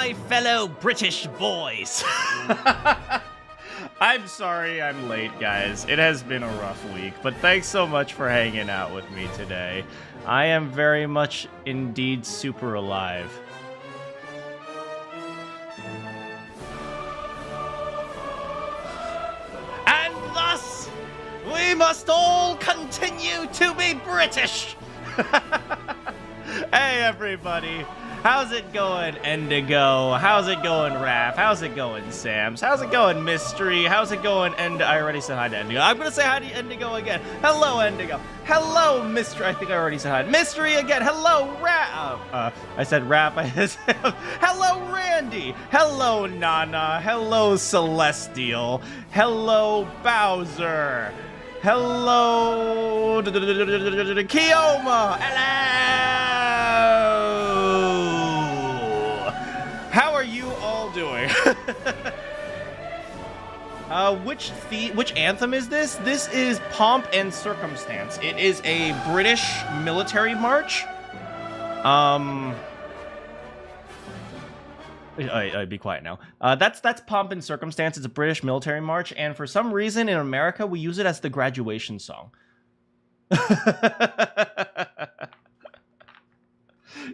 my fellow British boys. I'm sorry I'm late, guys. It has been a rough week, but thanks so much for hanging out with me today. I am very much indeed super alive. And thus, we must all continue to be British. Hey, everybody. How's it going, Endigo? How's it going, Raph? How's it going, Sams? How's it going, Mystery? How's it going, I already said hi to Endigo. I'm gonna say hi to Endigo again. Hello, Endigo. Hello, Mystery. I think I already said hi. Mystery again. Hello, I said Raph. I said, hello, Randy. Hello, Nana. Hello, Celestial. Hello, Bowser. Hello, Kioma. Hello. How are you all doing? Which anthem is this? This is Pomp and Circumstance. It is a British military march. Be quiet now. That's Pomp and Circumstance. It's a British military march, and for some reason in America we use it as the graduation song.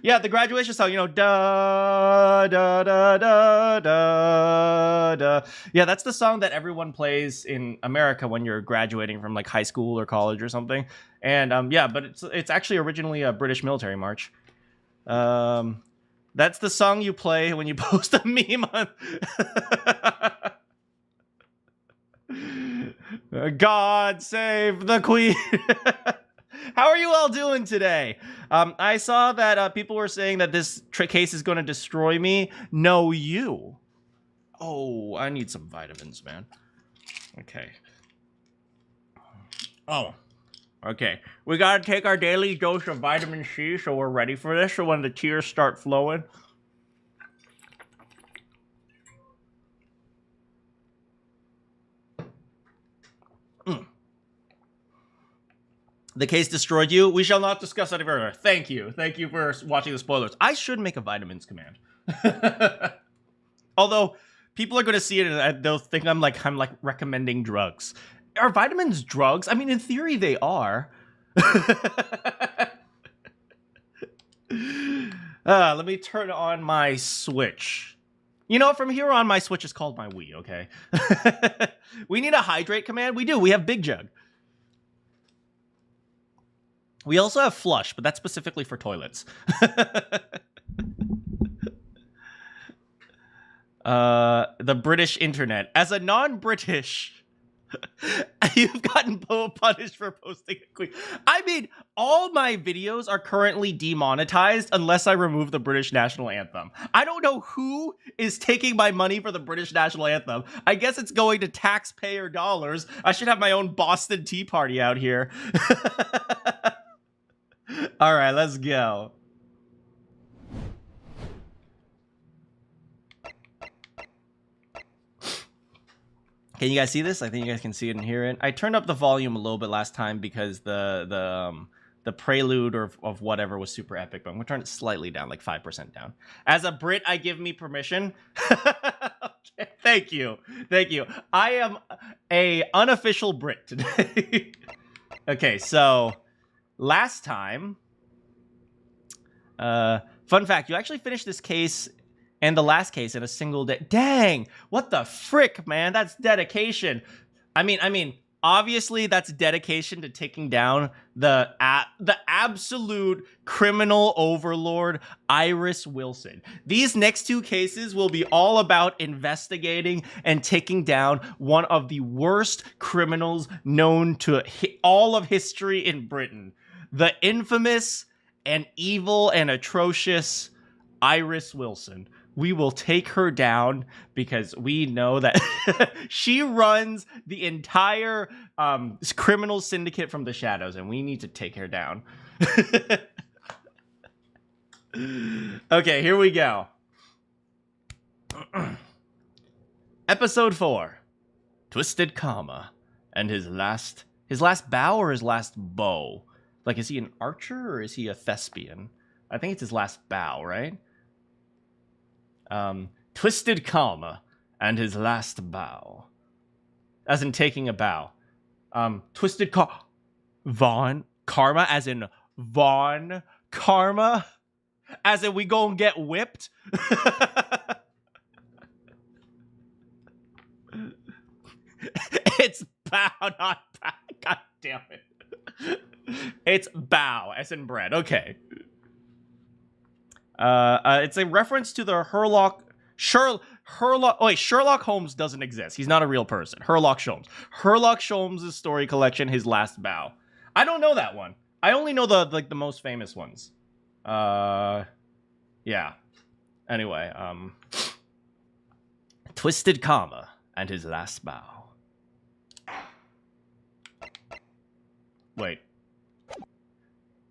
Yeah, the graduation song, you know, da da da da da da. Yeah, that's the song that everyone plays in America when you're graduating from like high school or college or something. And yeah, but it's actually originally a British military march. That's the song you play when you post a meme on. God save the Queen. How are you all doing today? I saw that people were saying that this case is going to destroy me. No, you. Oh, I need some vitamins, man. Okay. Oh. Okay. We got to take our daily dose of vitamin C so we're ready for this. So when the tears start flowing. The case destroyed you. We shall not discuss any further. Thank you. Thank you for watching the spoilers. I should make a vitamins command. Although people are going to see it and they'll think I'm like recommending drugs. Are vitamins drugs? I mean, in theory, they are. Let me turn on my Switch. You know, from here on, my Switch is called my Wii, okay? We need a hydrate command. We do. We have Big Jug. We also have Flush, but that's specifically for toilets. The British internet. As a non-British, you've gotten punished for posting a queen. I mean, all my videos are currently demonetized unless I remove the British national anthem. I don't know who is taking my money for the British national anthem. I guess it's going to taxpayer dollars. I should have my own Boston Tea Party out here. All right, let's go. Can you guys see this? I think you guys can see it and hear it. I turned up the volume a little bit last time because the prelude of whatever was super epic, but I'm gonna turn it slightly down, like 5% down. As a Brit, I give me permission. Okay, thank you. Thank you. I am a unofficial Brit today. Okay, so last time, fun fact, you actually finished this case and the last case in a single day. Dang, what the frick, man? That's dedication. I mean, obviously that's dedication to taking down the absolute criminal overlord, Iris Wilson. These next two cases will be all about investigating and taking down one of the worst criminals known to all of history in Britain. The infamous and evil and atrocious Iris Wilson. We will take her down because we know that she runs the entire criminal syndicate from the shadows, and we need to take her down. Okay, here we go. Episode 4. Twisted Karma and his last bow or his last bow? Like, is he an archer or is he a thespian? I think it's his last bow, right? Twisted Karma and his last bow. As in taking a bow. Twisted Karma, as in Vaughn Karma? As in we go and get whipped? It's bow, not bow. God damn it. It's bow, as in bread. Okay. It's a reference to the Sherlock Holmes doesn't exist. He's not a real person. Sherlock Holmes' story collection, His Last Bow. I don't know that one. I only know the most famous ones. Yeah. Anyway, Twisted Karma and His Last Bow. Wait.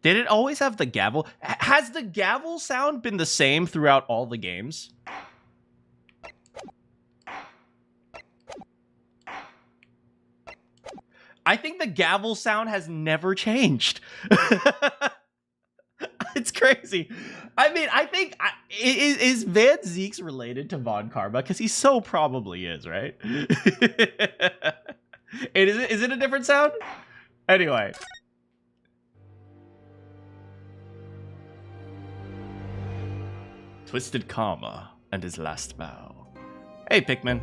Did it always have the gavel? Has the gavel sound been the same throughout all the games? I think the gavel sound has never changed. It's crazy. I mean, I think... Is Van Zeeks related to Von Karma? Because he so probably is, right? Is it a different sound? Anyway. Twisted Karma and His Last Bow. Hey, Pikmin.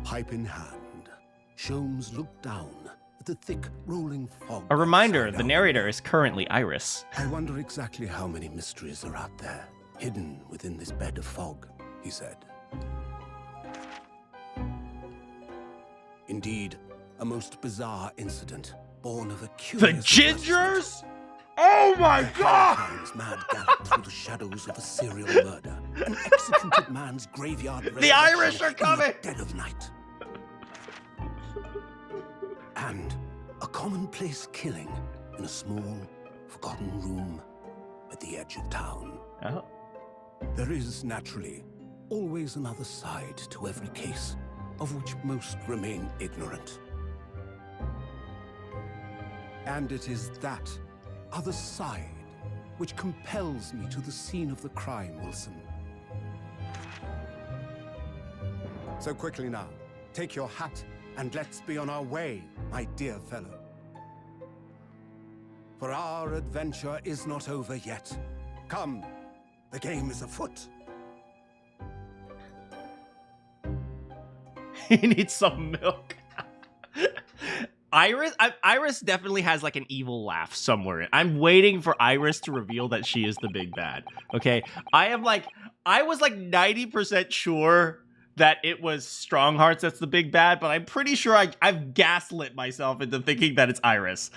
Pipe in hand, Sholmes looked down at the thick, rolling fog. A reminder, the narrator is currently Iris. I wonder exactly how many mysteries are out there, hidden within this bed of fog, he said. Indeed, a most bizarre incident, born of a curious... The Gingers? Oh my god! Mad gallop through the shadows of a serial murder. An executed man's graveyard... The Irish are coming! Dead of night. And a commonplace killing in a small, forgotten room at the edge of town. Oh. There is, naturally, always another side to every case, of which most remain ignorant. And it is that other side which compels me to the scene of the crime, Wilson. So quickly now, take your hat and let's be on our way, my dear fellow. For our adventure is not over yet. Come, the game is afoot. He needs some milk. Iris definitely has like an evil laugh somewhere. I'm waiting for Iris to reveal that she is the big bad. Okay, I was like 90% sure that it was Stronghearts that's the big bad, but I'm pretty sure I've gaslit myself into thinking that it's Iris.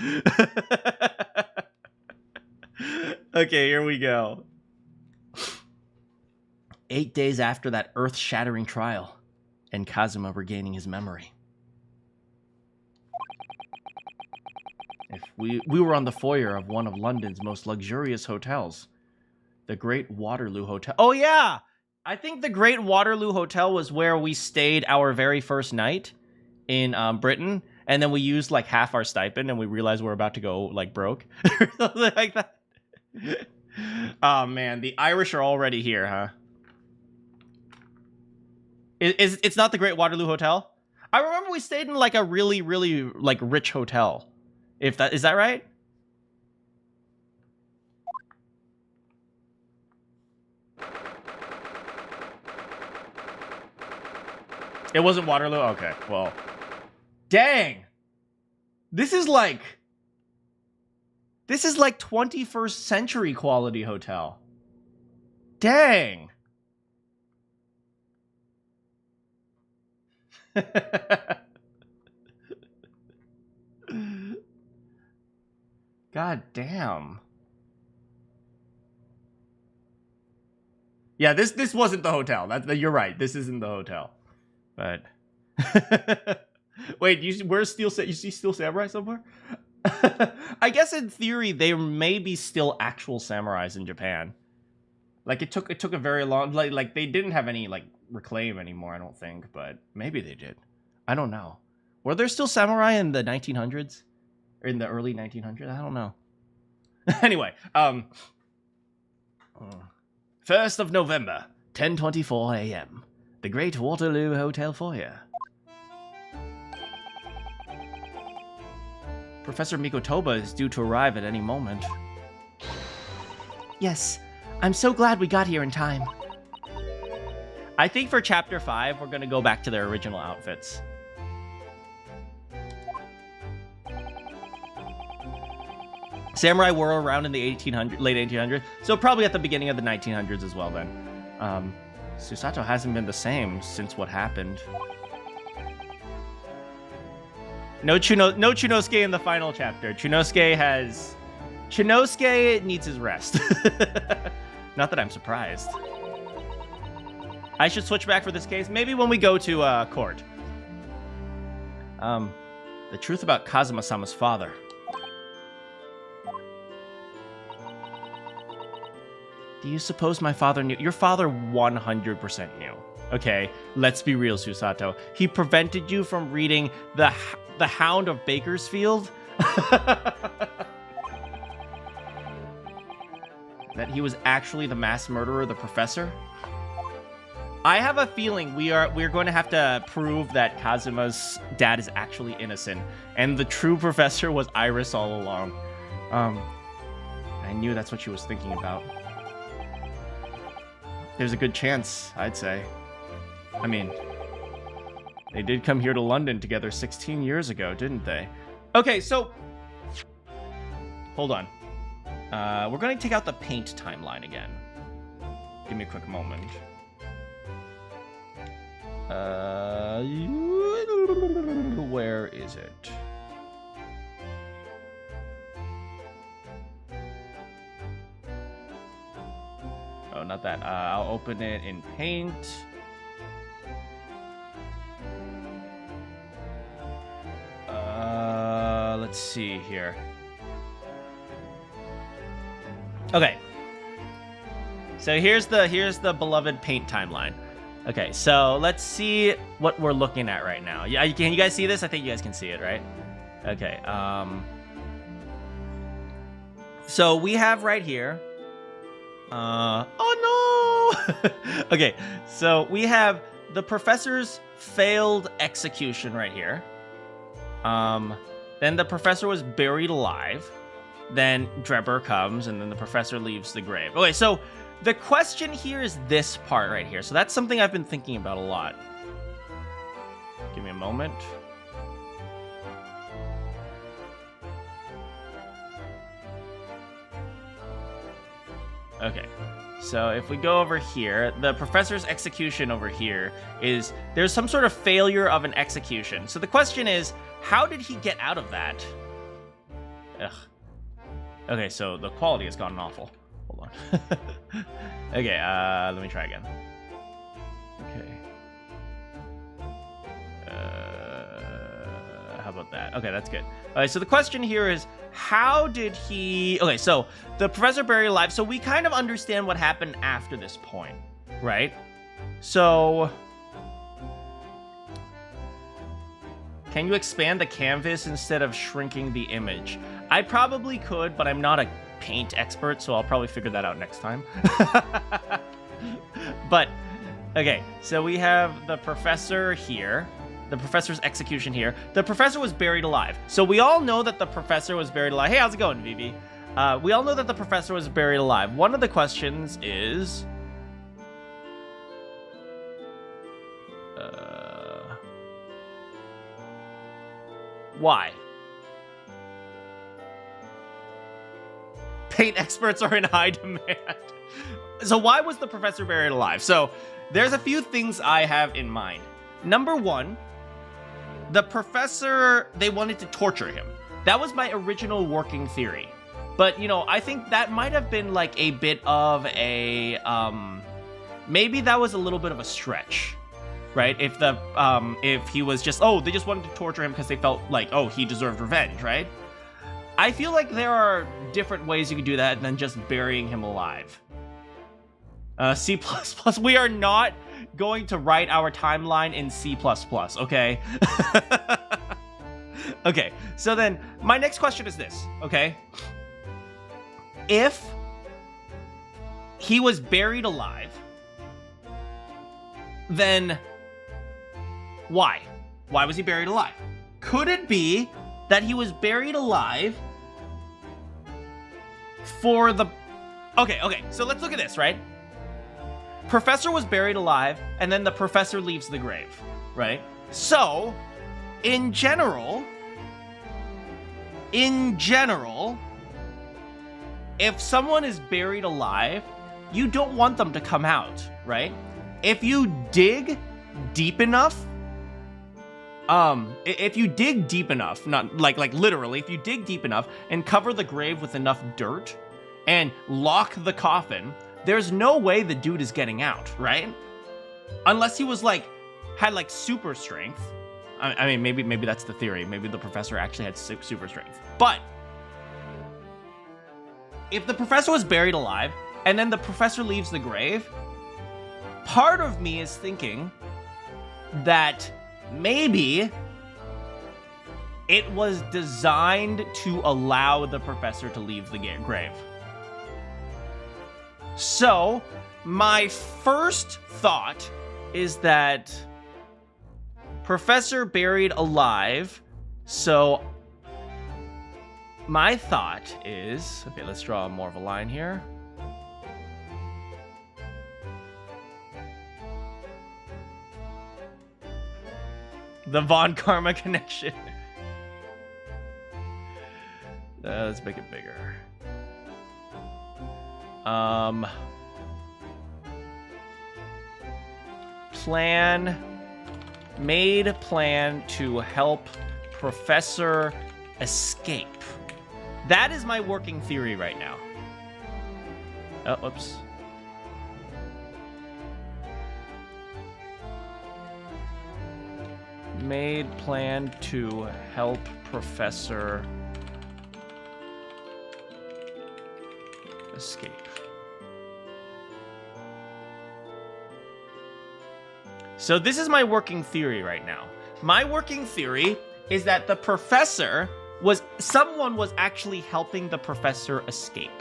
Okay, here we go. 8 days after that earth-shattering trial, and Kazuma regaining his memory. If we were on the foyer of one of London's most luxurious hotels, the Great Waterloo Hotel. Oh yeah, I think the Great Waterloo Hotel was where we stayed our very first night in Britain, and then we used like half our stipend, and we realized we're about to go like broke, something like that. Oh man, the Irish are already here, huh? It's not the Great Waterloo Hotel? I remember we stayed in like a really, really like rich hotel. Is that right? It wasn't Waterloo? Okay, well. Dang! This is like 21st century quality hotel. Dang! God damn. Yeah, this wasn't the hotel. You're right. This isn't the hotel. But wait, where's Steel Samurai? You see Steel Samurai somewhere? I guess in theory there may be still actual samurais in Japan. Like it took a very long like they didn't have any like reclaim anymore, I don't think, but maybe they did. I don't know. Were there still samurai in the 1900s? Or in the early 1900s? I don't know. Anyway, 1st of November, 10:24 a.m. The Great Waterloo Hotel foyer. Professor Mikotoba is due to arrive at any moment. Yes, I'm so glad we got here in time. I think for Chapter 5, we're going to go back to their original outfits. Samurai were around in the late 1800s, so probably at the beginning of the 1900s as well then. Susato hasn't been the same since what happened. No Chunosuke in the final chapter. Chunosuke needs his rest. Not that I'm surprised. I should switch back for this case. Maybe when we go to court. The truth about Kazuma-sama's father. Do you suppose my father knew? Your father 100% knew. Okay, let's be real, Susato. He prevented you from reading the Hound of Bakersfield? That he was actually the mass murderer, the professor? I have a feeling we're going to have to prove that Kazuma's dad is actually innocent, and the true professor was Iris all along. I knew that's what she was thinking about. There's a good chance, I'd say. I mean, they did come here to London together 16 years ago, didn't they? Okay, so... Hold on. We're going to take out the paint timeline again. Give me a quick moment. Where is it? Oh, not that. I'll open it in Paint. Let's see here. Okay. So here's the beloved Paint timeline. Okay, so let's see what we're looking at right now. Yeah, can you guys see this? I think you guys can see it, right? Okay. So we have right here. Oh no! Okay, so we have the professor's failed execution right here. Then the professor was buried alive. Then Drebber comes, and then the professor leaves the grave. Okay, so the question here is this part right here. So that's something I've been thinking about a lot. Give me a moment. Okay, so if we go over here, the professor's execution over here is there's some sort of failure of an execution. So the question is, how did he get out of that? Ugh. Okay, so the quality has gotten awful. Hold on. Okay, let me try again. Okay. How about that? Okay, that's good. All right, so the question here is, how did he... Okay, so the professor buried alive. So we kind of understand what happened after this point, right? So... Can you expand the canvas instead of shrinking the image? I probably could, but I'm not a paint expert, so I'll probably figure that out next time. But, okay, so we have the professor here. The professor's execution here. The professor was buried alive. So we all know that the professor was buried alive. Hey, how's it going, Vivi? We all know that the professor was buried alive. One of the questions is... why? Paint experts are in high demand. So why was the professor buried alive? So there's a few things I have in mind. Number one, the professor, they wanted to torture him. That was my original working theory. But, you know, I think that might have been like a bit of a, maybe that was a little bit of a stretch. Right? If he was just, oh, they just wanted to torture him because they felt like, oh, he deserved revenge, right? I feel like there are different ways you could do that than just burying him alive. C++, we are not going to write our timeline in C++, okay? Okay, so then my next question is this, okay? If he was buried alive, then why? Why was he buried alive? Could it be that he was buried alive for the... Okay, so let's look at this, right? Professor was buried alive, and then the professor leaves the grave, right? So, in general, if someone is buried alive, you don't want them to come out, right? If you dig deep enough, if you dig deep enough, not like literally, if you dig deep enough and cover the grave with enough dirt and lock the coffin, there's no way the dude is getting out, right? Unless he was had super strength. I mean, maybe that's the theory. Maybe the professor actually had super strength. But if the professor was buried alive and then the professor leaves the grave, part of me is thinking that maybe it was designed to allow the professor to leave the grave. So, my first thought is that professor buried alive, so my thought is... Okay, let's draw more of a line here. The Von Karma connection. Let's make it bigger. Made plan to help Professor escape. That is my working theory right now. Oh, whoops. Made plan to help Professor escape. So this is my working theory right now. My working theory is that the professor someone was actually helping the professor escape.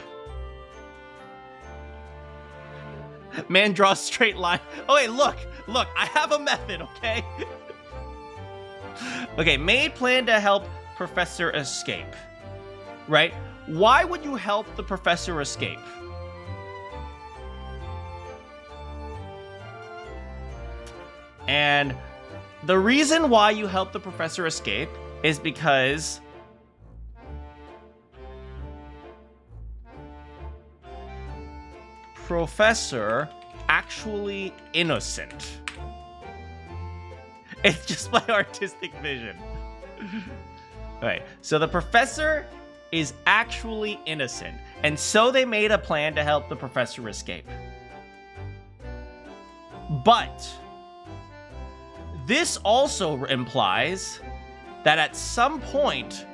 Man draws straight line. Oh, wait, look, I have a method, okay? Okay, made plan to help professor escape, right? Why would you help the professor escape? And the reason why you help the professor escape is because professor actually innocent. It's just my artistic vision. Right, so the professor is actually innocent, and so they made a plan to help the professor escape. But this also implies that at some point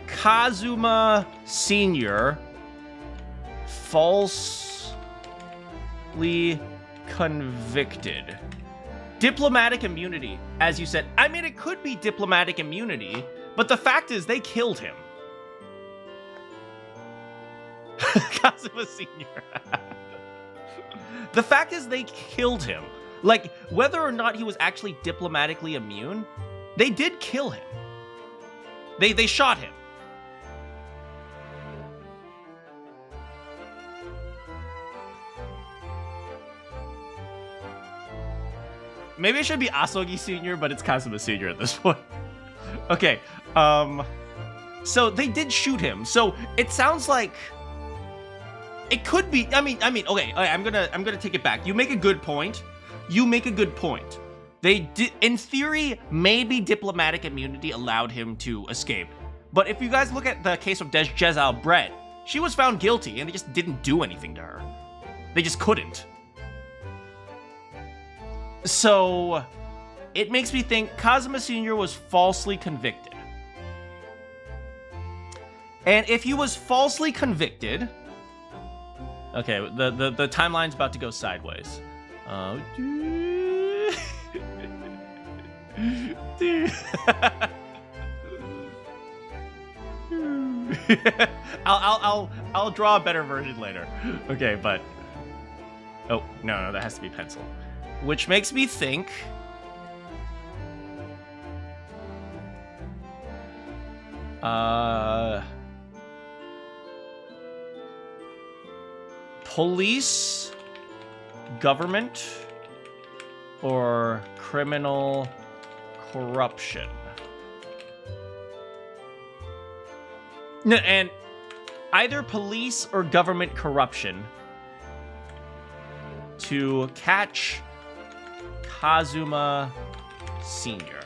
Kazuma Sr. falsely convicted. Diplomatic immunity, as you said. I mean, it could be diplomatic immunity, but the fact is they killed him. Kazuma Sr. The fact is they killed him. Like, whether or not he was actually diplomatically immune, they did kill him. They shot him. Maybe it should be Asogi Sr., but it's Kazuma Sr. at this point. Okay, so they did shoot him. So it sounds like it could be. I mean, okay. I'm gonna take it back. You make a good point. They did, in theory, maybe diplomatic immunity allowed him to escape. But if you guys look at the case of Jezal Brett, she was found guilty, and they just didn't do anything to her. They just couldn't. So it makes me think Kazuma Sr. was falsely convicted. And if he was falsely convicted... Okay, the timeline's about to go sideways. I'll draw a better version later. Okay, but oh no, that has to be pencil, which makes me think. Police, government, or criminal corruption. No, and either police or government corruption to catch Kazuma Sr.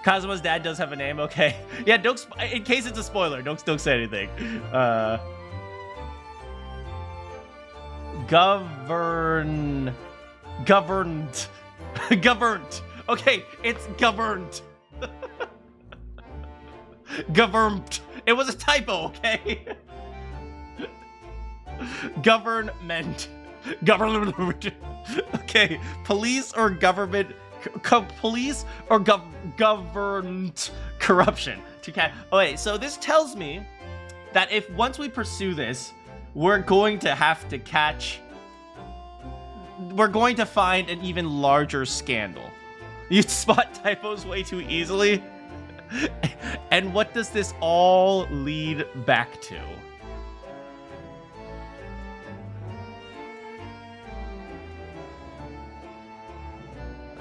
Kazuma's dad does have a name, okay. Yeah, don't, in case it's a spoiler, don't say anything. Governed. Governed. Okay, it's governed. Governed. It was a typo, okay? Government. Government. Okay, police or government. Police or governed corruption to catch. Oh wait, so this tells me that if once we pursue this, we're going to have to catch. We're going to find an even larger scandal. You spot typos way too easily. And what does this all lead back to?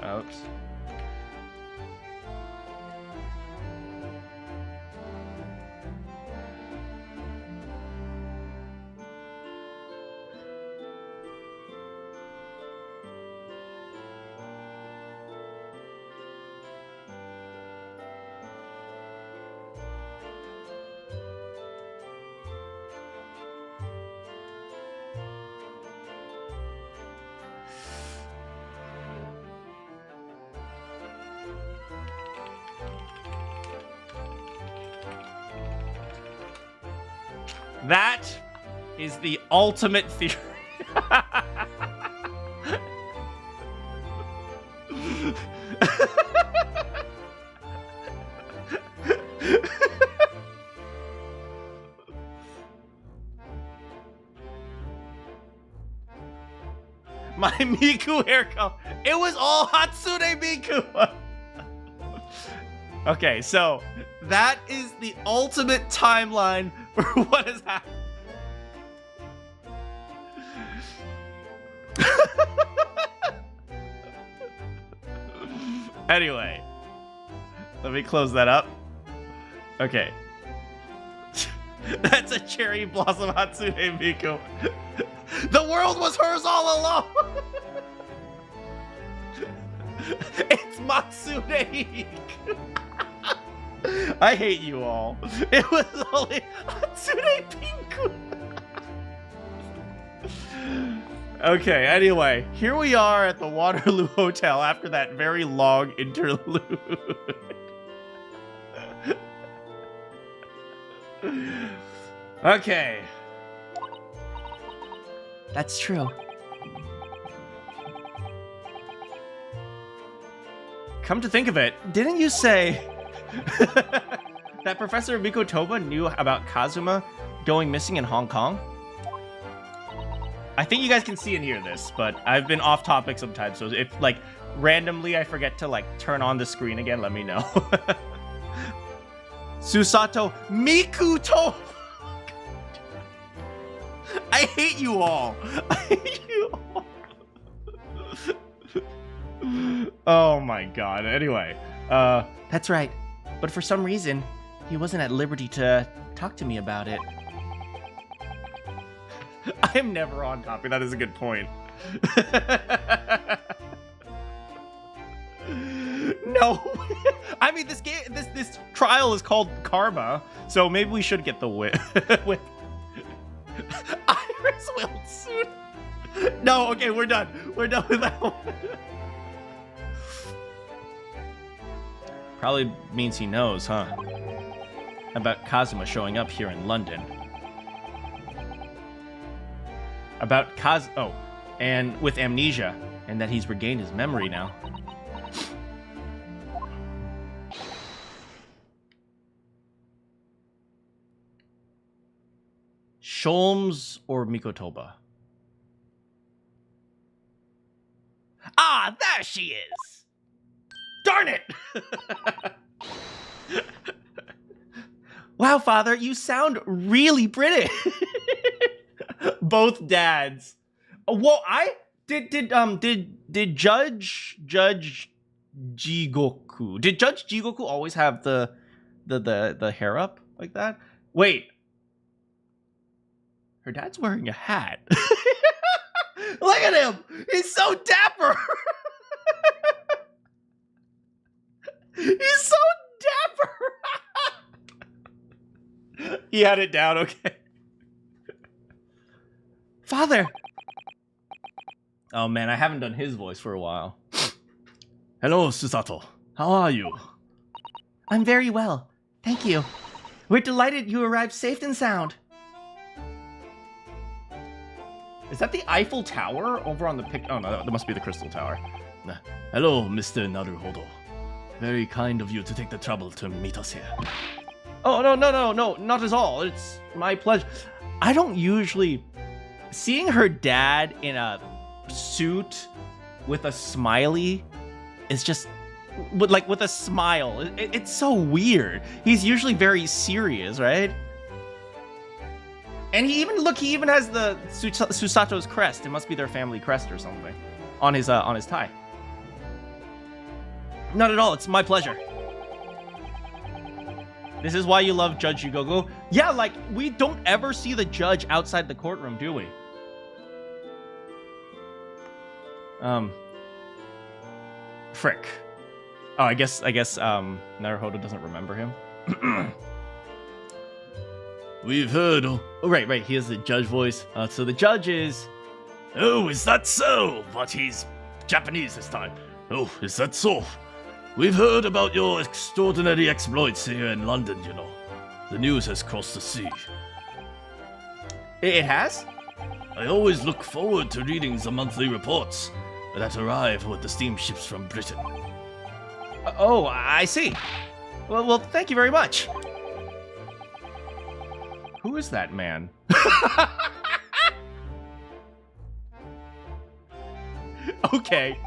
Oops. That is the ultimate theory. My Miku hair color. It was all Hatsune Miku. Okay, so that is the ultimate timeline for what has happened. Anyway, let me close that up. Okay. That's a cherry blossom Hatsune Miku. The world was hers all along. It's Matsune. I hate you all. It was only Hatsune Pinku. Okay, anyway, here we are at the Waterloo Hotel after that very long interlude. Okay. That's true. Come to think of it, didn't you say that Professor Mikotoba knew about Kazuma going missing in Hong Kong? I think you guys can see and hear this, but I've been off topic sometimes, so if, like, randomly I forget to, like, turn on the screen again, let me know. Susato Mikuto! I hate you all! I hate you all! Oh my god, anyway. That's right. But for some reason, he wasn't at liberty to talk to me about it. I am never on topic. That is a good point. No. I mean, this game, this trial is called Karma, so maybe we should get the whip. Iris will soon. No, okay, we're done. We're done with that one. Probably means he knows, huh? About Kazuma showing up here in London. About and with amnesia, and that he's regained his memory now. Sholmes or Mikotoba? Ah, there she is! Darn it! Wow, Father, you sound really British. Both dads. Well, did Judge Jigoku? Did Judge Jigoku always have the hair up like that? Wait. Her dad's wearing a hat. Look at him! He's so dapper! He's so dapper! He had it down, okay. Father! Oh man, I haven't done his voice for a while. Hello, Susato. How are you? I'm very well, thank you. We're delighted you arrived safe and sound. Is that the Eiffel Tower over on the pic? Oh no, that must be the Crystal Tower. Hello, Mr. Naruhodo. Very kind of you to take the trouble to meet us here. Oh, no, not at all. It's my pleasure. I don't usually... Seeing her dad in a suit with a smiley is just... with a smile. It's so weird. He's usually very serious, right? And he even has the Susato's crest. It must be their family crest or something on his tie. Not at all. It's my pleasure. This is why you love Judge Jigoku. Yeah, like we don't ever see the judge outside the courtroom, do we? Frick. Oh, I guess Naruhodo doesn't remember him. We've heard. Oh, right. He has the judge voice. So the judge is. Oh, is that so? But he's Japanese this time. Oh, is that so? We've heard about your extraordinary exploits here in London, you know. The news has crossed the sea. It has? I always look forward to reading the monthly reports that arrive with the steamships from Britain. Oh, I see. Well, thank you very much. Who is that man? Okay.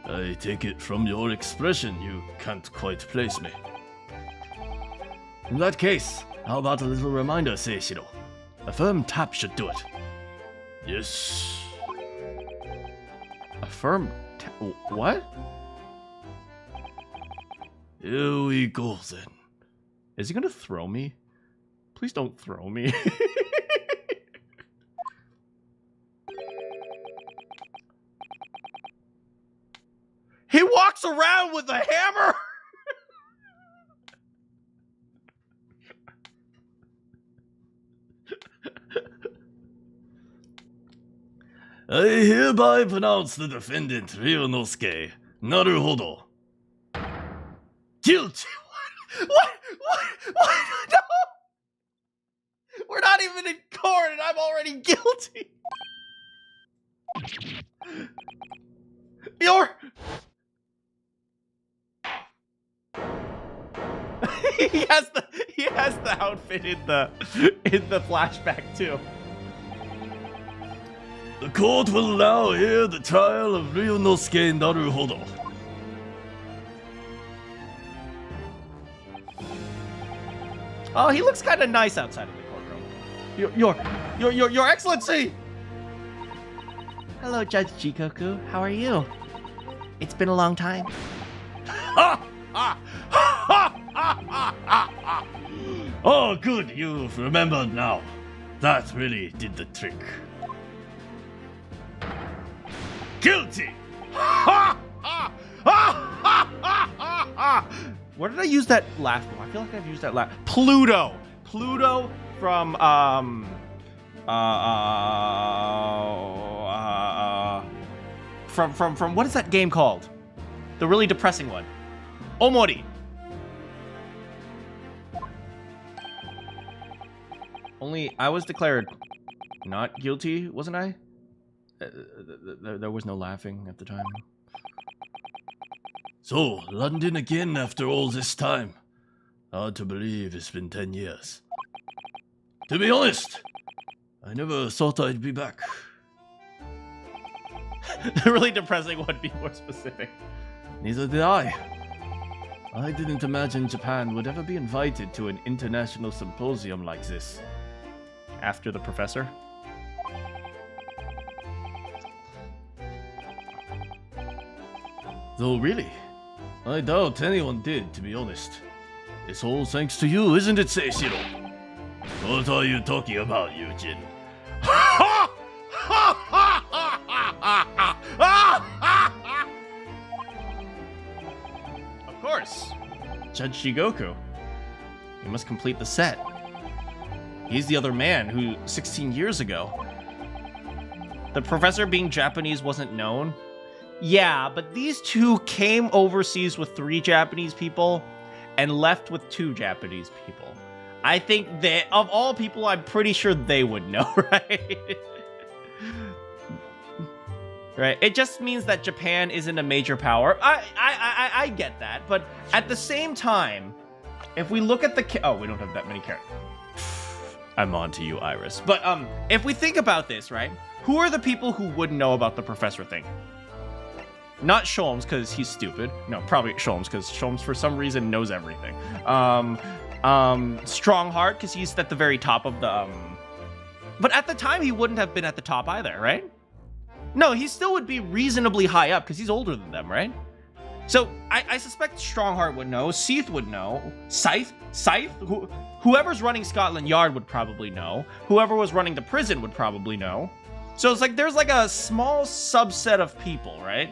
I take it from your expression you can't quite place me. In that case, how about a little reminder, Seishiro? A firm tap should do it. Yes. A firm tap? What? Here we go then. Is he gonna throw me? Please don't throw me. He walks around with a hammer! I hereby pronounce the defendant, Ryunosuke, Naruhodo. Guilty! What? No! We're not even in court and I'm already guilty! He has the outfit in the flashback too. The court will now hear the trial of Ryunosuke Naruhodo. Oh, he looks kind of nice outside of the courtroom. Your Excellency! Hello, Judge Jigoku. How are you? It's been a long time. Oh, good. You've remembered now. That really did the trick. Guilty! Where did I use that laugh from? I feel like I've used that laugh. Pluto from from what is that game called? The really depressing one. Omori. Only I was declared not guilty, wasn't I? There was no laughing at the time. So, London again after all this time. Hard to believe it's been 10 years. To be honest, I never thought I'd be back. The really depressing one, be more specific. Neither did I. I didn't imagine Japan would ever be invited to an international symposium like this. After the professor. Though really, I doubt anyone did, to be honest. It's all thanks to you, isn't it, Seishiro? What are you talking about, Eugene? Of course. Judge Shigoku. You must complete the set. He's the other man who, 16 years ago. The professor being Japanese wasn't known. Yeah, but these two came overseas with 3 Japanese people and left with 2 Japanese people. I think that, of all people, I'm pretty sure they would know, right? Right? It just means that Japan isn't a major power. I get that, but at the same time, if we look at the... Oh, we don't have that many characters. I'm on to you, Iris. But if we think about this, right? Who are the people who wouldn't know about the professor thing? Not Sholmes, because he's stupid. No, probably Sholmes, because Sholmes, for some reason, knows everything. Strongheart, because he's at the very top of the... But at the time, he wouldn't have been at the top either, right? No, he still would be reasonably high up, because he's older than them, right? So, I suspect Strongheart would know. Seath would know. Scythe? Whoever's running Scotland Yard would probably know. Whoever was running the prison would probably know. So it's like, there's like a small subset of people, right?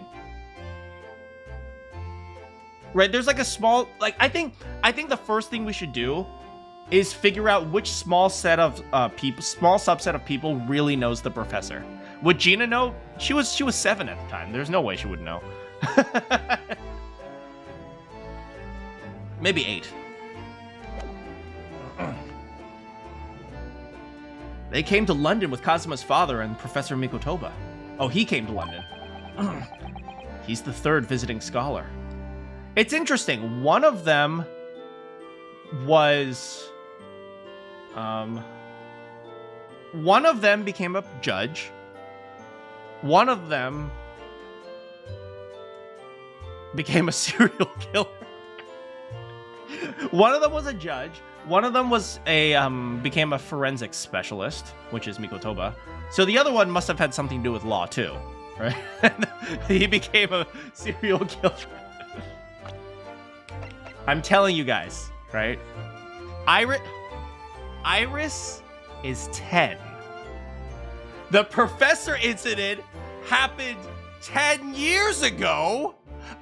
Right, there's like a small, like, I think the first thing we should do is figure out which small subset of people really knows the professor. Would Gina know? She was 7 at the time. There's no way she would know. Maybe 8. They came to London with Kazuma's father and Professor Mikotoba. Oh, he came to London. He's the 3rd visiting scholar. It's interesting. One of them was... one of them became a judge. One of them became a serial killer. One of them was a judge. One of them was became a forensics specialist, which is Mikotoba. So the other one must have had something to do with law too, right? He became a serial killer. I'm telling you guys, right? Iris is 10. The professor incident happened 10 years ago,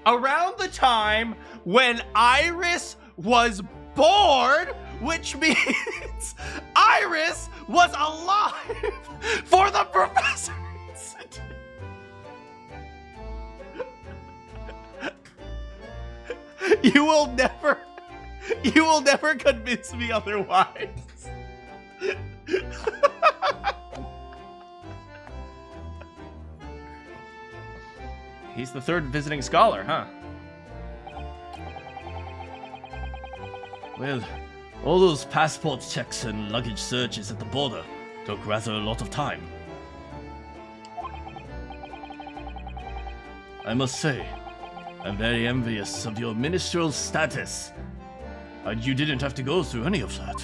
around the time when Iris was born, which means Iris was alive for the professor incident. You will never convince me otherwise. He's the 3rd visiting scholar, huh? Well, all those passport checks and luggage searches at the border took rather a lot of time. I must say, I'm very envious of your ministerial status. You didn't have to go through any of that.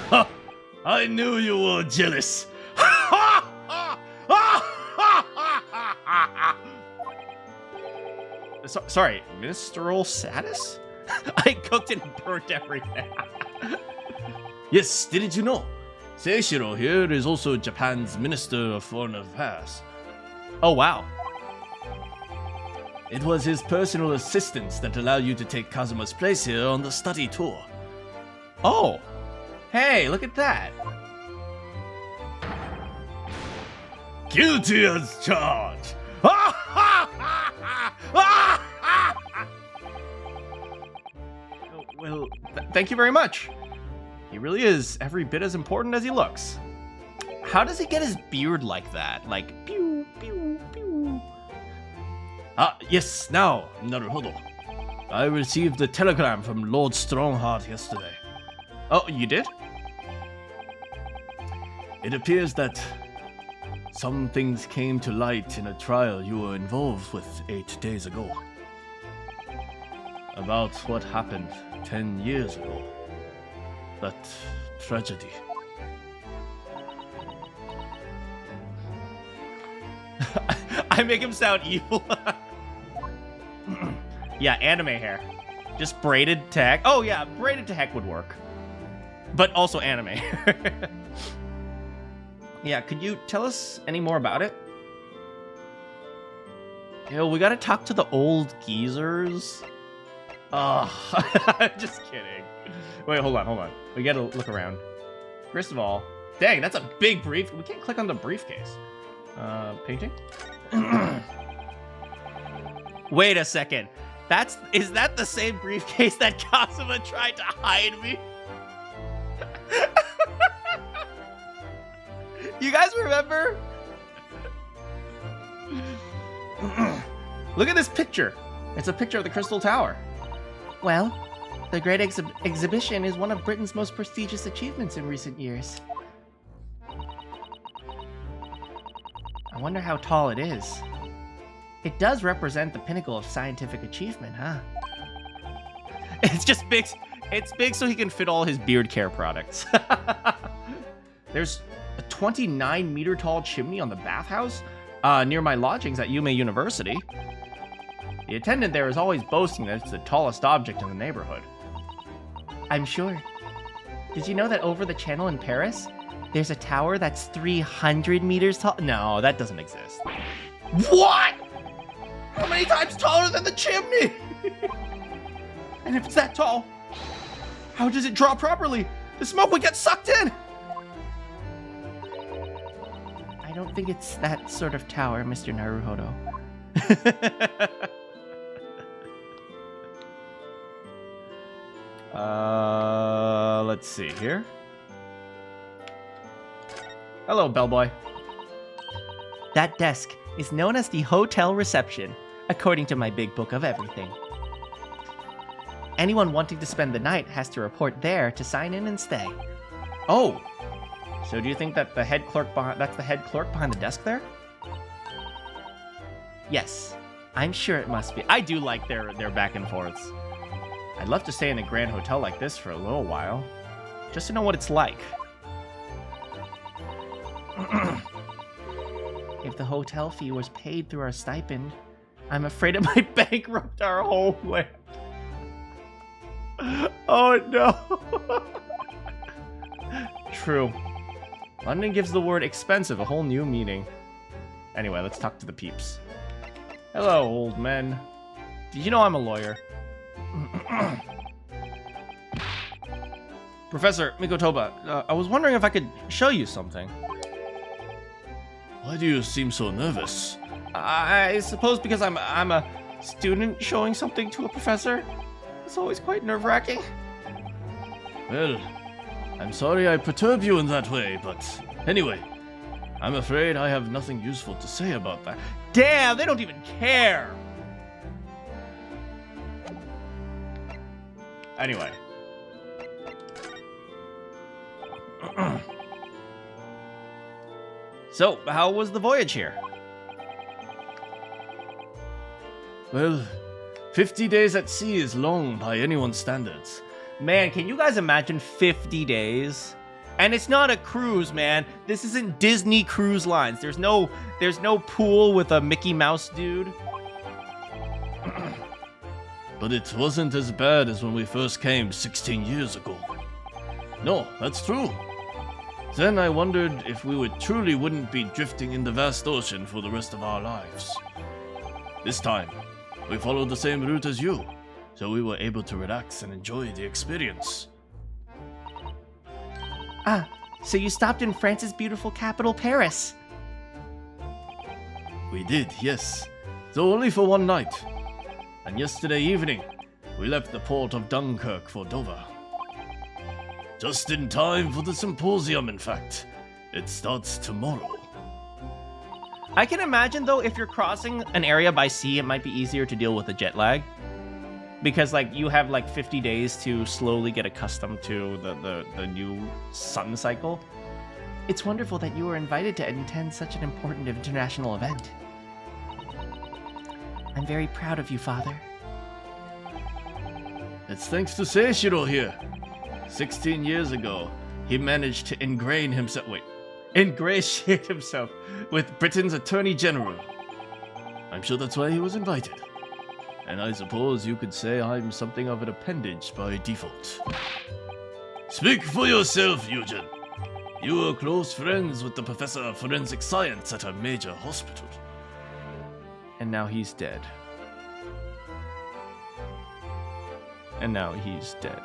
Ha! I knew you were jealous. Sorry, ministerial status? I cooked and burnt everything. Yes, didn't you know? Seishiro here is also Japan's Minister of Foreign Affairs. Oh, wow. It was his personal assistance that allowed you to take Kazuma's place here on the study tour. Oh. Hey, look at that. Guilty as charged. Well, thank you very much. He really is every bit as important as he looks. How does he get his beard like that? Like, pew, pew, pew. Yes, now, Naruhodo. I received a telegram from Lord Strongheart yesterday. Oh, you did? It appears that some things came to light in a trial you were involved with 8 days ago. About what happened 10 years ago. That tragedy. I make him sound evil. Yeah, anime hair. Just braided to heck. Oh yeah, braided to heck would work. But also anime. Yeah, could you tell us any more about it? Yo, we gotta talk to the old geezers. Oh, just kidding. Wait, hold on. We gotta look around. First of all, dang, that's a big brief. We can't click on the briefcase. Painting? Wait a second. Is that the same briefcase that Kasuma tried to hide me? You guys remember? Look at this picture. It's a picture of the Crystal Tower. Well, the Great Exhibition is one of Britain's most prestigious achievements in recent years. I wonder how tall it is. It does represent the pinnacle of scientific achievement, huh? It's just big. It's big so he can fit all his beard care products. There's a 29-meter tall chimney on the bathhouse near my lodgings at Yume University. The attendant there is always boasting that it's the tallest object in the neighborhood. I'm sure. Did you know that over the channel in Paris, there's a tower that's 300 meters tall? No, that doesn't exist. What? How many times taller than the chimney? And if it's that tall, how does it draw properly? The smoke would get sucked in. I don't think it's that sort of tower, Mr. Naruhodo. Let's see here. Hello, bellboy. That desk is known as the hotel reception, according to my big book of everything. Anyone wanting to spend the night has to report there to sign in and stay. Oh, so do you think that that's the head clerk behind the desk there? Yes, I'm sure it must be. I do like their back and forths. I'd love to stay in a grand hotel like this for a little while, just to know what it's like. If the hotel fee was paid through our stipend, I'm afraid it might bankrupt our homeland. Oh no. True. London gives the word expensive a whole new meaning. Anyway, let's talk to the peeps. Hello, old men. Did you know I'm a lawyer? Professor Mikotoba, I was wondering if I could show you something. Why do you seem so nervous? I suppose because I'm a student showing something to a professor. It's always quite nerve-wracking. Well, I'm sorry I perturb you in that way, but anyway, I'm afraid I have nothing useful to say about that. Damn, they don't even care. Anyway. So, how was the voyage here? Well, 50 days at sea is long by anyone's standards. Man, can you guys imagine 50 days? And it's not a cruise, man. This isn't Disney Cruise Lines. There's no pool with a Mickey Mouse dude. But it wasn't as bad as when we first came 16 years ago. No, that's true. Then I wondered if we truly wouldn't be drifting in the vast ocean for the rest of our lives. This time, we followed the same route as you, so we were able to relax and enjoy the experience. Ah, so you stopped in France's beautiful capital, Paris. We did, yes. Though only for one night. And yesterday evening, we left the port of Dunkirk for Dover. Just in time for the symposium, in fact. It starts tomorrow. I can imagine, though, if you're crossing an area by sea, it might be easier to deal with the jet lag. because like you have like 50 days to slowly get accustomed to the new sun cycle. It's wonderful that you were invited to attend such an important international event. I'm very proud of you, Father. It's thanks to Seishiro here. 16 years ago, he managed to ingratiate himself with Britain's Attorney General. I'm sure that's why he was invited. And I suppose you could say I'm something of an appendage by default. Speak for yourself, Eugen. You were close friends with the Professor of Forensic Science at a major hospital. And now he's dead. And now he's dead.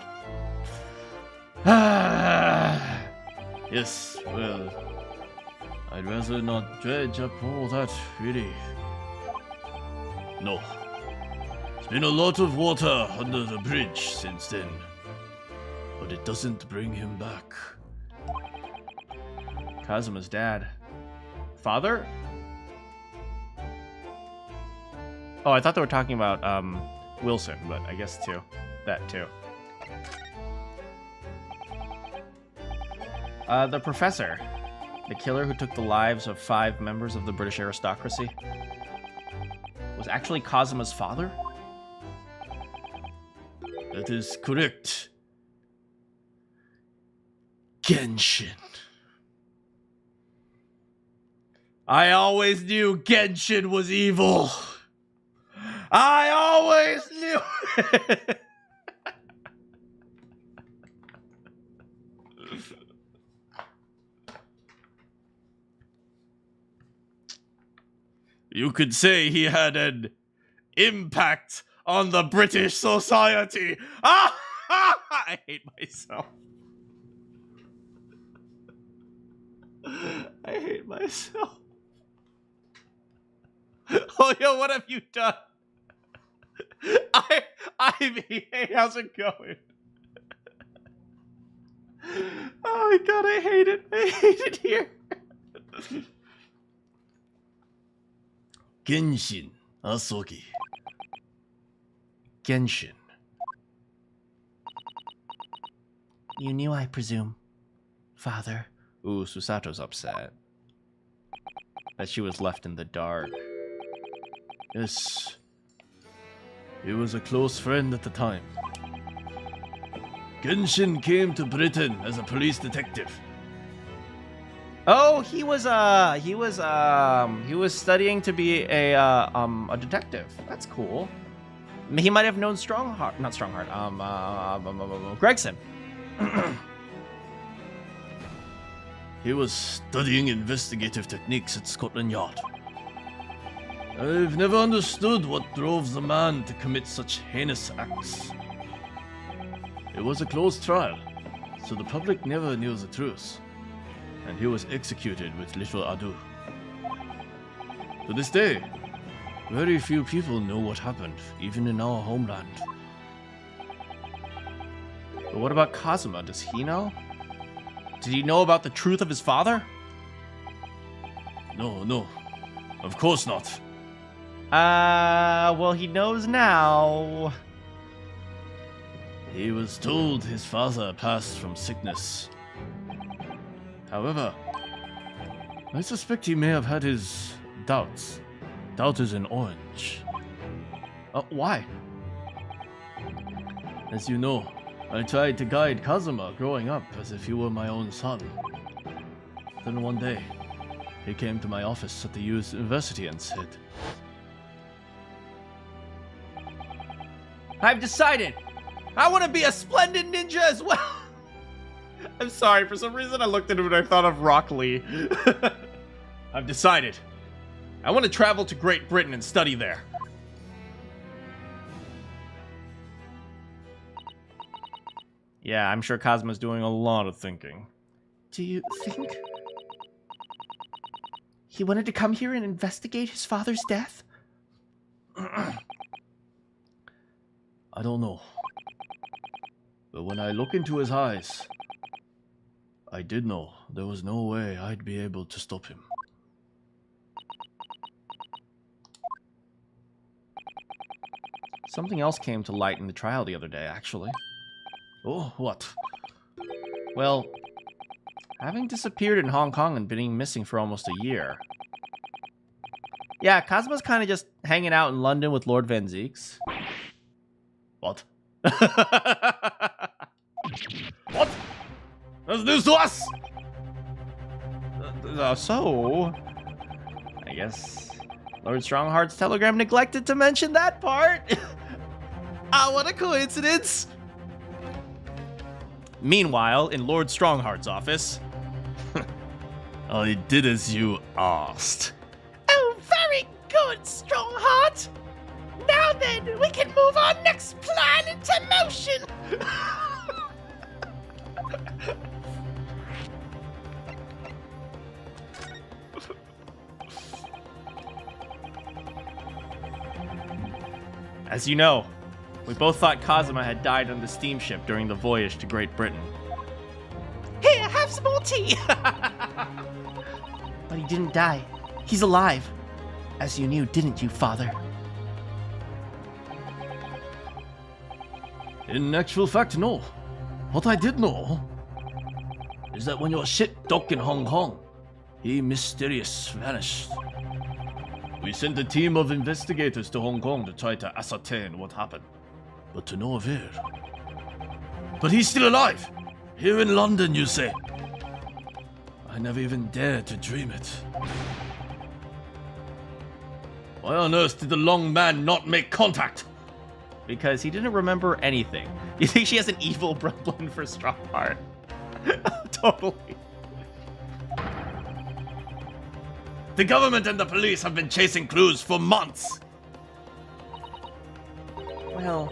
Yes, well, I'd rather not dredge up all that, really. No. There's been a lot of water under the bridge since then. But it doesn't bring him back. Kazuma's dad. Father? Oh, I thought they were talking about Wilson, but I guess too. That too. The professor. The killer who took the lives of 5 members of the British aristocracy. Was actually Kazuma's father? That is correct. Genshin. I always knew Genshin was evil. I always knew it. You could say he had an impact on the British society. I hate myself. I hate myself. Oh, yo, what have you done? Ivy, hey, how's it going? Oh my god, I hate it. I hate it here. Genshin Asogi. Genshin. You knew, I presume, Father. Ooh, Susato's upset. That she was left in the dark. Yes. He was a close friend at the time. Genshin came to Britain as a police detective. Oh, he was studying to be a detective. That's cool. He might have known Gregson. He was studying investigative techniques at Scotland Yard. I've never understood what drove the man to commit such heinous acts. It was a closed trial, so the public never knew the truth, and he was executed with little ado. To this day, very few people know what happened, even in our homeland. But what about Kazuma? Does he know? Did he know about the truth of his father? No, of course not. Well, he knows now. He was told his father passed from sickness. However, I suspect he may have had his doubts. Doubt is in orange. Why? As you know, I tried to guide Kazuma growing up as if he were my own son. Then one day, he came to my office at the university and said, I've decided! I want to be a splendid ninja as well! I'm sorry, for some reason I looked at him and I thought of Rock Lee. I've decided. I want to travel to Great Britain and study there. Yeah, I'm sure Kazuma's doing a lot of thinking. Do you think he wanted to come here and investigate his father's death? I don't know. But when I look into his eyes, I did know there was no way I'd be able to stop him. Something else came to light in the trial the other day, actually. Oh, what? Well, having disappeared in Hong Kong and being missing for almost a year. Yeah, Kazuma's kind of just hanging out in London with Lord Van Zeeks. What? What? That's news to us! So, I guess Lord Strongheart's telegram neglected to mention that part. Ah, what a coincidence! Meanwhile, in Lord Strongheart's office... I did as you asked. Oh, very good, Strongheart. Now then, we can move our next plan into motion. As you know, we both thought Kazuma had died on the steamship during the voyage to Great Britain. Here, have some more tea. But he didn't die. He's alive. As you knew, didn't you, father? In actual fact, no. What I did know is that when your ship docked in Hong Kong, he mysteriously vanished. We sent a team of investigators to Hong Kong to try to ascertain what happened, but to no avail. But he's still alive! Here in London, you say? I never even dared to dream it. Why on earth did the long man not make contact? Because he didn't remember anything. You think she has an evil bloodline for Strongheart? Totally. The government and the police have been chasing clues for months. Well,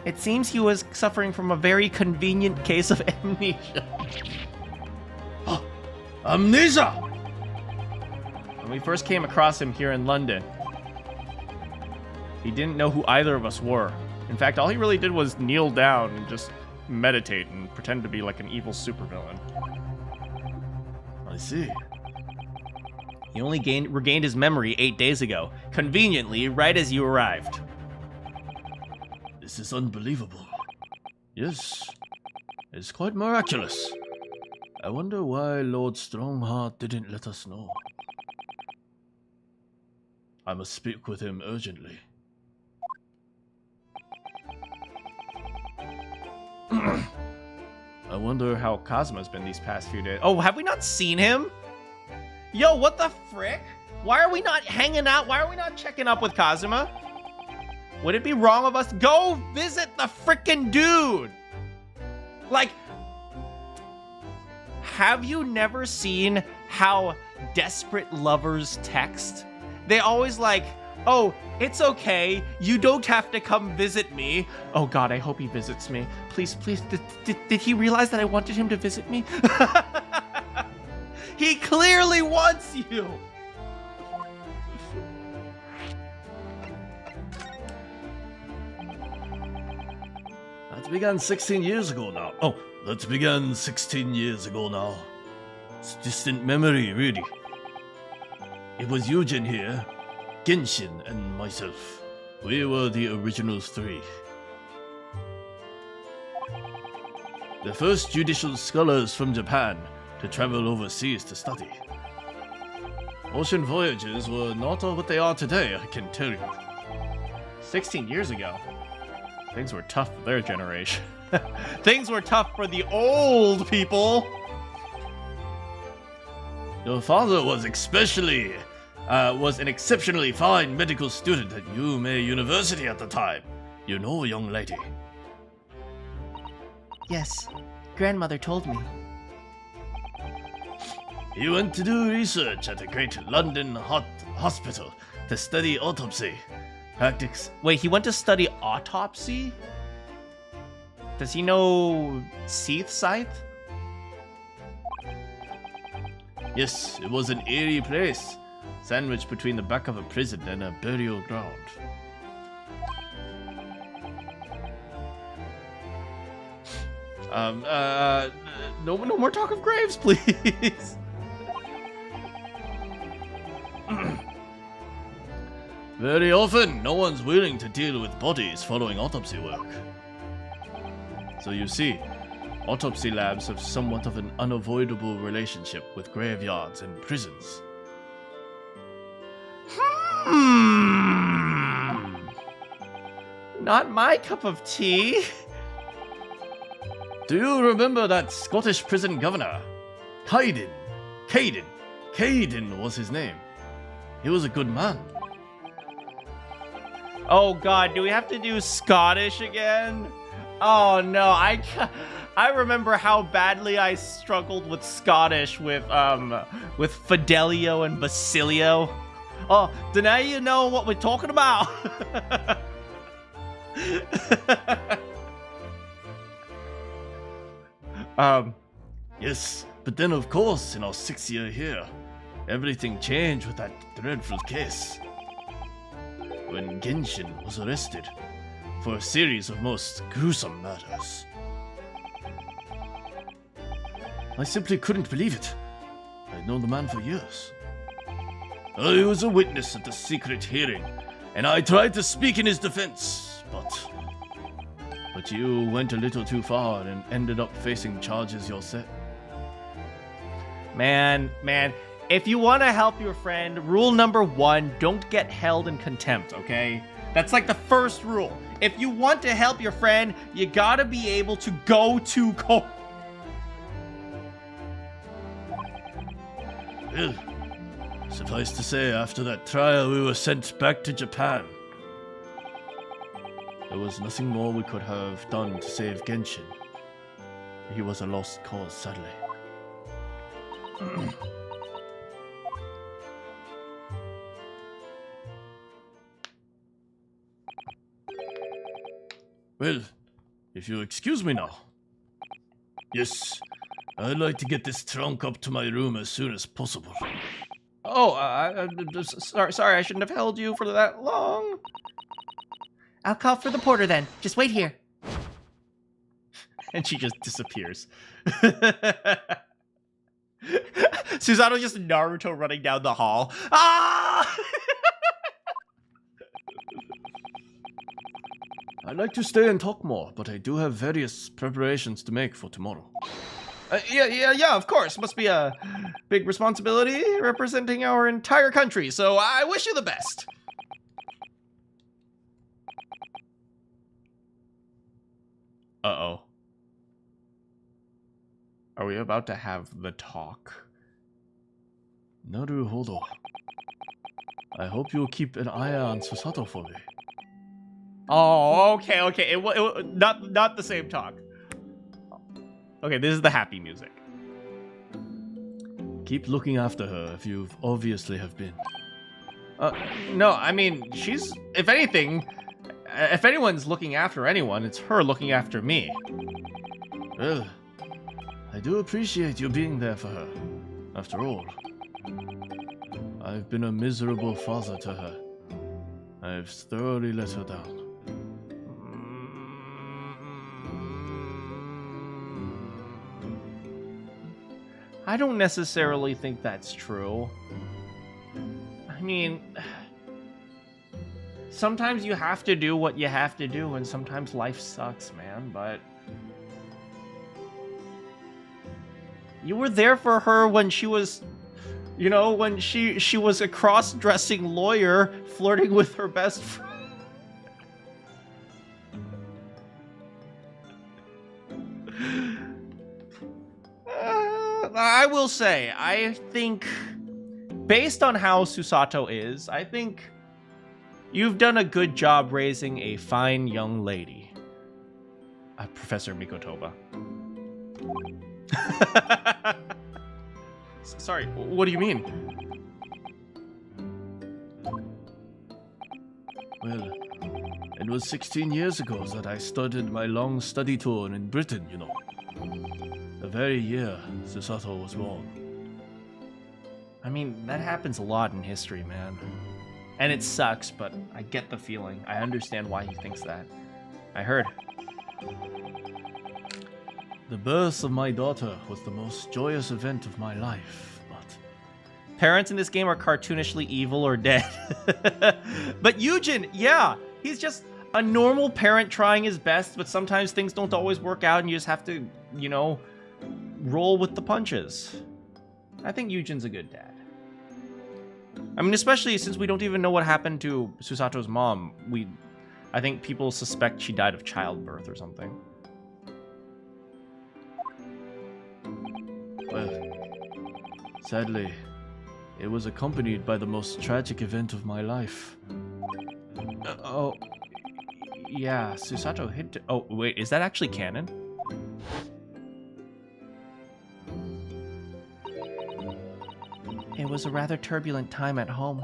it seems he was suffering from a very convenient case of amnesia. Amnesia! When we first came across him here in London, he didn't know who either of us were. In fact, all he really did was kneel down and just meditate and pretend to be like an evil supervillain. I see. He only regained his memory 8 days ago, conveniently right as you arrived. This is unbelievable. Yes, it's quite miraculous. I wonder why Lord Strongheart didn't let us know. I must speak with him urgently. I wonder how Kazuma's been these past few days. Oh, have we not seen him? Yo, what the frick? Why are we not hanging out? Why are we not checking up with Kazuma? Would it be wrong of us? Go visit the frickin' dude! Like, have you never seen how desperate lovers text? They always like, oh, it's okay. You don't have to come visit me. Oh God, I hope he visits me. Please, please, did he realize that I wanted him to visit me? He clearly wants you. That began 16 years ago now. Oh, that began 16 years ago now. It's distant memory, really. It was Eugen here, Genshin, and myself. We were the original three. The first judicial scholars from Japan to travel overseas to study. Ocean voyages were not what they are today, I can tell you. 16 years ago. Things were tough for their generation. Things were tough for the old people. Your father was an exceptionally fine medical student at Yume University at the time. You know, young lady. Yes, grandmother told me. He went to do research at a great London hospital to study autopsy. Practice. Wait, he went to study autopsy? Does he know Seath Scythe? Yes, it was an eerie place, sandwiched between the back of a prison and a burial ground. No more talk of graves, please. Very often, no one's willing to deal with bodies following autopsy work. So you see, autopsy labs have somewhat of an unavoidable relationship with graveyards and prisons. Not my cup of tea. Do you remember that Scottish prison governor? Caden was his name. He was a good man. Oh god, do we have to do Scottish again? Oh no, I remember how badly I struggled with Scottish with Fidelio and Basilio. Oh, do now you know what we're talking about? Yes, but then of course, in our 6th year here, everything changed with that dreadful case. When Genshin was arrested for a series of most gruesome murders. I simply couldn't believe it. I'd known the man for years. I was a witness at the secret hearing, and I tried to speak in his defense, but you went a little too far and ended up facing charges yourself. Man, if you want to help your friend, rule number 1, don't get held in contempt, okay? That's like the first rule. If you want to help your friend, you gotta be able to go to court. Well, suffice to say, after that trial, we were sent back to Japan. There was nothing more we could have done to save Genshin. He was a lost cause, sadly. Well, if you'll excuse me now. Yes, I'd like to get this trunk up to my room as soon as possible. Oh, sorry, I shouldn't have held you for that long. I'll call for the porter then. Just wait here. And she just disappears. Susanoo just Naruto running down the hall. Ah! I'd like to stay and talk more, but I do have various preparations to make for tomorrow. Yeah, of course. Must be a big responsibility representing our entire country, so I wish you the best. Uh-oh. Are we about to have the talk? Naruhodo. I hope you'll keep an eye on Susato for me. Oh, okay. Not the same talk. Okay, this is the happy music. Keep looking after her if you obviously have been. No, I mean, she's, if anything, if anyone's looking after anyone, it's her looking after me. Well, I do appreciate you being there for her. After all, I've been a miserable father to her. I've thoroughly let her down. I don't necessarily think that's true. I mean, sometimes you have to do what you have to do, and sometimes life sucks, man, but you were there for her when she was, you know, when she was a cross-dressing lawyer flirting with her best friend. I will say, I think, based on how Susato is, I think you've done a good job raising a fine young lady. Professor Mikotoba. Sorry, what do you mean? Well, it was 16 years ago that I started my long study tour in Britain, you know. The very year Susato was born. I mean, that happens a lot in history, man. And it sucks, but I get the feeling. I understand why he thinks that. I heard. The birth of my daughter was the most joyous event of my life, but Parents in this game are cartoonishly evil or dead. But Yujin, yeah, he's just a normal parent trying his best, but sometimes things don't always work out and you just have to, you know, roll with the punches. I think Yujin's a good dad. I mean, especially since we don't even know what happened to Susato's mom. I think people suspect she died of childbirth or something. Well, sadly, it was accompanied by the most tragic event of my life. Oh, yeah, Susato hit... Oh, wait, is that actually canon? It was a rather turbulent time at home.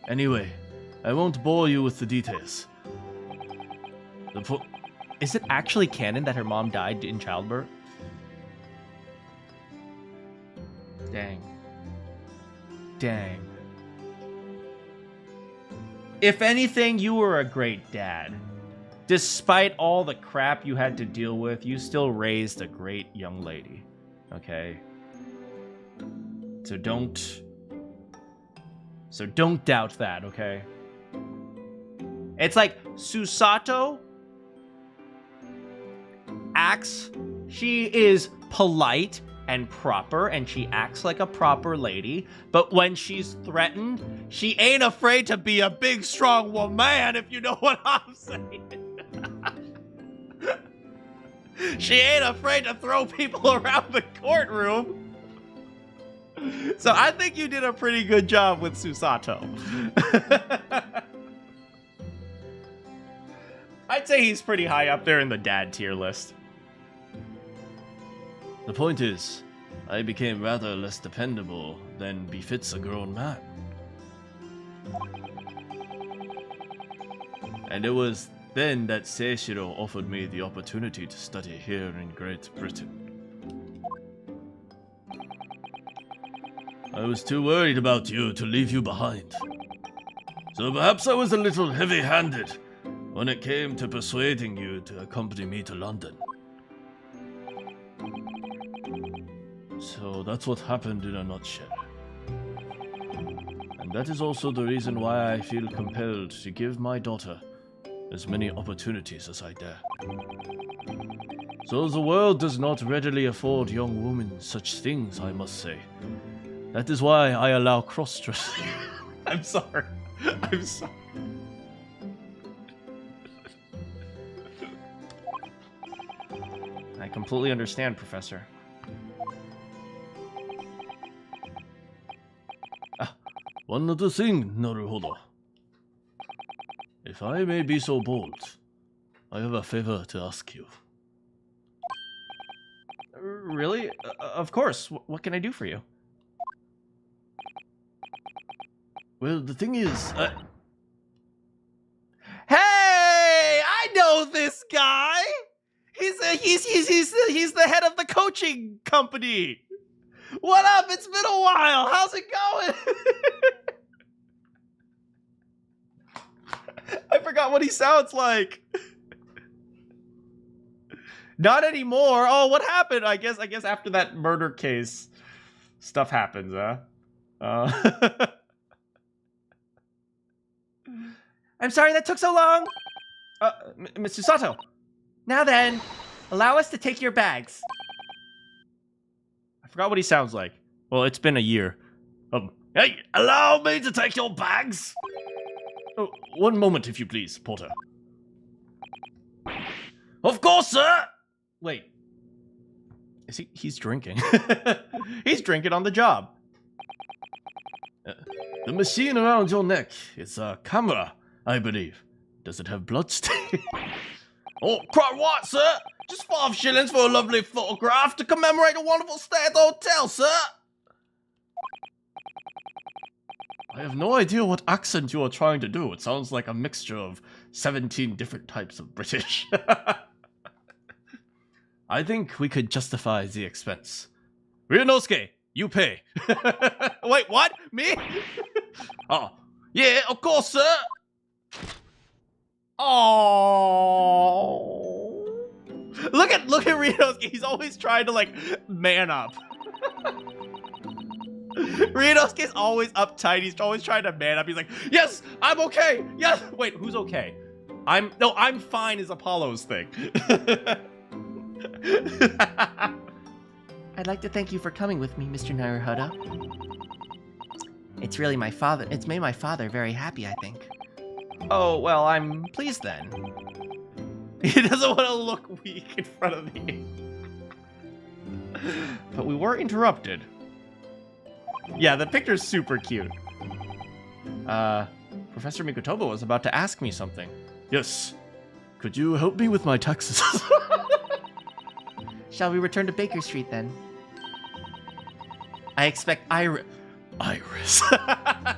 Anyway, I won't bore you with the details. Is it actually canon that her mom died in childbirth? Dang. Dang. If anything, you were a great dad. Despite all the crap you had to deal with, you still raised a great young lady. Okay? So don't doubt that, okay? It's like Susato acts, she is polite and proper, and she acts like a proper lady, but when she's threatened, she ain't afraid to be a big, strong woman, if you know what I'm saying. She ain't afraid to throw people around the courtroom. So I think you did a pretty good job with Susato. I'd say he's pretty high up there in the dad tier list. The point is, I became rather less dependable than befits a grown man. And it was then that Seishiro offered me the opportunity to study here in Great Britain. I was too worried about you to leave you behind. So perhaps I was a little heavy-handed when it came to persuading you to accompany me to London. So that's what happened in a nutshell. And that is also the reason why I feel compelled to give my daughter as many opportunities as I dare. So the world does not readily afford young women such things, I must say. That is why I allow cross-dressing. I'm sorry. I'm sorry. I completely understand, Professor. One other thing, Naruhodo. If I may be so bold, I have a favor to ask you. Really? Of course. What can I do for you? Well, the thing is, Hey! I know this guy! He's the head of the coaching company! What up? It's been a while! How's it going? I forgot what he sounds like. Not anymore. Oh, what happened? I guess after that murder case, stuff happens, huh? I'm sorry that took so long. Mr. Sato. Now then, allow us to take your bags. I forgot what he sounds like. Well, it's been a year. Hey, allow me to take your bags? Oh, one moment, if you please, Porter. Of course, sir! Wait. He's drinking. He's drinking on the job. The machine around your neck is a camera, I believe. Does it have bloodstain? Oh, quite right, sir. Just 5 shillings for a lovely photograph to commemorate a wonderful stay at the hotel, sir. I have no idea what accent you are trying to do. It sounds like a mixture of 17 different types of British. I think we could justify the expense. Ryunosuke, you pay. Wait, what? Me? Oh, yeah, of course, sir. Oh. Look look at Ryunosuke. He's always trying to like man up. Ryunosuke's always uptight. He's always trying to man up. He's like, yes, I'm okay. Yes. Wait, who's okay? I'm fine is Apollo's thing. I'd like to thank you for coming with me, Mr. Naruhodo. It's really my father. It's made my father very happy, I think. Oh, well, I'm pleased then. He doesn't want to look weak in front of me. But we were interrupted. Yeah, the picture's super cute. Professor Mikotobo was about to ask me something. Yes. Could you help me with my taxes? Shall we return to Baker Street then? I expect Iris. I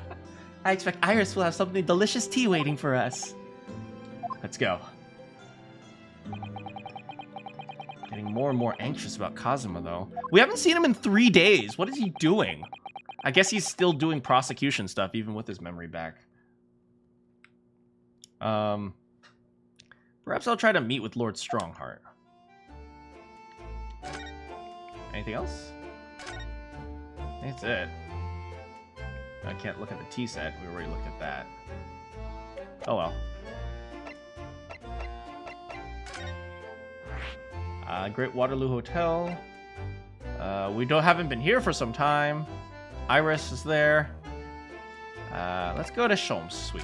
expect Iris will have something delicious tea waiting for us. Let's go. Getting more and more anxious about Kazuma, though. We haven't seen him in 3 days. What is he doing? I guess he's still doing prosecution stuff, even with his memory back. Perhaps I'll try to meet with Lord Strongheart. Anything else? That's it. I can't look at the tea set. We already looked at that. Oh well. Great Waterloo Hotel. We haven't been here for some time. Iris is there. Let's go to Shom's suite.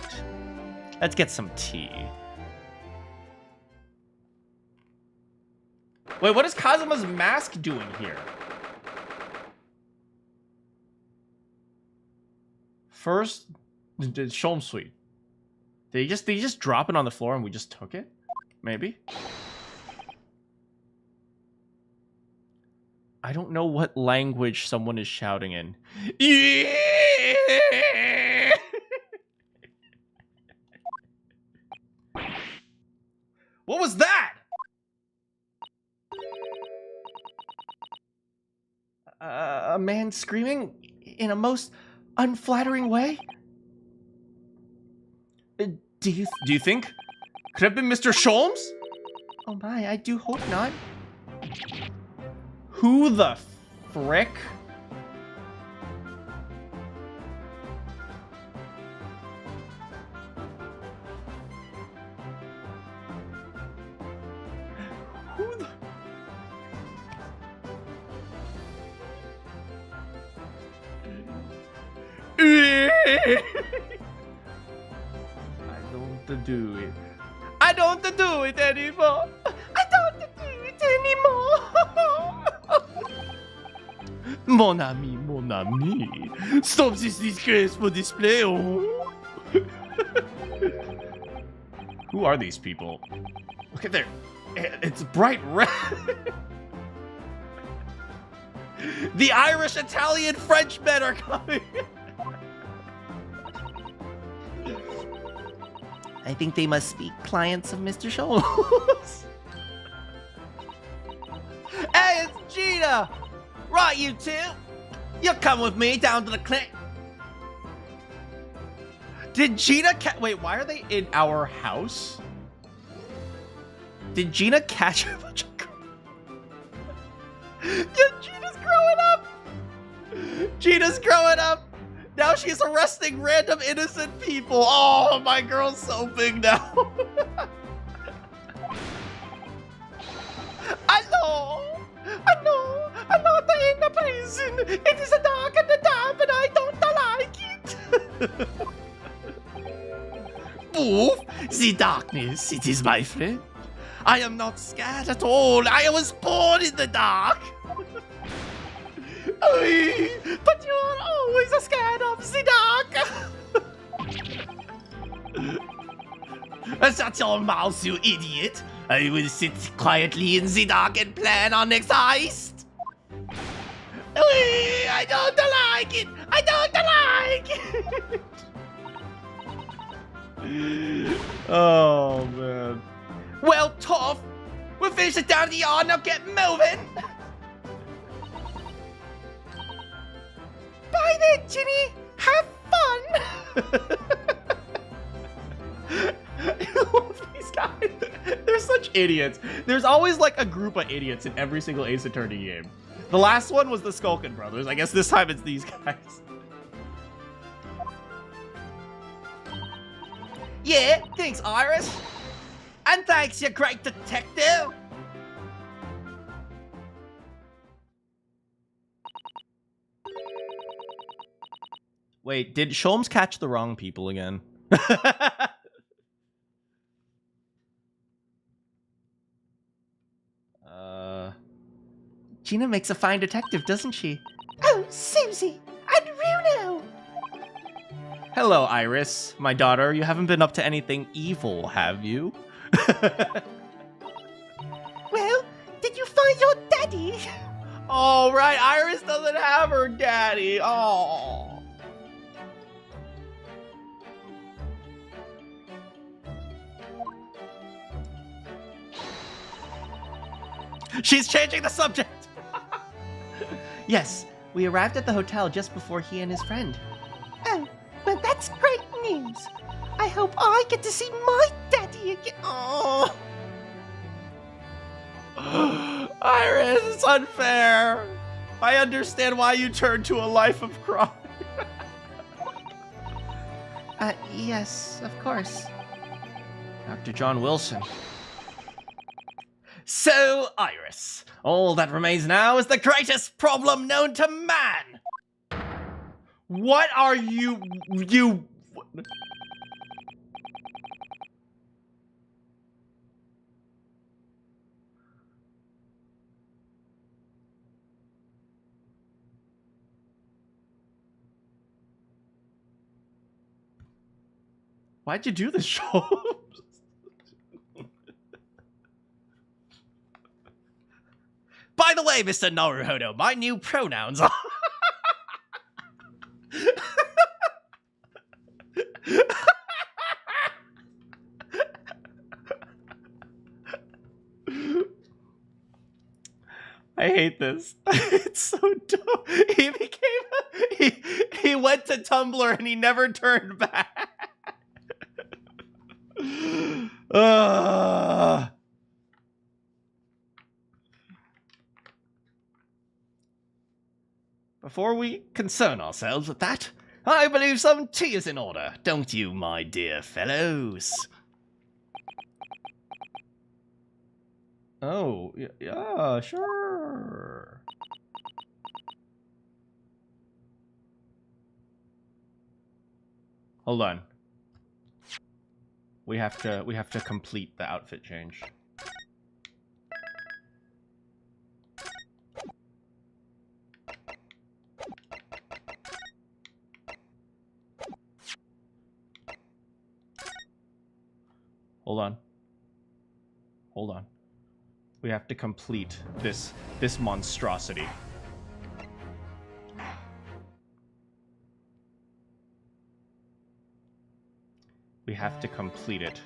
Let's get some tea. Wait, what is Kazuma's mask doing here? First, the Shom suite. Did he just drop it on the floor and we just took it? Maybe. I don't know what language someone is shouting in. Yeah! What was that? A man screaming in a most unflattering way? Do you think? Could have been Mr. Sholmes? Oh my, I do hope not. Who the frick? Who the... I don't do it. I don't do it anymore. I don't do it anymore. Mon ami, stop this disgraceful display. Oh. Who are these people? Look at their... It's bright red. The Irish, Italian, French men are coming. I think they must be clients of Mr. Scholes. Hey, it's Gina! Right, you two. You come with me down to the clinic. Did Gina wait, why are they in our house? Did Gina catch a bunch of girls? Yeah, Gina's growing up! Gina's growing up! Now she's arresting random innocent people. Oh, my girl's so big now. I know they're in the prison. It is dark and damp and I don't like it. Boof, the darkness, it is my friend. I am not scared at all. I was born in the dark. But you're always scared of the dark. Shut your mouth, you idiot. I will sit quietly in the dark and plan our next heist. I don't like it. I don't like it. Oh, man. Well, tough. We'll finish it down the yard. Now get moving. Bye then, Ginny. Have fun. I love these guys. They're such idiots. There's always like a group of idiots in every single Ace Attorney game. The last one was the Skulkin brothers. I guess this time it's these guys. Yeah, thanks, Iris. And thanks, you great detective. Wait, did Sholmes catch the wrong people again? Gina makes a fine detective, doesn't she? Oh, Susie and Ryuno. Hello, Iris. My daughter, you haven't been up to anything evil, have you? Well, did you find your daddy? Oh, right. Iris doesn't have her daddy. Oh. She's changing the subject. Yes, we arrived at the hotel just before he and his friend. Oh, well, that's great news. I hope I get to see my daddy again. Oh. Iris, it's unfair. I understand why you turned to a life of crime. Yes, of course. Dr. John Wilson. So, Iris, all that remains now is the greatest problem known to man. What are you... Why'd you do this, show? By the way, Mr. Naruhodo, my new pronouns are... I hate this. It's so dumb. He became... He went to Tumblr and he never turned back. Before we concern ourselves with that, I believe some tea is in order, don't you, my dear fellows? Oh, yeah, sure. Hold on. We have to complete the outfit change. Hold on. Hold on. We have to complete this monstrosity. We have to complete it.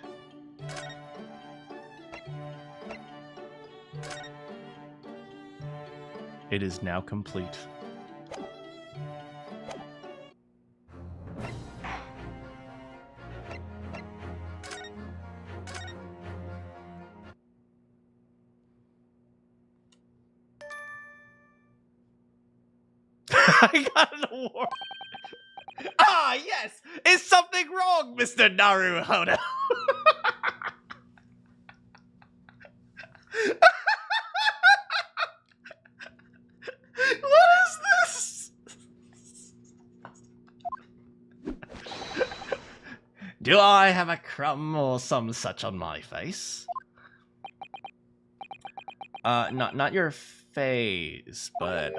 It is now complete. I got an award. Ah, yes! Is something wrong, Mr. Naruhodo? What is this? Do I have a crumb or some such on my face? Not your face, but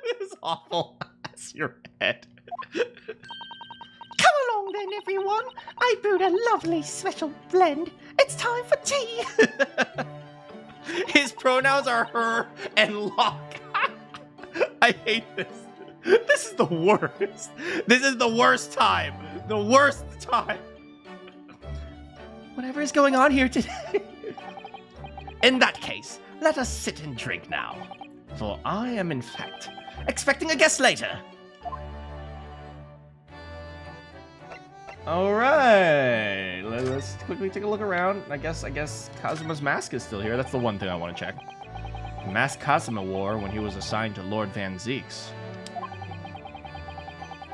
It's awful. That's your head. Come along then, everyone. I brewed a lovely special blend. It's time for tea. His pronouns are her and Locke. I hate this. This is the worst. This is the worst time. The worst time. Whatever is going on here today. In that case, let us sit and drink now. For I am, in fact, expecting a guest later. Alright, let's let's quickly take a look around. I guess Kazuma's mask is still here. That's the one thing I want to check. The mask Kazuma wore when he was assigned to Lord Van Zeek's.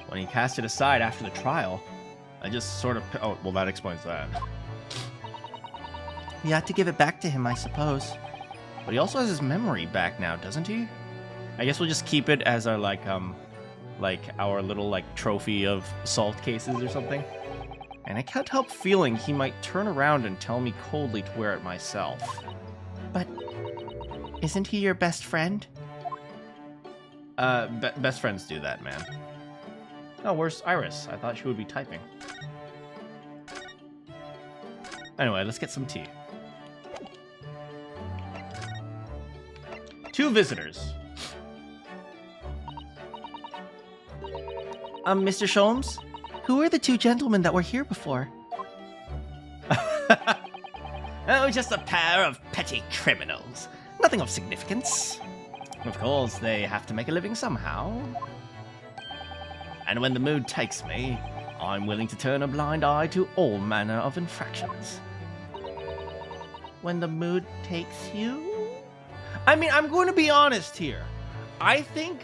When he cast it aside after the trial, I just sort of... Oh, well, that explains that. You had to give it back to him, I suppose. But he also has his memory back now, doesn't he? I guess we'll just keep it as our, like our little, like, trophy of solved cases or something. And I can't help feeling he might turn around and tell me coldly to wear it myself. But isn't he your best friend? Best friends do that, man. Oh, where's Iris? I thought she would be typing. Anyway, let's get some tea. 2 visitors. Mr. Sholmes? Who are the 2 gentlemen that were here before? Oh, just a pair of petty criminals. Nothing of significance. Of course, they have to make a living somehow. And when the mood takes me, I'm willing to turn a blind eye to all manner of infractions. When the mood takes you? I mean, I'm going to be honest here. I think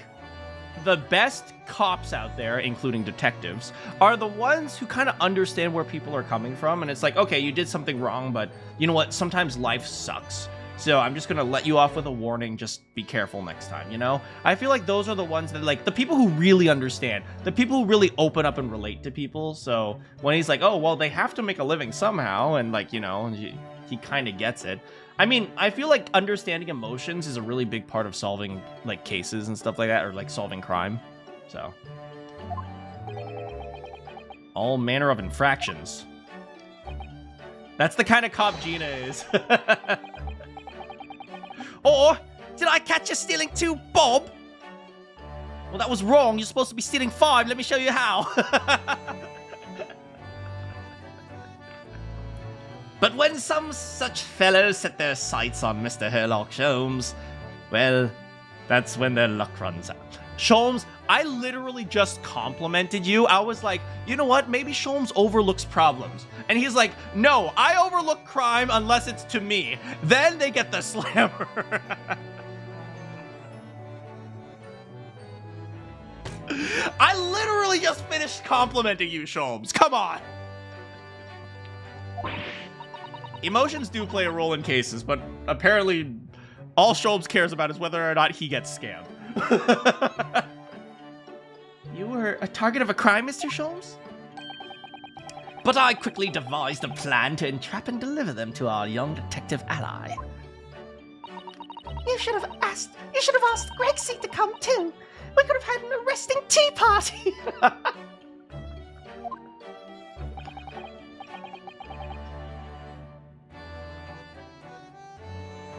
the best cops out there, including detectives, are the ones who kind of understand where people are coming from. And it's like, okay, you did something wrong, but you know what? Sometimes life sucks. So I'm just going to let you off with a warning. Just be careful next time, you know? I feel like those are the ones that, like, the people who really understand. The people who really open up and relate to people. So when he's like, oh, well, they have to make a living somehow. And, like, you know, he kind of gets it. I mean, I feel like understanding emotions is a really big part of solving, like, cases and stuff like that. Or, like, solving crime. So. All manner of infractions. That's the kind of cop Gina is. Or, did I catch you stealing 2, Bob? Well, that was wrong. You're supposed to be stealing 5. Let me show you how. But when some such fellows set their sights on Mr. Herlock Sholmes, well, that's when their luck runs out. Sholmes, I literally just complimented you. I was like, you know what? Maybe Sholmes overlooks problems. And he's like, no, I overlook crime unless it's to me. Then they get the slammer. I literally just finished complimenting you, Sholmes. Come on. Emotions do play a role in cases, but apparently all Sholmes cares about is whether or not he gets scammed. You were a target of a crime, Mr. Sholmes? But I quickly devised a plan to entrap and deliver them to our young detective ally. You should have asked Gregsy to come too. We could have had an arresting tea party.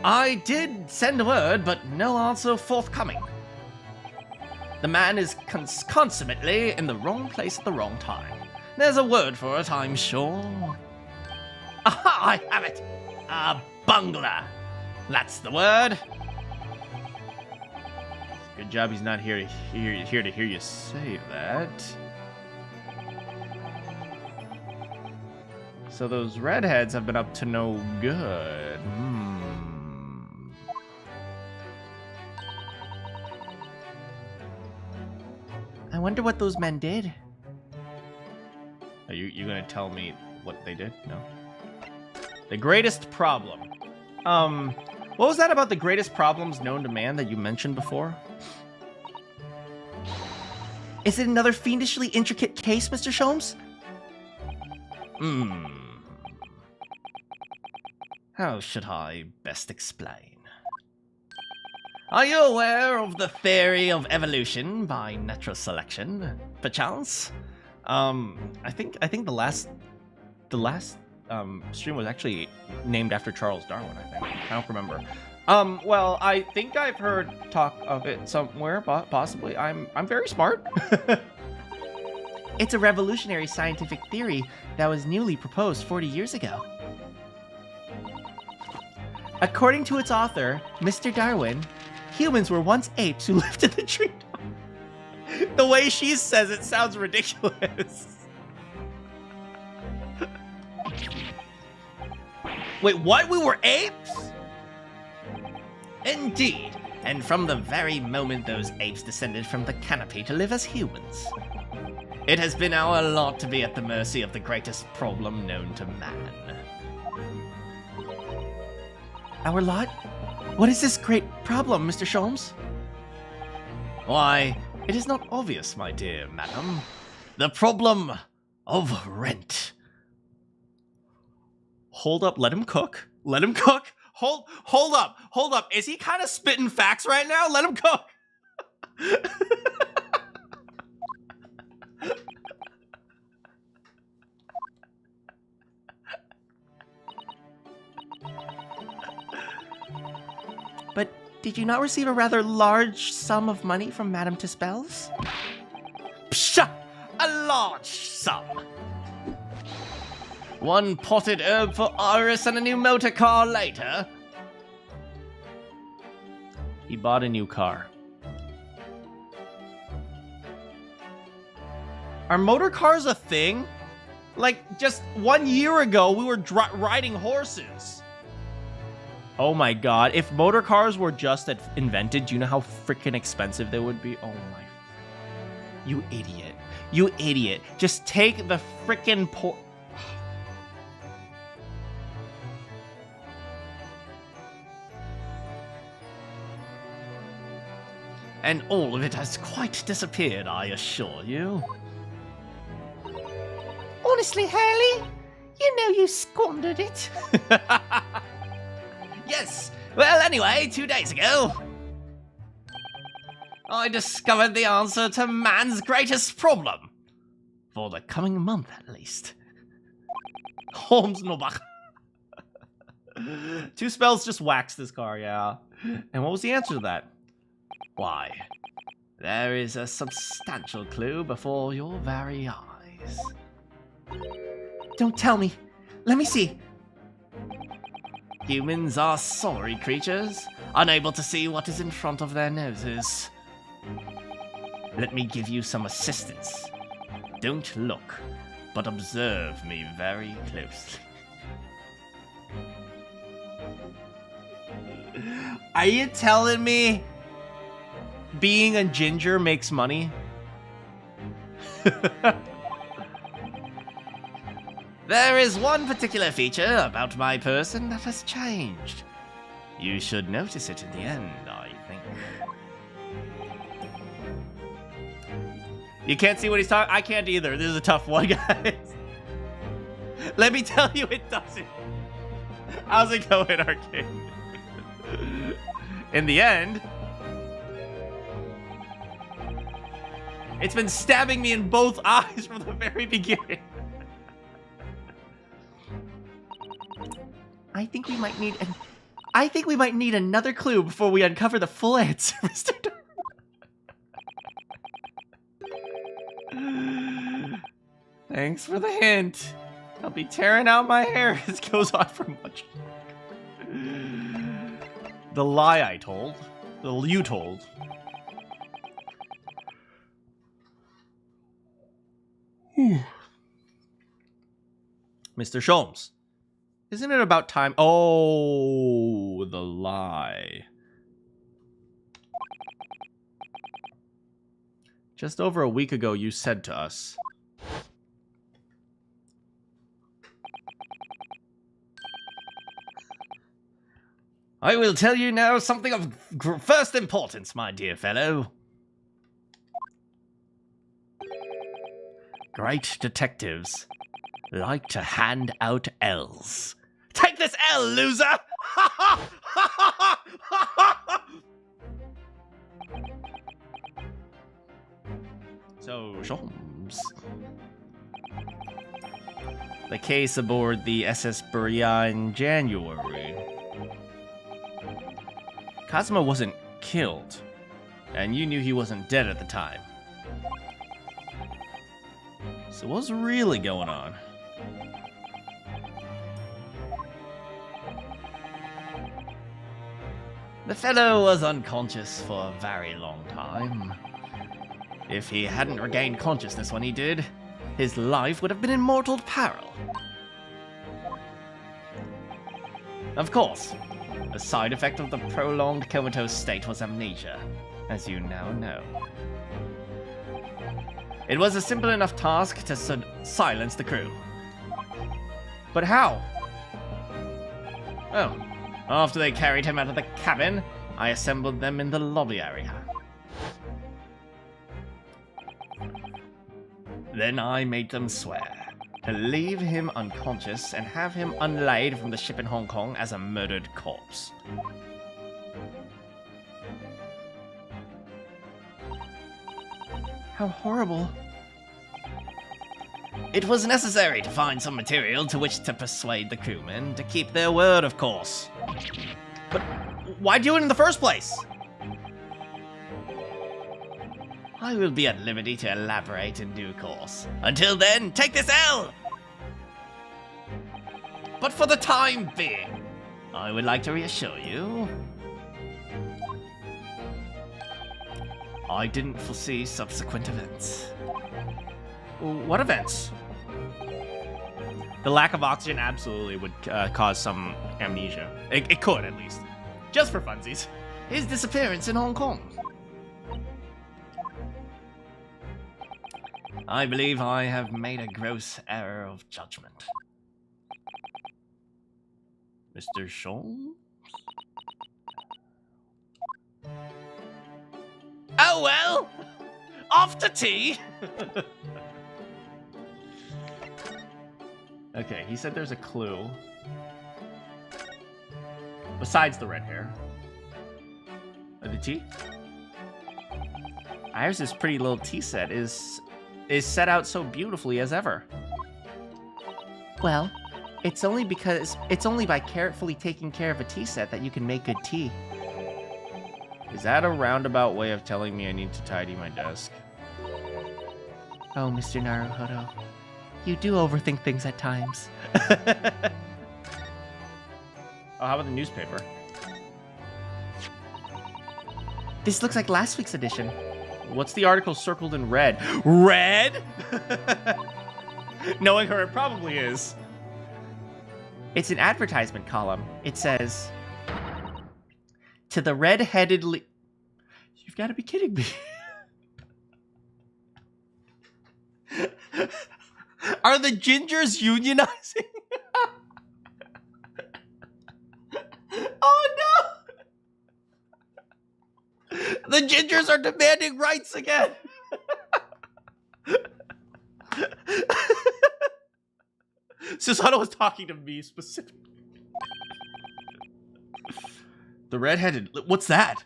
I did send word, but no answer forthcoming. The man is consummately in the wrong place at the wrong time. There's a word for it, I'm sure. Aha, I have it! A bungler. That's the word. Good job he's not here to hear you say that. So those redheads have been up to no good. I wonder what those men did. Are you gonna tell me what they did? No. The greatest problem. What was that about the greatest problems known to man that you mentioned before? Is it another fiendishly intricate case, Mr. Sholmes? How should I best explain? Are you aware of the theory of evolution by natural selection, perchance? I think the last stream was actually named after Charles Darwin, I think. I don't remember. Well, I think I've heard talk of it somewhere, possibly. I'm very smart. It's a revolutionary scientific theory that was newly proposed 40 years ago. According to its author, Mr. Darwin, humans were once apes who lived in the treetop. The way she says it sounds ridiculous. Wait, what? We were apes? Indeed, and from the very moment those apes descended from the canopy to live as humans. It has been our lot to be at the mercy of the greatest problem known to man. Our lot? What is this great problem, Mr. Sholmes? Why, it is not obvious, my dear madam. The problem of rent. Hold up, let him cook. Let him cook. Hold up. Is he kind of spitting facts right now? Let him cook. But did you not receive a rather large sum of money from Madame Tispels? Psha! A large sum. One potted herb for Iris and a new motor car later. He bought a new car. Are motor cars a thing? Like, just 1 year ago, we were riding horses. Oh my god, if motor cars were just invented, do you know how freaking expensive they would be? Oh my... You idiot. You idiot. Just take the freaking And all of it has quite disappeared, I assure you. Honestly, Hurley, you know you squandered it. Yes! Well, anyway, 2 days ago, I discovered the answer to man's greatest problem. For the coming month, at least. Holmes Nobach. Two spells just waxed this car, yeah. And what was the answer to that? Why, there is a substantial clue before your very eyes. Don't tell me. Let me see. Humans are sorry creatures, unable to see what is in front of their noses. Let me give you some assistance. Don't look, but observe me very closely. Are you telling me being a ginger makes money? There is one particular feature about my person that has changed. You should notice it in the end, I think. You can't see what he's talking. I can't either. This is a tough one, guys. Let me tell you, it doesn't. How's it going, Arcade? In the end, it's been stabbing me in both eyes from the very beginning. I think we might need another clue before we uncover the full answer, Mr. Thanks for the hint. I'll be tearing out my hair. This goes on for much longer. The lie I told. The you told. Mr. Sholmes. Isn't it about time? Oh, the lie. Just over a week ago, you said to us, I will tell you now something of first importance, my dear fellow. Great detectives like to hand out L's. take this L, loser! So, Sholmes. The case aboard the SS Beria in January. Kazuma wasn't killed, and you knew he wasn't dead at the time. So what's really going on? The fellow was unconscious for a very long time. If he hadn't regained consciousness when he did, his life would have been in mortal peril. Of course. A side effect of the prolonged comatose state was amnesia, as you now know. It was a simple enough task to silence the crew. But how? Oh, after they carried him out of the cabin, I assembled them in the lobby area. Then I made them swear to leave him unconscious and have him unlaid from the ship in Hong Kong as a murdered corpse. How horrible. It was necessary to find some material to which to persuade the crewmen to keep their word, of course. But why do it in the first place? I will be at liberty to elaborate in due course. Until then, take this L! But for the time being, I would like to reassure you, I didn't foresee subsequent events. What events? The lack of oxygen absolutely would cause some amnesia. It could, at least. Just for funsies. His disappearance in Hong Kong. I believe I have made a gross error of judgment. Mr. Sholmes? Oh well! Off to tea! Okay, he said there's a clue. Besides the red hair. The tea? Iris' pretty little tea set is set out so beautifully as ever. Well, it's only by carefully taking care of a tea set that you can make good tea. Is that a roundabout way of telling me I need to tidy my desk? Oh, Mr. Naruhodo. You do overthink things at times. Oh, how about the newspaper? This looks like last week's edition. What's the article circled in red? Red? Knowing her, it probably is. It's an advertisement column. It says, to the red-headed You've got to be kidding me. Are the gingers unionizing? Oh no! The gingers are demanding rights again. Susanoo was talking to me specifically. The red-headed... What's that?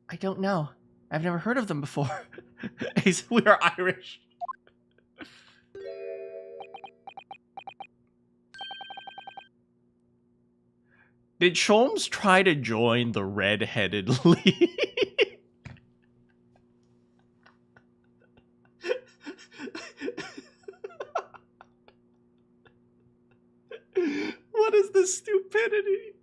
I don't know. I've never heard of them before. We are Irish. Did Sholmes try to join the red-headed league? What is this stupidity?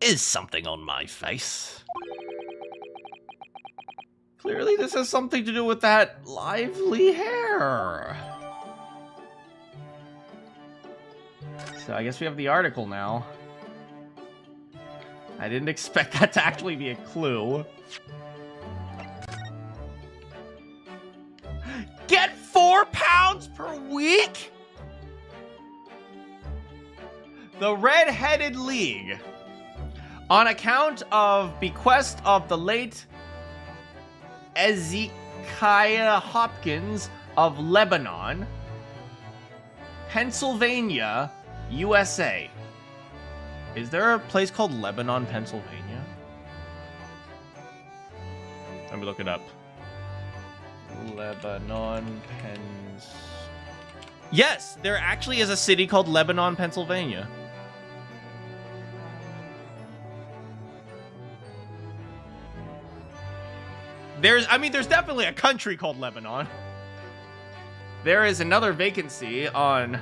Is something on my face? Clearly this has something to do with that lively hair. So I guess we have the article now. I didn't expect that to actually be a clue. Get 4 pounds per week? The Red-Headed League. On account of bequest of the late Ezekiah Hopkins of Lebanon, Pennsylvania, USA. Is there a place called Lebanon, Pennsylvania? Let me look it up. Lebanon, Yes, there actually is a city called Lebanon, Pennsylvania. There's definitely a country called Lebanon. There is another vacancy on...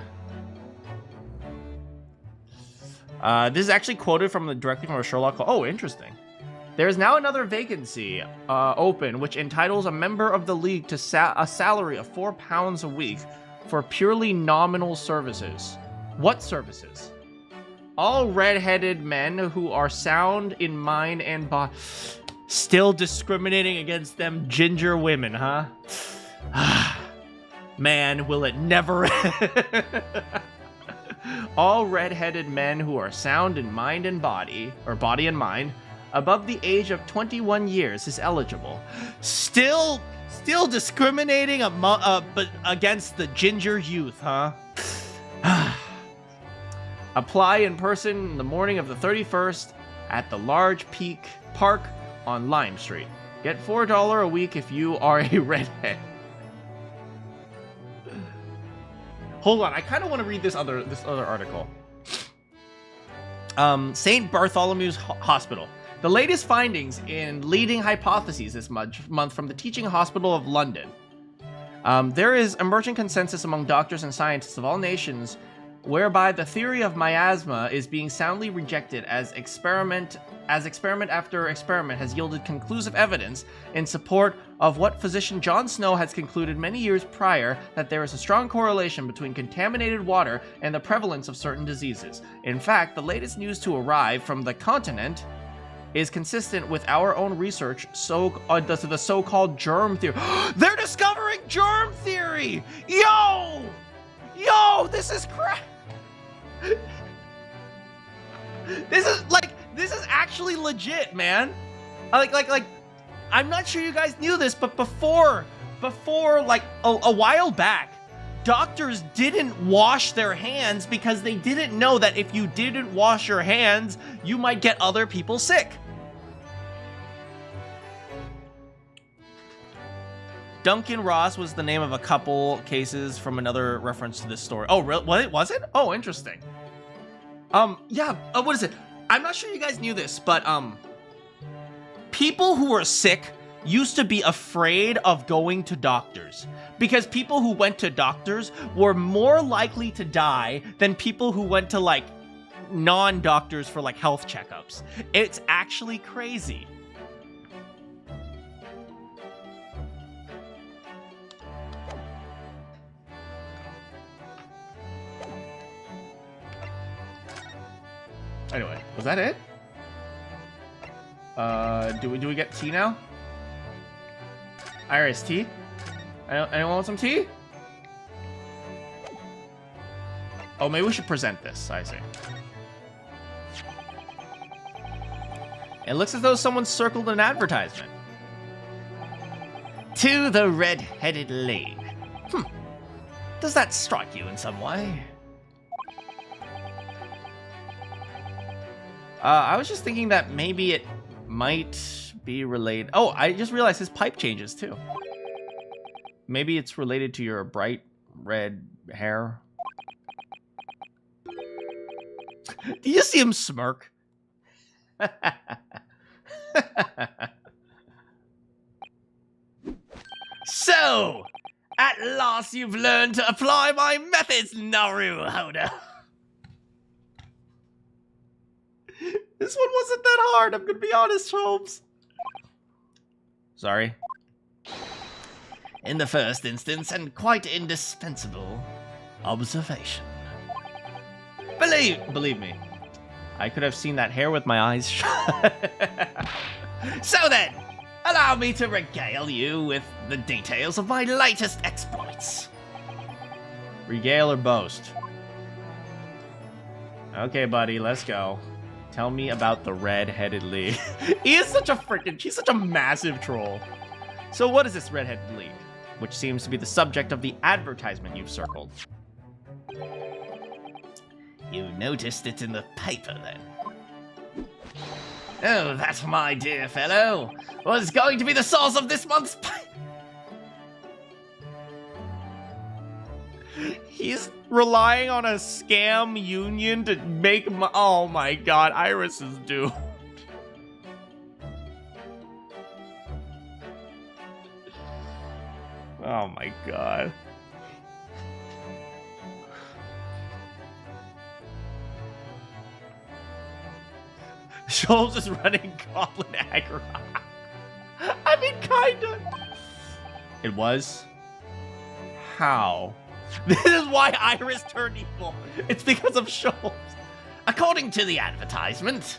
this is actually quoted directly from a Sherlock Holmes. Oh, interesting. There is now another vacancy open, which entitles a member of the league to a salary of £4 a week for purely nominal services. What services? All red-headed men who are sound in mind and body. Still discriminating against them ginger women, huh? Man, will it never All red-headed men who are sound in mind and body, or body and mind, above the age of 21 years is eligible. Still discriminating but against the ginger youth, huh? Apply in person the morning of the 31st at the Large Peak Park on Lime Street. Get $4 a week if you are a redhead. Hold on, I kind of want to read this other article. St. Bartholomew's Hospital. The latest findings in leading hypotheses this month from the Teaching Hospital of London. There is emerging consensus among doctors and scientists of all nations whereby the theory of miasma is being soundly rejected as experiment after experiment has yielded conclusive evidence in support of what physician John Snow has concluded many years prior, that there is a strong correlation between contaminated water and the prevalence of certain diseases. In fact, the latest news to arrive from the continent is consistent with our own research, the so-called germ theory. They're discovering germ theory! Yo, this is crap! This is actually legit, man. Like, I'm not sure you guys knew this, but before like a while back, doctors didn't wash their hands because they didn't know that if you didn't wash your hands, you might get other people sick. Duncan Ross was the name of a couple cases from another reference to this story. Oh, really? What was it? Oh, interesting. Yeah. What is it? I'm not sure you guys knew this, but people who were sick used to be afraid of going to doctors because people who went to doctors were more likely to die than people who went to like non-doctors for like health checkups. It's actually crazy. Anyway, was that it? Do we get tea now? Iris, tea? Anyone want some tea? Oh, maybe we should present this, I see. It looks as though someone circled an advertisement. To the Red-Headed League. Does that strike you in some way? I was just thinking that maybe it might be related. Oh, I just realized his pipe changes too. Maybe it's related to your bright red hair. Do you see him smirk? So, at last you've learned to apply my methods, Naruhodo. This one wasn't that hard, I'm gonna be honest, Holmes. Sorry. In the first instance, and quite indispensable, observation. Believe me, I could have seen that hair with my eyes shut. So then, allow me to regale you with the details of my latest exploits. Regale or boast? Okay, buddy, let's go. Tell me about the Red-Headed League. She's such a massive troll. So what is this Red-Headed League? Which seems to be the subject of the advertisement you've circled. You noticed it in the paper, then? Oh, that, my dear fellow, was going to be the source of this month's He's relying on a scam union to make oh my god, Iris is doomed. Oh my god. Shoals is running Goblin aggro. I mean, kinda. It was? How? This is why Iris turned evil. It's because of Shoals. According to the advertisement,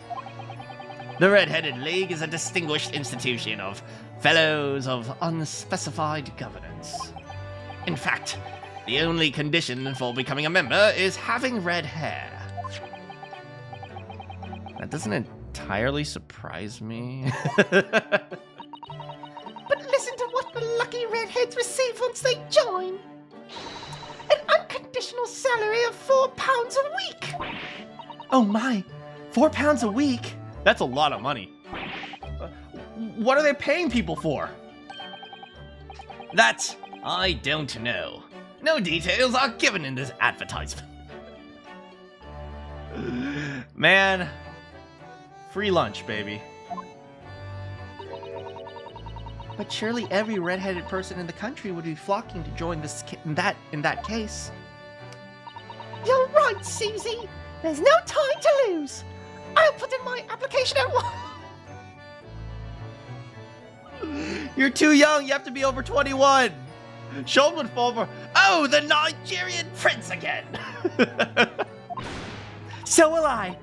the Red-Headed League is a distinguished institution of fellows of unspecified governance. In fact, the only condition for becoming a member is having red hair. That doesn't entirely surprise me. But listen to what the lucky redheads receive once they join. An unconditional salary of £4 a week. Oh my, £4 a week? That's a lot of money. What are they paying people for? That I don't know. No details are given in this advertisement. Man, free lunch, baby. But surely every red-headed person in the country would be flocking to join this in that case. You're right, Susie. There's no time to lose. I'll put in my application at once. You're too young. You have to be over 21. Shoals would fall for. Oh, the Nigerian prince again. So will I.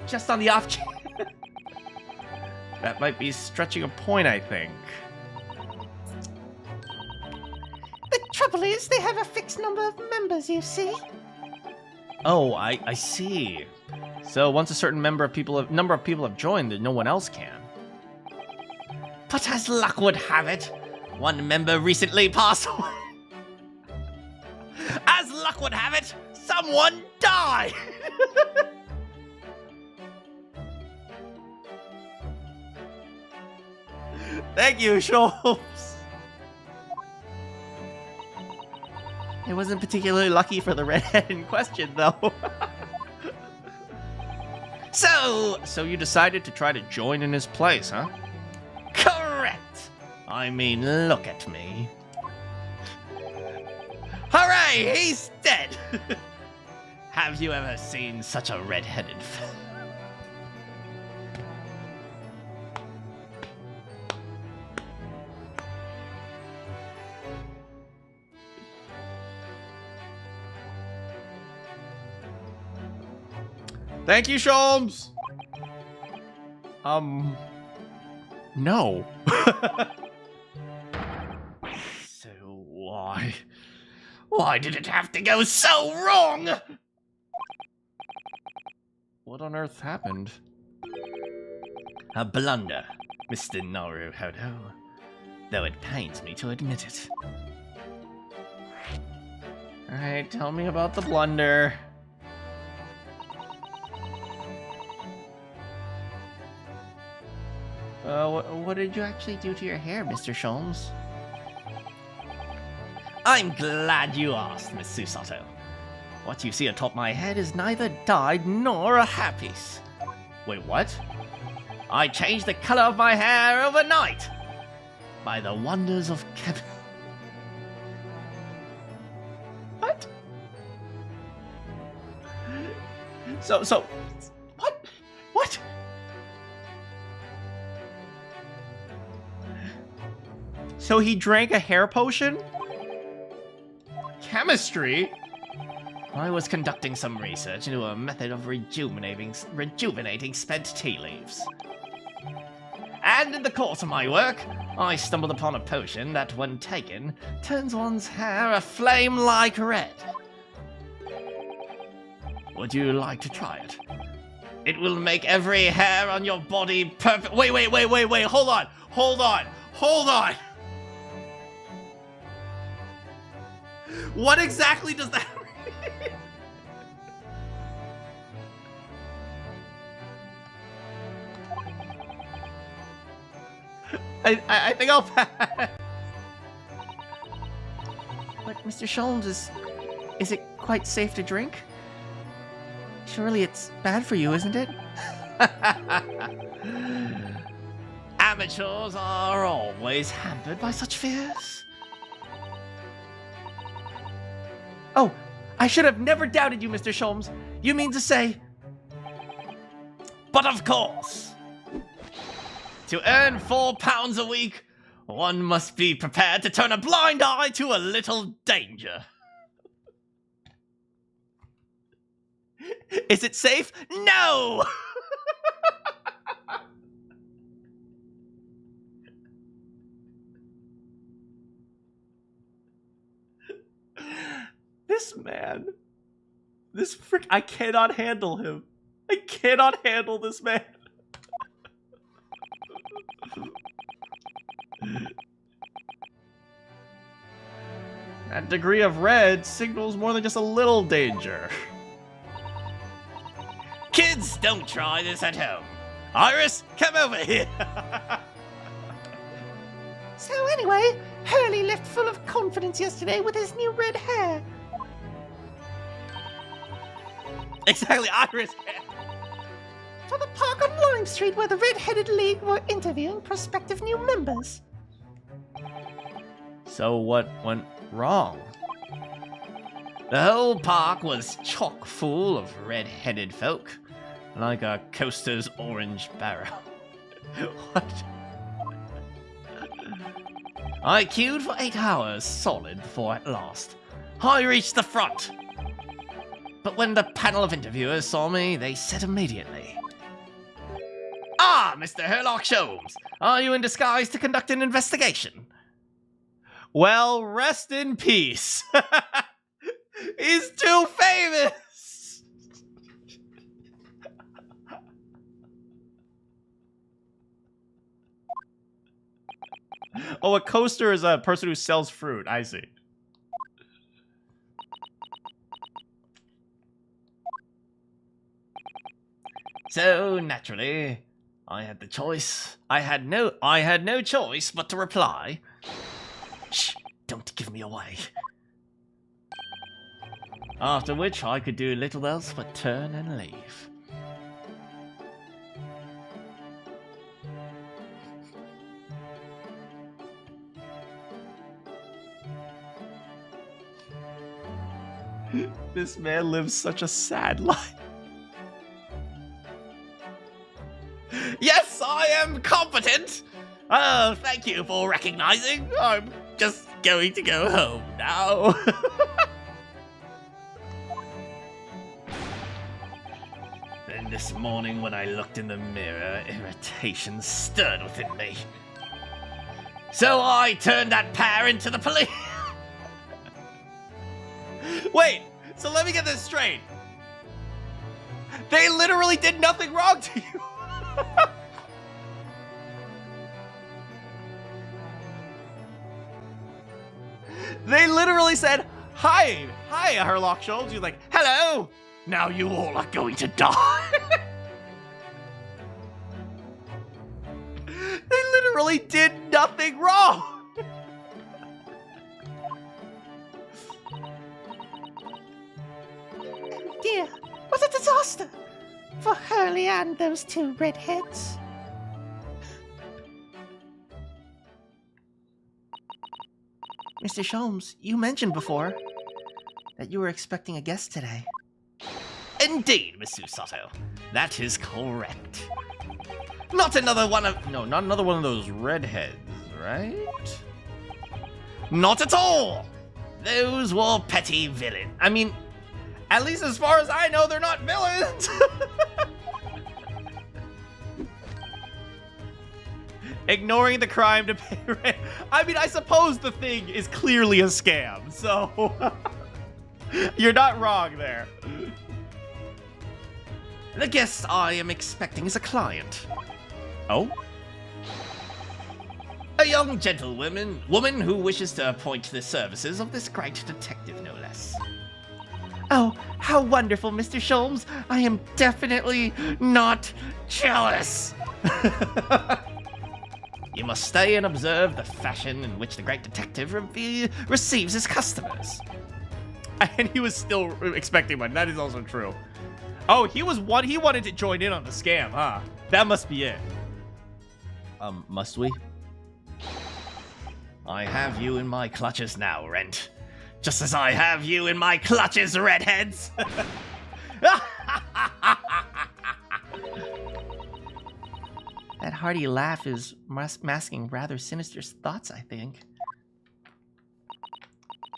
Just on the off chance. That might be stretching a point, I think. The trouble is, they have a fixed number of members, you see. Oh, I see. So once a certain number of people have joined, then no one else can. But as luck would have it, one member recently passed away. As luck would have it, someone died. Thank you, Shoals. It wasn't particularly lucky for the redhead in question, though. So you decided to try to join in his place, huh? Correct. I mean, look at me. Hooray, he's dead. Have you ever seen such a red-headed fellow? Thank you, Shoals. No. So why did it have to go so wrong? What on earth happened? A blunder, Mr. Naruhodo, though it pains me to admit it. Alright, tell me about the blunder. What did you actually do to your hair, Mr. Shoals? I'm glad you asked, Miss Susato. What you see atop my head is neither dyed nor a hairpiece. Wait, what? I changed the color of my hair overnight by the wonders of Kevin. What? So, what? What? So he drank a hair potion? Chemistry? I was conducting some research into a method of rejuvenating spent tea leaves. And in the course of my work, I stumbled upon a potion that, when taken, turns one's hair a flame-like red. Would you like to try it? It will make every hair on your body perfect. Wait, hold on. What exactly does that mean? I think I'll pass. But Mr. Shoals, is it quite safe to drink? Surely it's bad for you, isn't it? Amateurs are always hampered by such fears. Oh, I should have never doubted you, Mr. Shoals. You mean to say... But of course, to earn £4 a week, one must be prepared to turn a blind eye to a little danger. Is it safe? No! This man. This frick. I cannot handle him. I cannot handle this man. That degree of red signals more than just a little danger. Kids, don't try this at home. Iris, come over here. So anyway, Hurley left full of confidence yesterday with his new red hair. Exactly, Iris. For the park on Lime Street where the Red-Headed League were interviewing prospective new members. So what went wrong? The whole park was chock full of red-headed folk, like a coaster's orange barrel. What? I queued for 8 hours solid before at last I reached the front. But when the panel of interviewers saw me, they said immediately, "Ah, Mr. Herlock Sholmes, are you in disguise to conduct an investigation?" Well, rest in peace. He's too famous. Oh, a coaster is a person who sells fruit. I see. So, naturally, I had the choice. I had no choice but to reply, "Shh, don't give me away." After which I could do little else but turn and leave. This man lives such a sad life. Yes, I am competent! Oh, thank you for recognizing. I'm just going to go home now. Then this morning when I looked in the mirror, irritation stirred within me. So I turned that pair into the police. Wait, so let me get this straight. They literally did nothing wrong to you. They literally said, hi, Herlock Sholmes. You're like, hello. Now you all are going to die. They literally did nothing wrong. Dear, what a disaster for Hurley and those two redheads. Mr. Sholmes, you mentioned before that you were expecting a guest today. Indeed, Miss Susato. That is correct. Not another one of... No, not another one of those redheads, right? Not at all! Those were petty villains. I mean, at least as far as I know, they're not villains. Ignoring the crime to pay rent. I mean, I suppose the thing is clearly a scam, so you're not wrong there. The guest I am expecting is a client. Oh? A young gentlewoman who wishes to appoint the services of this great detective, no less. Oh, how wonderful, Mr. Sholmes. I am definitely not jealous. You must stay and observe the fashion in which the great detective receives his customers. And he was still expecting one. That is also true. Oh, he wanted to join in on the scam, huh? That must be it. Must we? I have you in my clutches now, Rent. Just as I have you in my clutches, redheads. That hearty laugh is masking rather sinister thoughts, I think.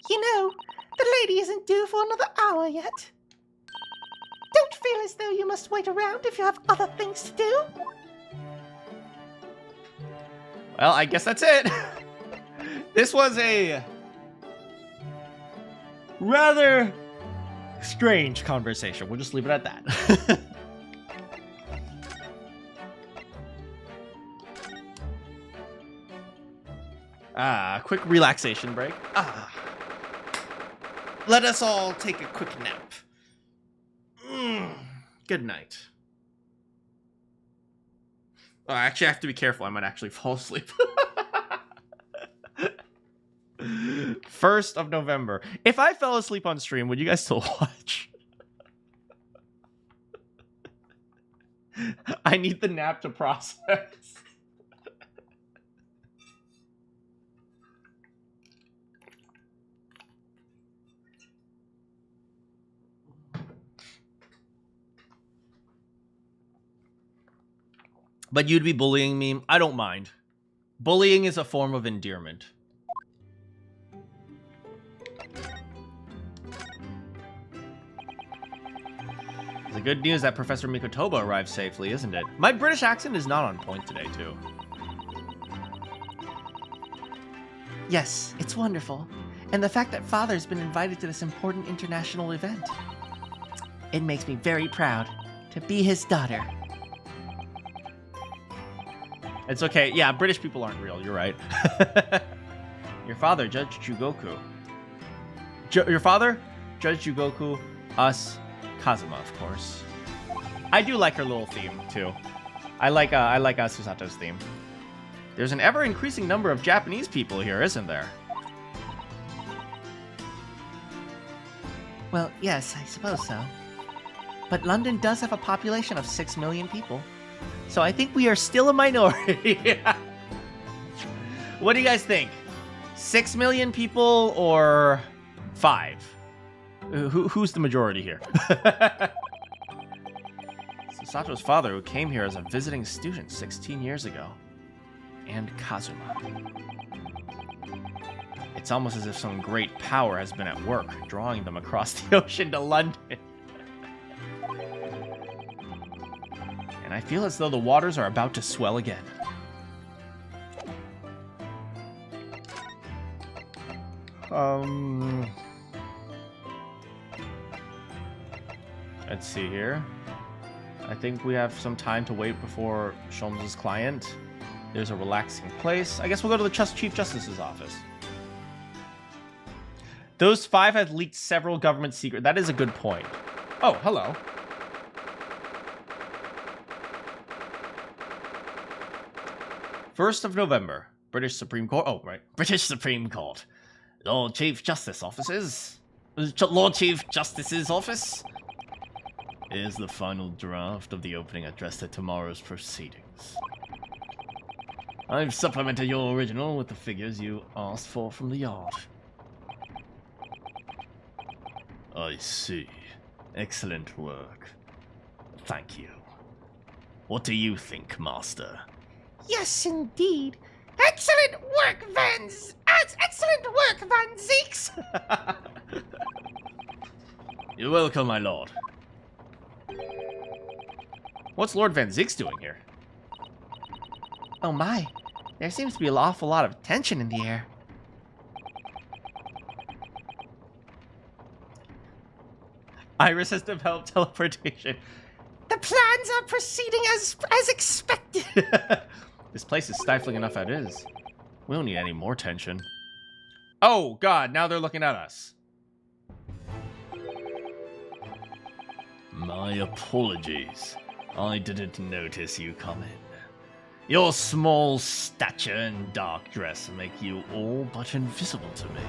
You know, the lady isn't due for another hour yet. Don't feel as though you must wait around if you have other things to do. Well, I guess that's it. This was a rather strange conversation. We'll just leave it at that. Quick relaxation break. Let us all take a quick nap. Good night. Oh, actually, I have to be careful. I might actually fall asleep. 1st of November. If I fell asleep on stream, would you guys still watch? I need the nap to process. But you'd be bullying me. I don't mind. Bullying is a form of endearment. The good news that Professor Mikotoba arrived safely, isn't it? My British accent is not on point today, too. Yes, it's wonderful. And the fact that Father's been invited to this important international event. It makes me very proud to be his daughter. It's okay. Yeah, British people aren't real. You're right. Your father, Judge Jugoku. Your father, Judge Jugoku, us, Kazuma, of course. I do like her little theme, too. I like Susato's theme. There's an ever-increasing number of Japanese people here, isn't there? Well, yes, I suppose so. But London does have a population of 6 million people. So I think we are still a minority. What do you guys think? 6 million people or 5? Who's the majority here? Sasato's father, who came here as a visiting student 16 years ago. And Kazuma. It's almost as if some great power has been at work, drawing them across the ocean to London. And I feel as though the waters are about to swell again. Let's see here. I think we have some time to wait before Sholmes' client. There's a relaxing place. I guess we'll go to the Chief Justice's office. Those 5 have leaked several government secrets. That is a good point. Oh, hello. First of November, British Supreme Court. Oh, right. British Supreme Court. Lord Chief Justice's office. Here's the final draft of the opening address to tomorrow's proceedings. I've supplemented your original with the figures you asked for from the yard. I see. Excellent work. Thank you. What do you think, Master? Yes, indeed. Excellent work, excellent work, Van Zeeks. You're welcome, my lord. What's Lord Van Zeeks doing here? Oh my, there seems to be an awful lot of tension in the air. Iris has developed teleportation. The plans are proceeding as expected. This place is stifling enough as it is. We don't need any more tension. Oh, God, now they're looking at us. My apologies. I didn't notice you come in. Your small stature and dark dress make you all but invisible to me.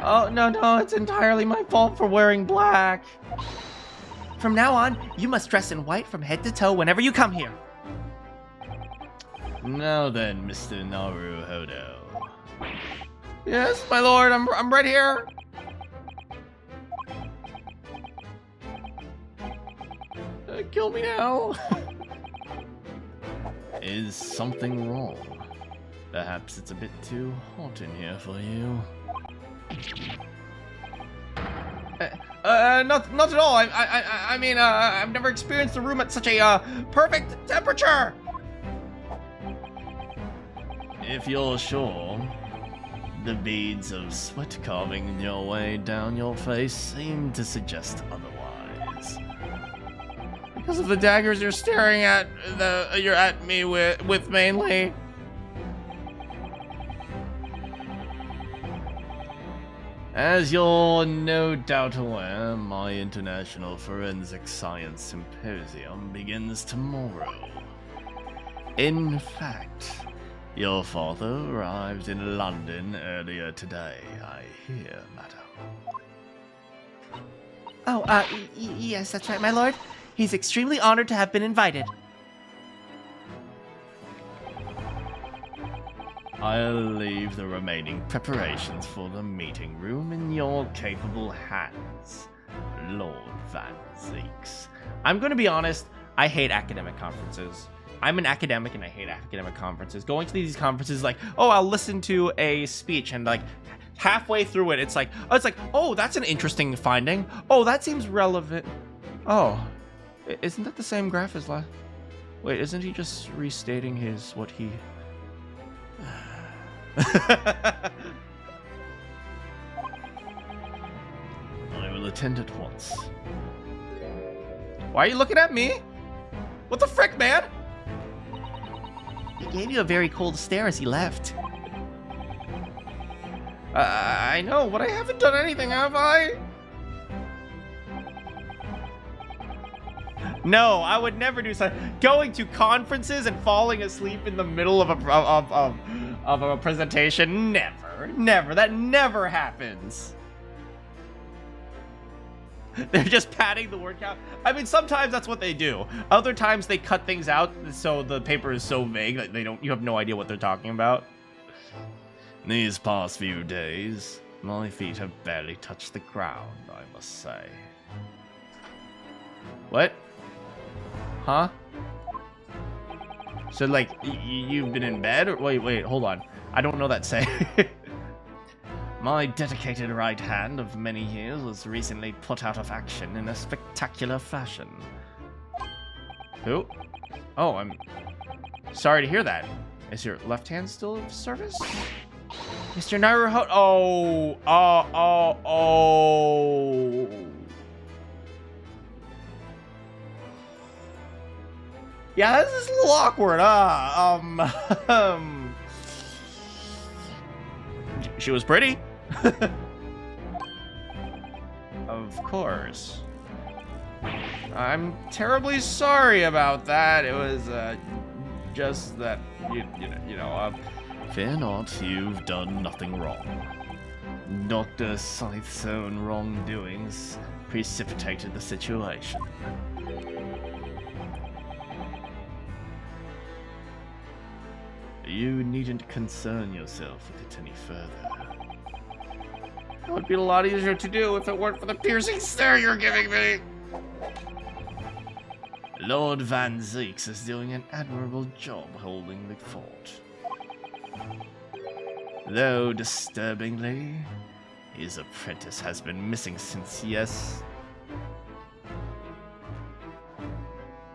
Oh, no, it's entirely my fault for wearing black. From now on, you must dress in white from head to toe whenever you come here. Now then, Mr. Naruhodo. Yes, my lord, I'm right here. Kill me now. Is something wrong? Perhaps it's a bit too hot in here for you. Not at all. I mean, I've never experienced a room at such a perfect temperature. If you're sure, the beads of sweat carving your way down your face seem to suggest otherwise. Because of the daggers you're staring at, you're at me with mainly. As you're no doubt aware, my International Forensic Science Symposium begins tomorrow. In fact, your father arrived in London earlier today, I hear, madam. Oh, yes, that's right, my lord. He's extremely honored to have been invited. I'll leave the remaining preparations for the meeting room in your capable hands, Lord Van Zeeks. I'm going to be honest, I hate academic conferences. I'm an academic and I hate academic conferences. Going to these conferences like, oh, I'll listen to a speech and like halfway through it, it's like, oh, that's an interesting finding. Oh, that seems relevant. Oh, isn't that the same graph as last? Wait, isn't he just restating what he... I will attend at once. Why are you looking at me? What the frick, man? He gave you a very cold stare as he left. I know, but I haven't done anything, have I? No, I would never do something. Going to conferences and falling asleep in the middle of a presentation, never. That never happens. They're just padding the word count. I mean, sometimes that's what they do. Other times they cut things out so the paper is so vague that you have no idea what they're talking about. These past few days, my feet have barely touched the ground, I must say. What? Huh? So, like, you've been in bed? Or wait, hold on. I don't know that saying. My dedicated right hand of many years was recently put out of action in a spectacular fashion. Who? Oh, I'm sorry to hear that. Is your left hand still of service? Mr. Naruhodo. Oh. Yeah, this is a little awkward, She was pretty. Of course. I'm terribly sorry about that. It was, just that, you know, Fear not, you've done nothing wrong. Dr. Scythe's own wrongdoings precipitated the situation. You needn't concern yourself with it any further. it would be a lot easier to do if it weren't for the piercing stare you're giving me. Lord Van Zeeks is doing an admirable job holding the fort. Though, disturbingly, his apprentice has been missing since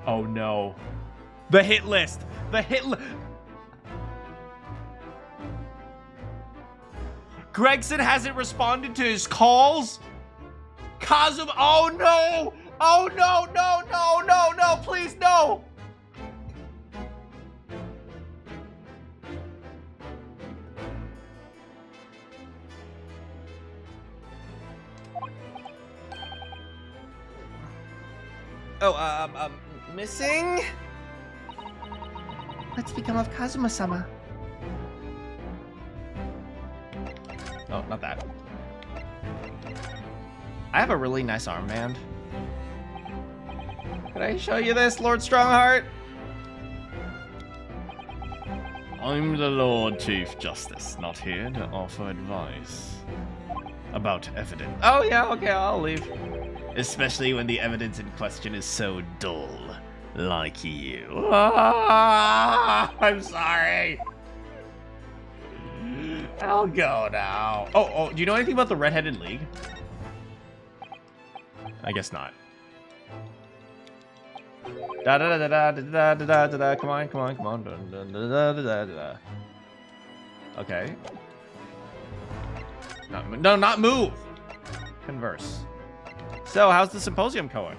Oh no. The hit list. Gregson hasn't responded to his calls? Kazuma, oh no! Oh no, please no! Oh, missing? What's become of Kazuma-sama? Oh, not that. I have a really nice armband. Can I show you this, Lord Strongheart? I'm the Lord Chief Justice, not here to offer advice about evidence. Oh yeah, okay, I'll leave. Especially when the evidence in question is so dull, like you. I'm sorry. I'll go now. Oh, do you know anything about the Red-Headed League? I guess not. Da da da da da da da da da. Come on. Da, da, da, da, da. Okay. No, not move. Converse. So, how's the symposium going?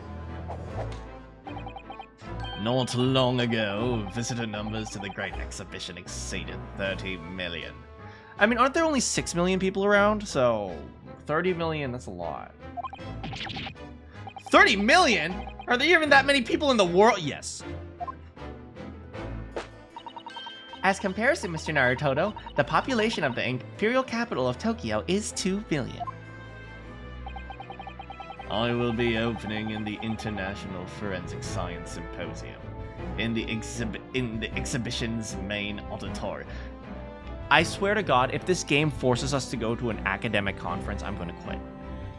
Not long ago, visitor numbers to the Great Exhibition exceeded 30 million. I mean, aren't there only 6 million people around? So, 30 million, that's a lot. 30 million? Are there even that many people in the world? Yes. As comparison, Mr. Narutodo, the population of the imperial capital of Tokyo is 2 billion. I will be opening in the International Forensic Science Symposium in the exhibition's main auditorium. I swear to God, if this game forces us to go to an academic conference, I'm going to quit.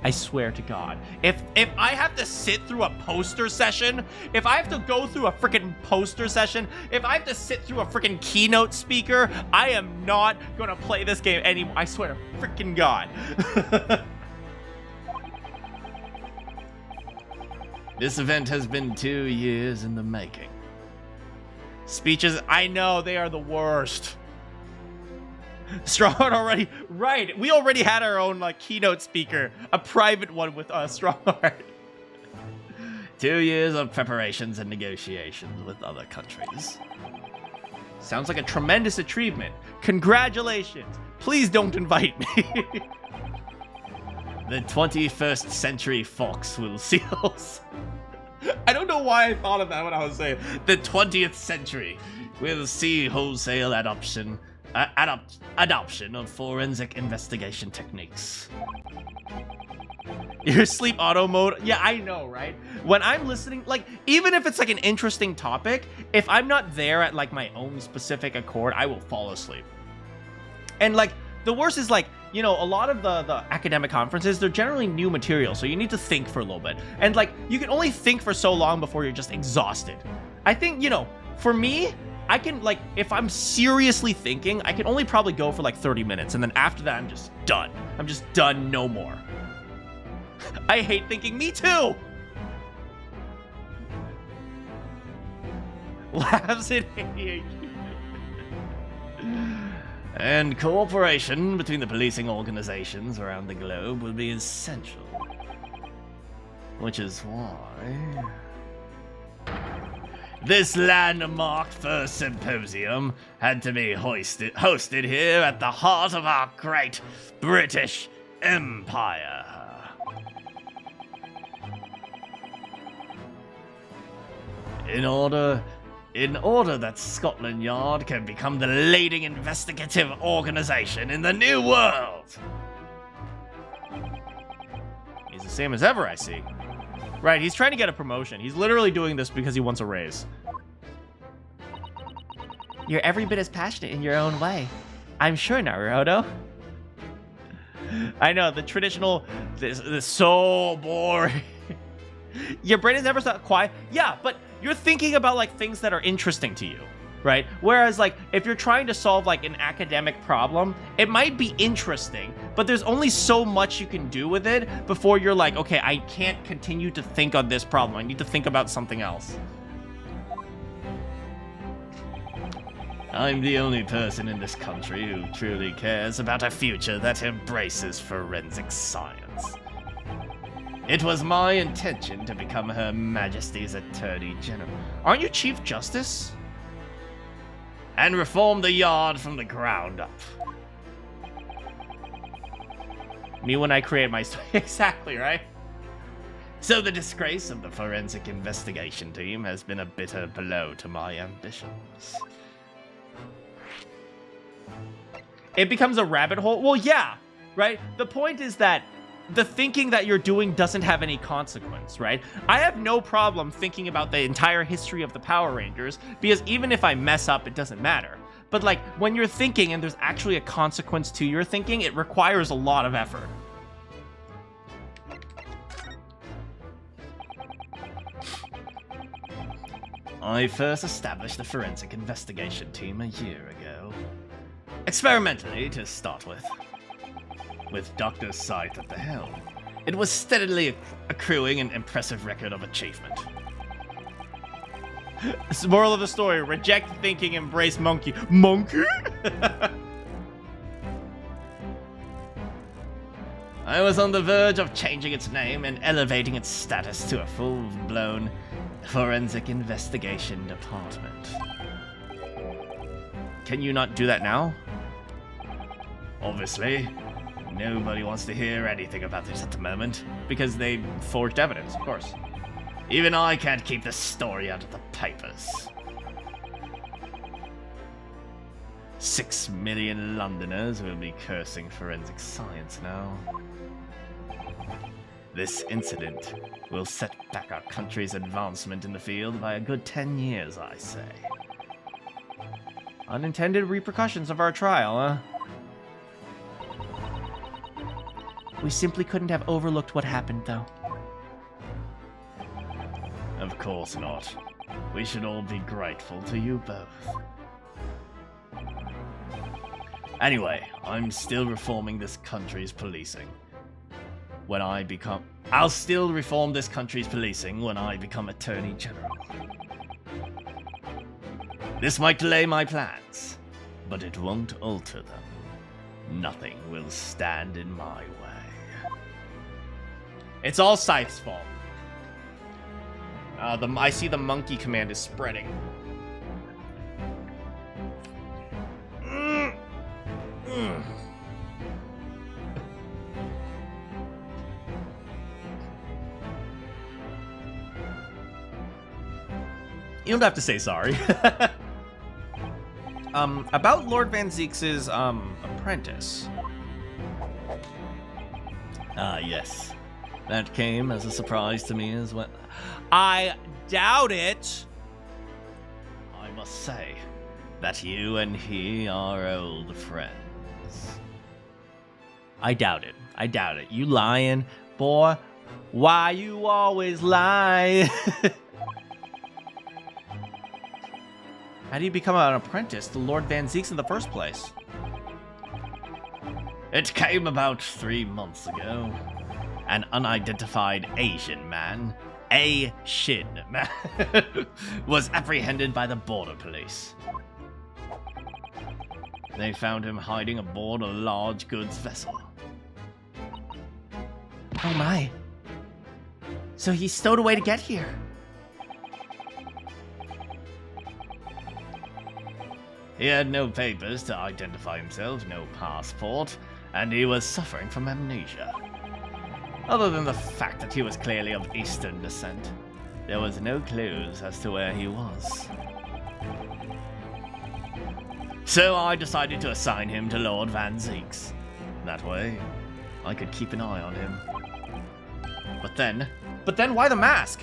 I swear to God. If I have to sit through a poster session, if I have to go through a freaking poster session, if I have to sit through a freaking keynote speaker, I am not going to play this game anymore. I swear to freaking God. This event has been 2 years in the making. Speeches, I know, they are the worst. Strongheart already, right, we already had our own like keynote speaker, a private one with Strongheart. 2 years of preparations and negotiations with other countries. Sounds like a tremendous achievement. Congratulations. Please don't invite me. The 21st Century Fox will seals. I don't know why I thought of that when I was saying The 20th century will see wholesale adoption of forensic investigation techniques. your sleep auto mode. Yeah, I know, right? When I'm listening, like, even if it's like an interesting topic, if I'm not there at like my own specific accord, I will fall asleep. And like, the worst is like, you know, a lot of the academic conferences, they're generally new material, so you need to think for a little bit. And like, you can only think for so long before you're just exhausted. I think, you know, for me, I can, like, if I'm seriously thinking, I can only probably go for like 30 minutes, and then after that, I'm just done. I'm just done, no more. I hate thinking, me too! Laughs at ADHD. And cooperation between the policing organizations around the globe will be essential. Which is why this landmarked first symposium had to be hosted here at the heart of our great British Empire. In order that Scotland Yard can become the leading investigative organization in the new world. He's the same as ever, I see. Right, he's trying to get a promotion. He's literally doing this because he wants a raise. You're every bit as passionate in your own way. I'm sure, Naruto. I know, the traditional, this is so boring. Your brain is never so quiet. Yeah, but you're thinking about like things that are interesting to you, right? Whereas like if you're trying to solve like an academic problem, it might be interesting, but there's only so much you can do with it before you're like, okay, I can't continue to think on this problem. I need to think about something else. I'm the only person in this country who truly cares about a future that embraces forensic science. It was my intention to become Her Majesty's Attorney General. Aren't you Chief Justice? And reform the yard from the ground up. Me when I create my story. Exactly, right? So the disgrace of the forensic investigation team has been a bitter blow to my ambitions. It becomes a rabbit hole. Well, yeah, right? The point is that the thinking that you're doing doesn't have any consequence, right? I have no problem thinking about the entire history of the Power Rangers, because even if I mess up, it doesn't matter. But like, when you're thinking and there's actually a consequence to your thinking, it requires a lot of effort. I first established the forensic investigation team a year ago. Experimentally, to start with. With Dr. Scythe at the helm, it was steadily accruing an impressive record of achievement. Moral of the story, reject thinking, embrace monkey. Monkey? I was on the verge of changing its name and elevating its status to a full-blown forensic investigation department. Can you not do that now? Obviously, nobody wants to hear anything about this at the moment. Because they forged evidence, of course. Even I can't keep the story out of the papers. 6 million Londoners will be cursing forensic science now. This incident will set back our country's advancement in the field by a good 10 years, I say. Unintended repercussions of our trial, huh? We simply couldn't have overlooked what happened, though. Of course not. We should all be grateful to you both. Anyway, I'm still reforming this country's policing. I'll still reform this country's policing when I become Attorney General. This might delay my plans, but it won't alter them. Nothing will stand in my way. It's all Scythe's fault. I see the monkey command is spreading. You don't have to say sorry. About Lord Van Zeke's apprentice. Ah, yes. That came as a surprise to me as well. I doubt it. I must say that you and he are old friends. I doubt it. I doubt it. You lying, boy. Why you always lie? How do you become an apprentice to Lord Van Zeke's in the first place? It came about 3 months ago. An unidentified Asian man, was apprehended by the border police. They found him hiding aboard a large goods vessel. Oh my. So he stowed away to get here. He had no papers to identify himself, no passport, and he was suffering from amnesia. Other than the fact that he was clearly of Eastern descent, there was no clues as to where he was. So I decided to assign him to Lord Van Zeke's. That way, I could keep an eye on him. But then Why the mask?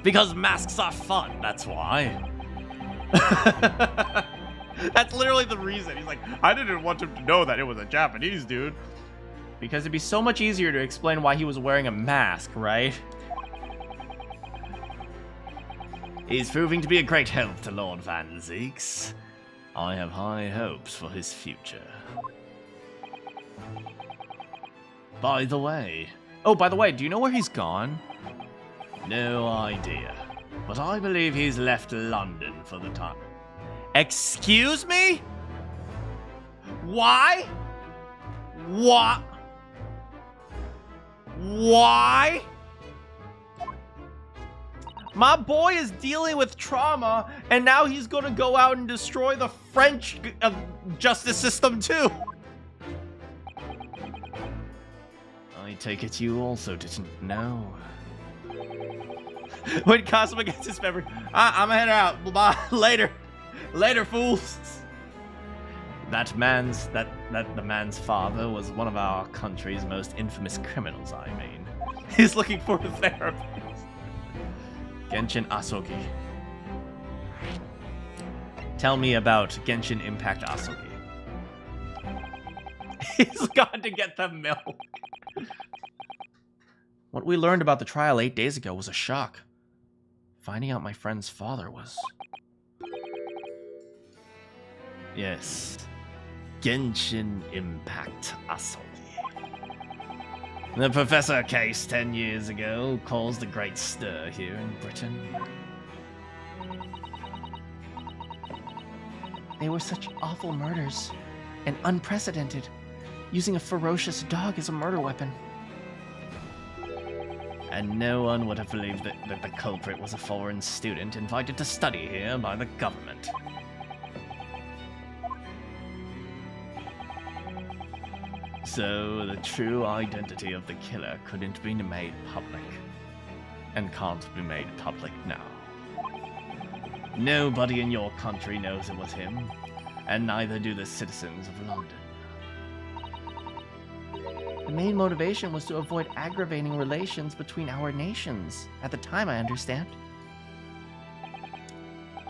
because masks are fun, that's why. That's literally the reason. He's like, I didn't want him to know that it was a Japanese dude. Because it'd be so much easier to explain why he was wearing a mask, right? He's proving to be a great help to Lord Van Zeke's. I have high hopes for his future. By the way, Oh, by the way, do you know where he's gone? no idea, but I believe he's left London for the time. Excuse me? Why? What? Why? My boy is dealing with trauma, and now he's gonna go out and destroy the French justice system too. I take it you also didn't know. When Cosmo gets his memory, I'm heading out. Bye. Later, fools. The man's father was one of our country's most infamous criminals, I mean. He's looking for a therapist. Genshin Asogi. Tell me about Genshin Impact Asogi. He's gone to get the milk. What we learned about the trial 8 days ago was a shock. Finding out my friend's father was... Yes. Genshin Impact Asobi. The Professor case 10 years ago caused a great stir here in Britain. They were such awful murders, and unprecedented, using a ferocious dog as a murder weapon. And no one would have believed that the culprit was a foreign student invited to study here by the government. So the true identity of the killer couldn't be made public, and can't be made public now. Nobody in your country knows it was him, and neither do the citizens of London. The main motivation was to avoid aggravating relations between our nations. At the time, I understand.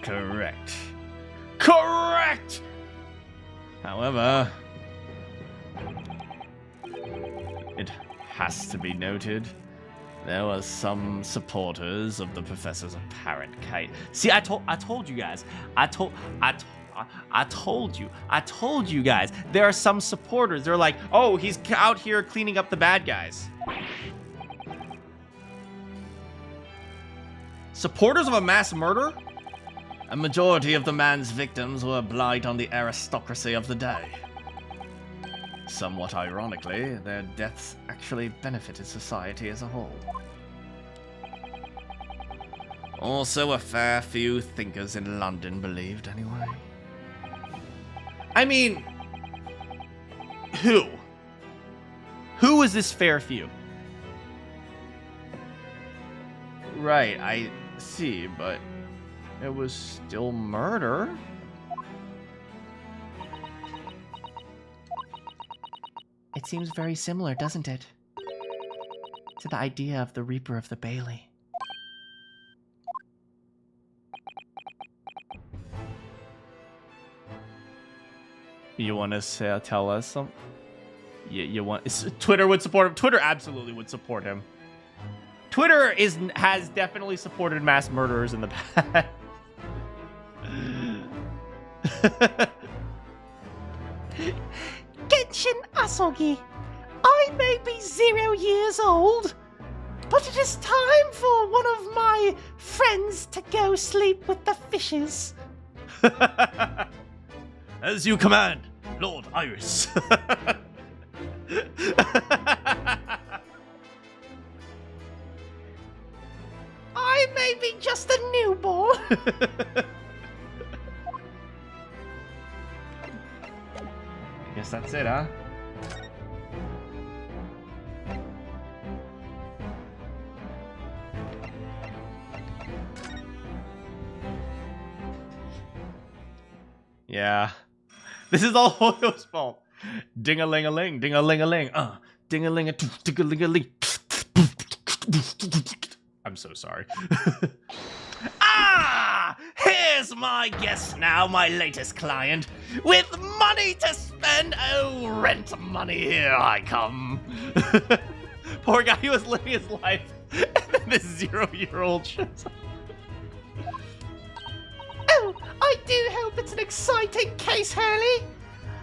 Correct. Correct! However, it has to be noted, there were some supporters of the professor's apparent case. See, I told you guys. I told you guys. There are some supporters. They're like, oh, he's out here cleaning up the bad guys. Supporters of a mass murder? A majority of the man's victims were a blight on the aristocracy of the day. Somewhat ironically, their deaths actually benefited society as a whole. Also, a fair few thinkers in London believed anyway. I mean, who? Who is this fair few? Right, I see, but it was still murder. It seems very similar, doesn't it? To the idea of the Reaper of the Bailey. You want to tell us something? You want Twitter would support him. Twitter absolutely would support him. Twitter has definitely supported mass murderers in the past. Genshin Asogi, I may be 0 years old, but it is time for one of my friends to go sleep with the fishes. As you command, Lord Iris. I may be just a newborn. Guess that's it, huh? Yeah. This is all Hoyo's fault. Ding-a-ling-a-ling, ding-a-ling-a-ling, ding-a-ling-a-ding-a-ling-a-ling. I'm so sorry. Ah! Here's my guest now, my latest client. With money to spend, oh, rent money, here I come. Poor guy, he was living his life, and then this 0-year-old shows up. Oh, I do hope it's an exciting case, Hurley.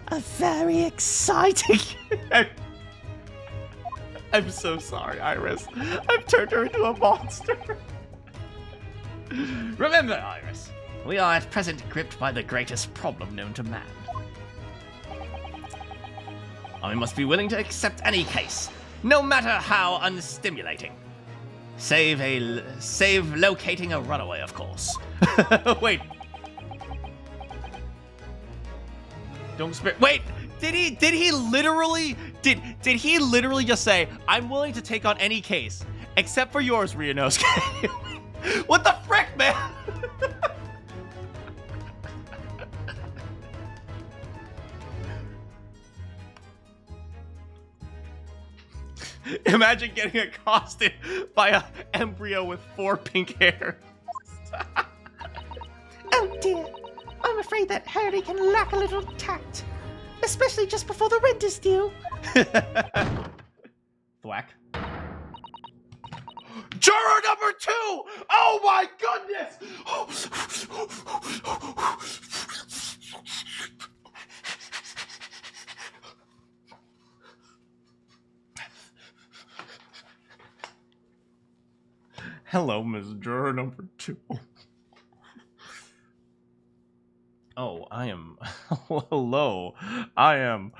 A very exciting... I'm so sorry, Iris. I've turned her into a monster. Remember, Iris, we are at present gripped by the greatest problem known to man. I must be willing to accept any case, no matter how unstimulating. Save locating a runaway, of course. Wait. Don't spare. Wait. Did he literally just say, "I'm willing to take on any case except for yours, Ryunosuke"? What the frick, man? Imagine getting accosted by an embryo with 4 pink hairs. Oh dear, I'm afraid that Hurley can lack a little tact, especially just before the rent is due. Thwack. Juror number 2! Oh Oh my goodness! Hello, Miss Juror number 2. Oh, I am. Hello. I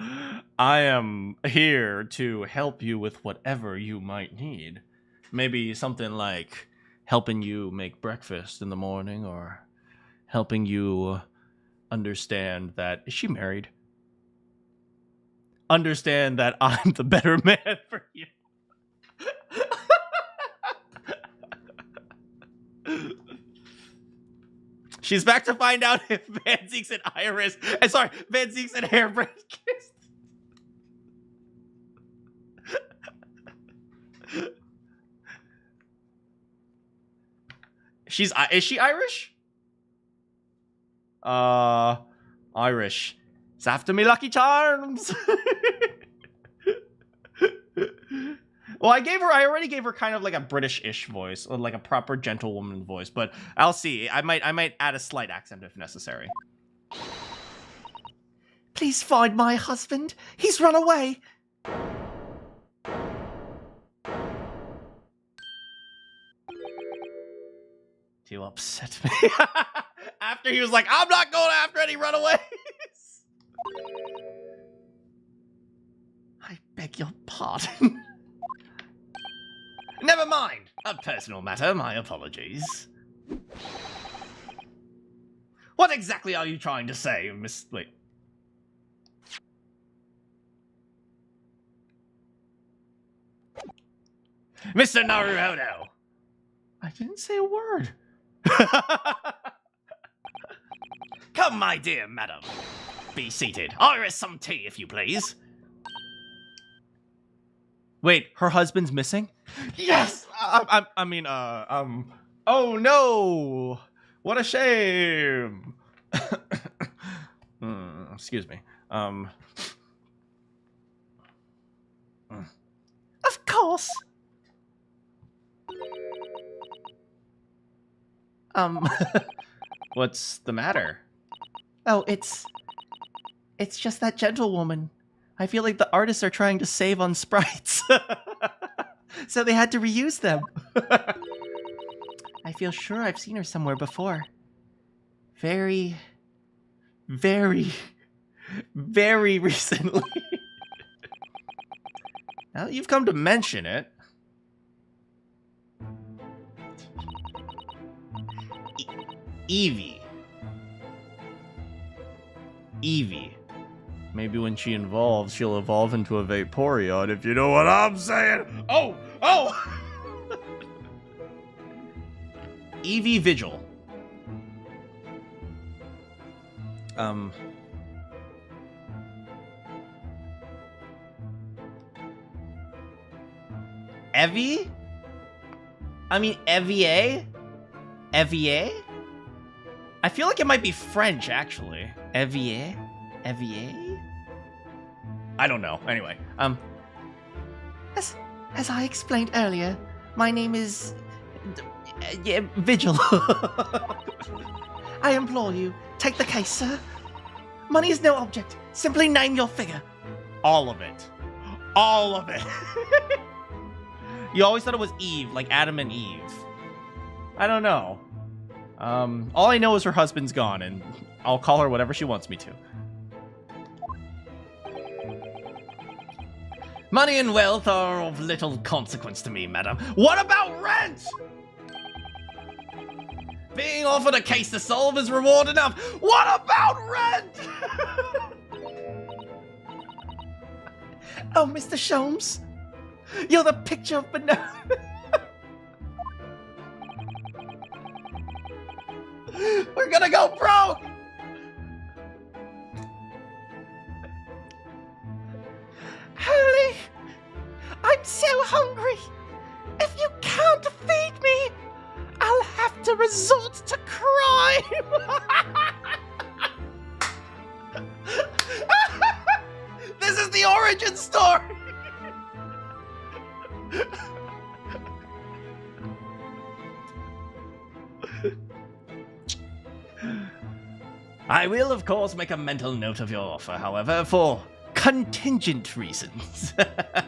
am here to help you with whatever you might need. Maybe something like helping you make breakfast in the morning, or helping you understand that, is she married? Understand that I'm the better man for you. She's back to find out if Van Zieks and Iris, Van Zieks and Hairbrain kissed. Is she Irish? Irish. It's after me Lucky Charms. Well, I already gave her kind of like a British-ish voice, or like a proper gentlewoman voice, but I'll see. I might add a slight accent if necessary. Please find my husband. He's run away. You upset me. After he was like, I'm not going after any runaways. I beg your pardon. Never mind. A personal matter, my apologies. What exactly are you trying to say, Miss... Wait. Mr. Naruhodo! I didn't say a word. Come, my dear madam. Be seated. Iris some tea, if you please. Wait, her husband's missing? Yes! Oh no! What a shame! Excuse me. Of course. What's the matter? Oh, it's just that gentlewoman. I feel like the artists are trying to save on sprites. So they had to reuse them. I feel sure I've seen her somewhere before. Very, very, very recently. Now that you've come to mention it. Evie. Maybe when she evolves, she'll evolve into a Vaporeon, if you know what I'm saying. Oh! Evie Vigil. Evie? I mean, Evier? Evier? I feel like it might be French, actually. Evier? Evier? I don't know. Anyway, As I explained earlier, my name is... Vigil. I implore you, take the case, sir. Money is no object. Simply name your figure. all of it. All of it. You always thought it was Eve, like Adam and Eve. I don't know. All I know is her husband's gone, and I'll call her whatever she wants me to. Money and wealth are of little consequence to me, madam. What about rent? Being offered a case to solve is reward enough. What about rent? Oh, Mr. Sholmes, you're the picture of banana. We're gonna go broke! Hurley, I'm so hungry. If you can't feed me, I'll have to resort to crime. This is the origin story! I will, of course, make a mental note of your offer, however, for contingent reasons. I'm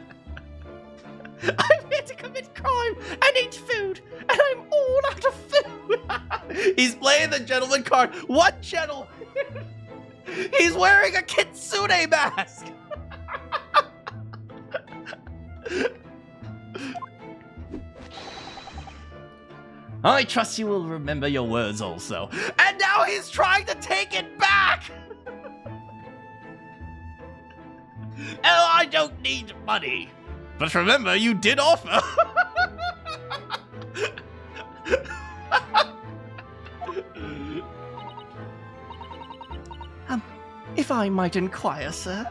here to commit crime and eat food, and I'm all out of food. He's playing the gentleman card. What gentleman? He's wearing a kitsune mask. I trust you will remember your words also. And now he's trying to take it back. Oh, I don't need money. But remember, you did offer. If I might inquire, sir.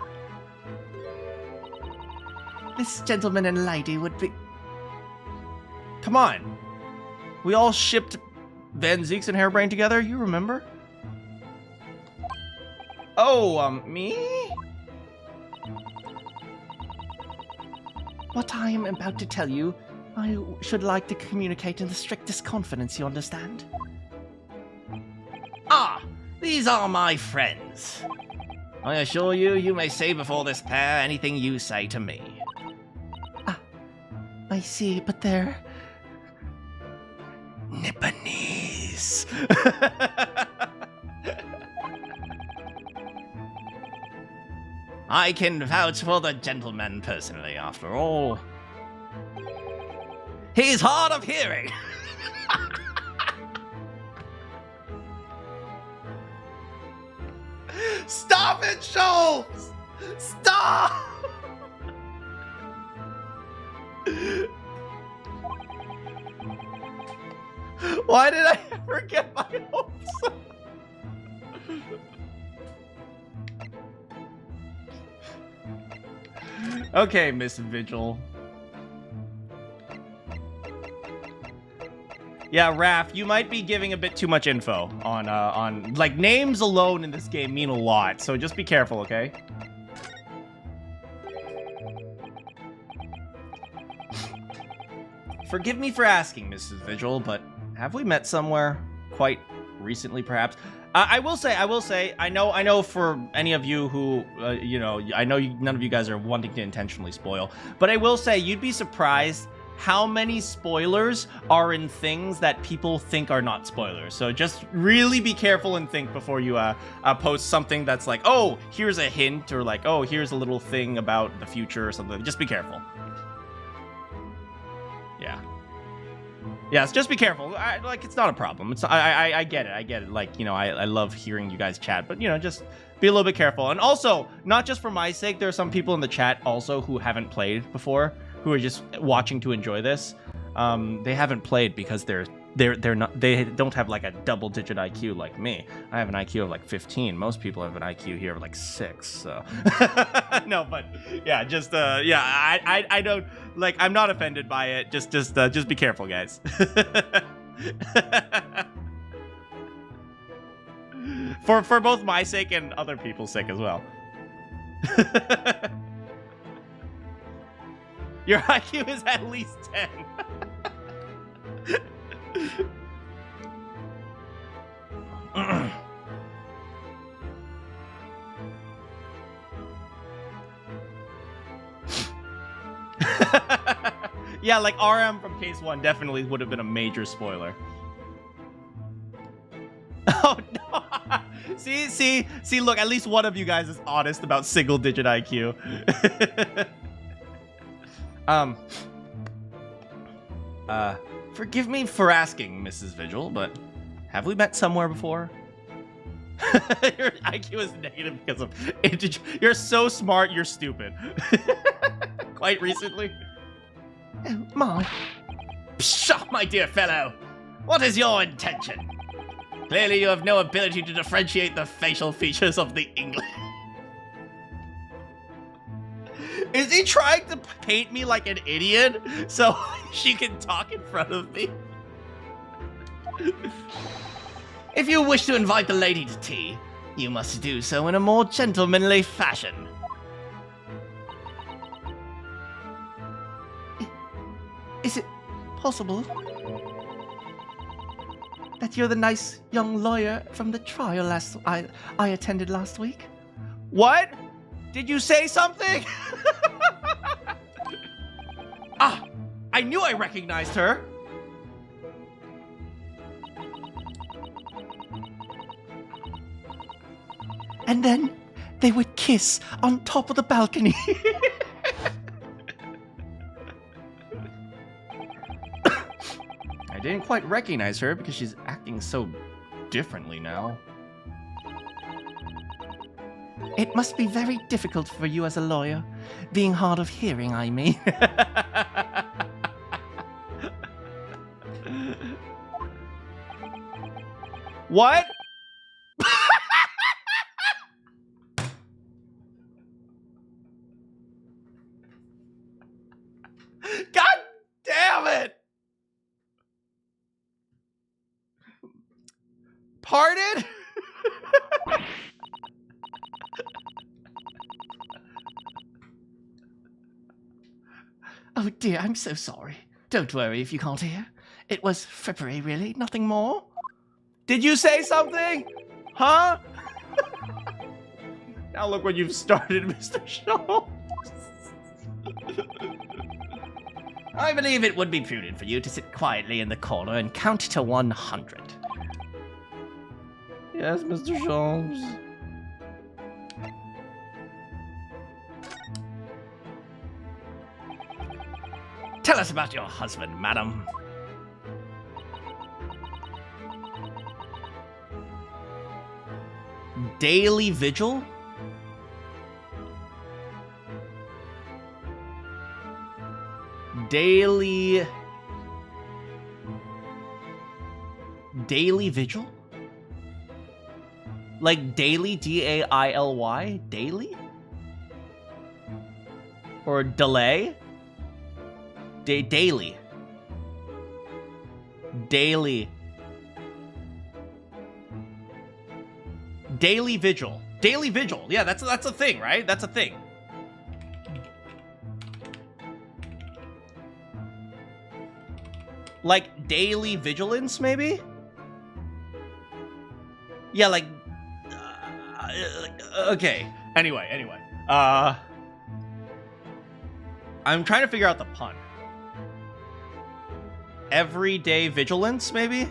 This gentleman and lady would be... Come on. We all shipped Van Zeeks and Hairbrain together, you remember? Oh, me? What I am about to tell you, I should like to communicate in the strictest confidence, you understand? Ah, these are my friends. I assure you, you may say before this pair anything you say to me. Ah, I see, but they're... Nipponese. I can vouch for the gentleman personally, after all. He's hard of hearing. Stop it, Schultz! Stop! Why did I ever get my hopes up? Okay, Miss Vigil. Yeah, Raph, you might be giving a bit too much info on like names alone in this game mean a lot, so just be careful, okay? Forgive me for asking, Mrs. Vigil, but have we met somewhere quite recently, perhaps? I will say, I know for any of you who, you know, I know none of you guys are wanting to intentionally spoil, but I will say you'd be surprised how many spoilers are in things that people think are not spoilers. So just really be careful and think before you post something that's like, oh, here's a hint, or like, oh, here's a little thing about the future or something. Just be careful. Yeah. Yes, just be careful. Like, it's not a problem. It's I get it. I get it. Like, you know, I love hearing you guys chat, but, you know, just be a little bit careful. And also, not just for my sake, there are some people in the chat also who haven't played before, who are just watching to enjoy this. They haven't played because they don't have like a double-digit IQ like me. I have an IQ of like 15. Most people have an IQ here of like 6. So no, but yeah, just yeah, I don't like. I'm not offended by it. Just be careful, guys. for both my sake and other people's sake as well. Your IQ is at least 10. Yeah, like RM from Case 1 definitely would have been a major spoiler. Oh no! See, look, at least one of you guys is honest about single-digit IQ. Forgive me for asking, Mrs. Vigil, but have we met somewhere before? Your IQ is negative because of integer. You're so smart, you're stupid. Quite recently. Oh, my. Pshaw, my dear fellow. What is your intention? Clearly you have no ability to differentiate the facial features of the English. Is he trying to paint me like an idiot so she can talk in front of me? If you wish to invite the lady to tea, you must do so in a more gentlemanly fashion. Is it possible? that you're the nice young lawyer from the trial I attended last week. What? Did you say something? Ah, I knew I recognized her. And then they would kiss on top of the balcony. I didn't quite recognize her because she's acting so differently now. It must be very difficult for you as a lawyer, being hard of hearing, I mean. What? God damn it! Pardon? Oh dear, I'm so sorry. Don't worry if you can't hear. It was frippery, really, nothing more. Did you say something? Huh? Now look what you've started, Mr. Shaw. I believe it would be prudent for you to sit quietly in the corner and count to 100. Yes, Mr. Sholmes. Tell us about your husband, madam. Daily vigil? Daily vigil? Like daily, D-A-I-L-Y? Daily? Or delay? Daily. Daily. Daily vigil. Daily vigil. Yeah, that's a thing, right? That's a thing. Like daily vigilance, maybe? Yeah, like okay. Anyway. I'm trying to figure out the pun. Everyday vigilance, maybe?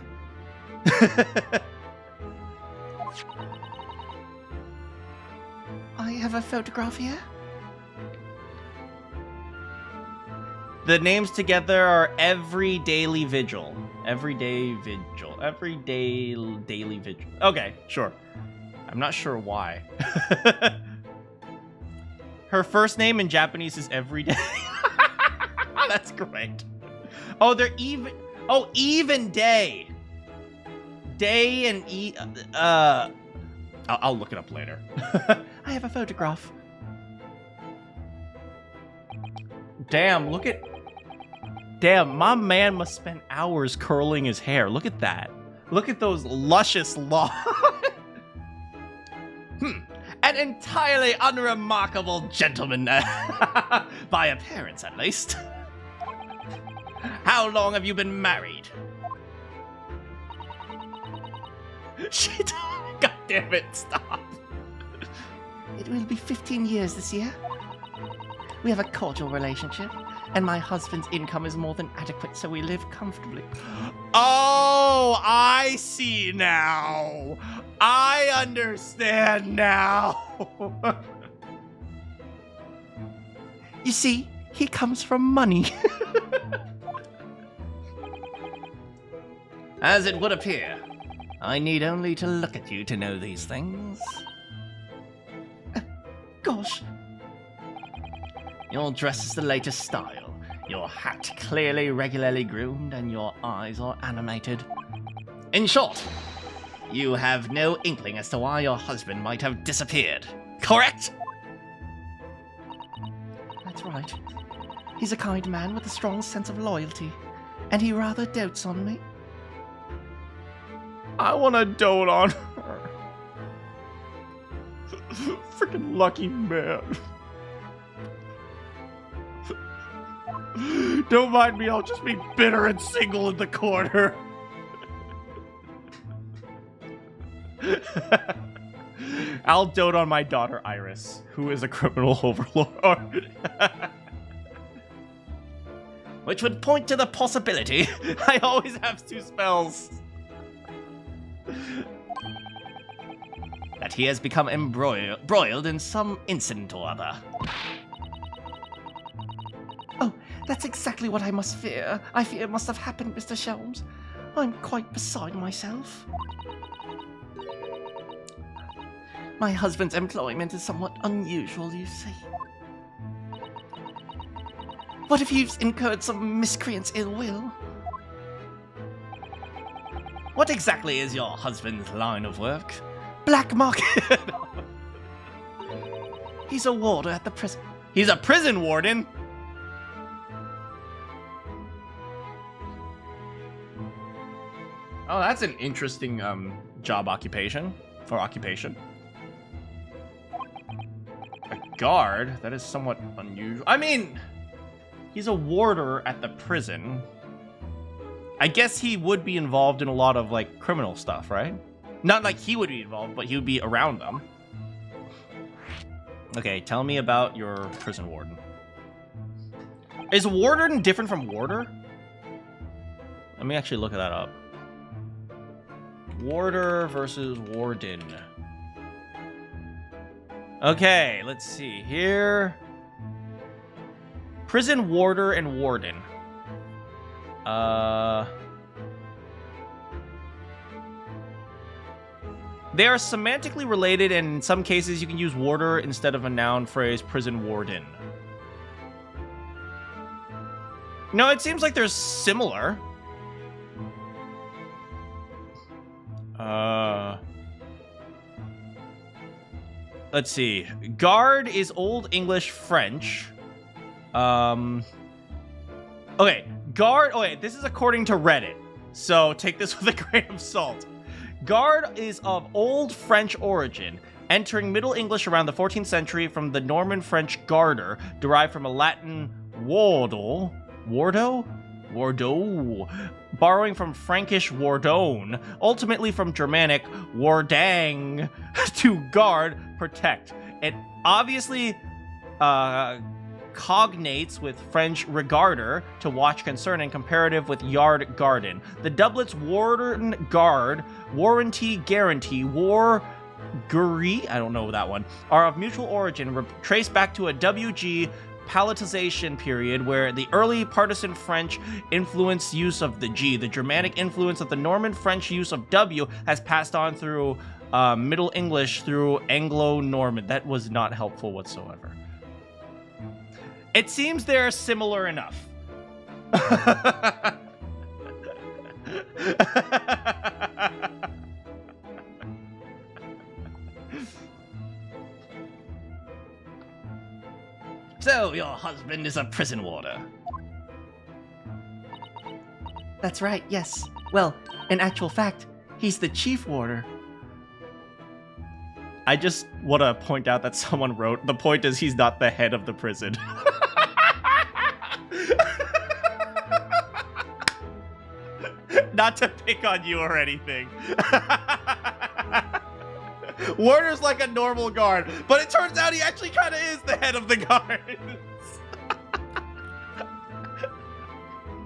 I have a photograph here. The names together are every daily vigil. Everyday vigil. Everyday daily vigil. Okay, sure. I'm not sure why. Her first name in Japanese is everyday. That's great. Oh, they're even. Oh, even day. Day and I'll look it up later. I have a photograph. Damn, look at... Damn, my man must spend hours curling his hair. Look at that. Look at those luscious locks. An entirely unremarkable gentleman, by appearance at least. How long have you been married? Shit. God damn it, stop. It will be 15 years this year. We have a cordial relationship, and my husband's income is more than adequate, so we live comfortably. Oh, I see now. I understand now. You see, he comes from money. As it would appear, I need only to look at you to know these things. Gosh. Your dress is the latest style, your hat clearly regularly groomed, and your eyes are animated. In short, you have no inkling as to why your husband might have disappeared, correct? That's right. He's a kind man with a strong sense of loyalty, and he rather dotes on me. I want to dote on her. Freaking lucky man. Don't mind me, I'll just be bitter and single in the corner. I'll dote on my daughter Iris, who is a criminal overlord. Which would point to the possibility I always have 2 spells. that he has become embroiled in some incident or other. Oh, that's exactly what I must fear. I fear it must have happened, Mr. Shelmes. I'm quite beside myself. My husband's employment is somewhat unusual, you see. What if you've incurred some miscreant's ill will? What exactly is your husband's line of work? Black market! He's a warder at the prison. He's a prison warden? Oh, that's an interesting job occupation. Or occupation. A guard? That is somewhat unusual. I mean, he's a warder at the prison. I guess he would be involved in a lot of, like, criminal stuff, right? Not like he would be involved, but he would be around them. Okay, tell me about your prison warden. Is warden different from warder? Let me actually look that up. Warder versus warden. Okay, let's see here. Prison warder and warden. They are semantically related, and in some cases you can use warder instead of a noun phrase prison warden. No, it seems like they're similar. Let's see. Guard is Old English French. Okay, guard. Oh wait, this is according to Reddit, so take this with a grain of salt. Guard is of Old French origin, entering Middle English around the 14th century from the Norman French garter, derived from a Latin wardo, borrowing from Frankish wardone, ultimately from Germanic wardang, to guard, protect. It obviously cognates with French regarder, to watch, concern, and comparative with yard, garden. The doublets warden, guard, warranty, guarantee, war, guri, I don't know that one, are of mutual origin, traced back to a WG palatalization period where the early partisan French influenced use of the G. The Germanic influence of the Norman French use of W has passed on through Middle English through Anglo-Norman. That was not helpful whatsoever. It seems they're similar enough. So, your husband is a prison warder. That's right, yes. Well, in actual fact, he's the chief warder. I just want to point out that someone wrote, the point is he's not the head of the prison. Not to pick on you or anything. Warder's like a normal guard, but it turns out he actually kind of is the head of the guards.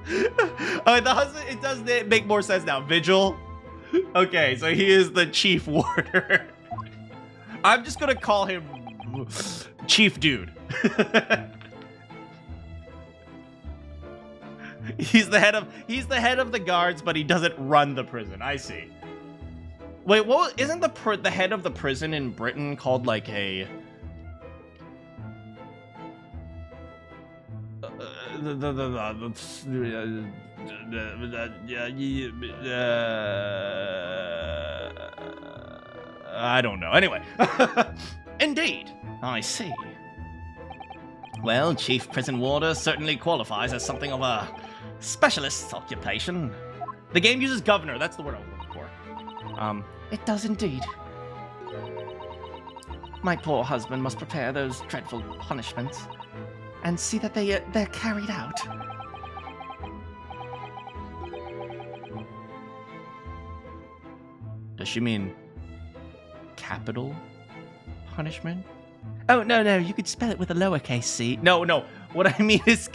The husband, it does make more sense now. Vigil. Okay, so he is the chief warder. I'm just gonna call him Chief Dude. He's the head of the guards, but he doesn't run the prison. I see. Wait, what isn't the head of the prison in Britain called like a I don't know. Anyway. Indeed, I see. Well, Chief Prison Warder certainly qualifies as something of a specialist occupation. The game uses governor. That's the word I was looking for. It does indeed. My poor husband must prepare those dreadful punishments and see that they're carried out. Does she mean capital punishment? Oh, no, you could spell it with a lowercase c. No, what I mean is...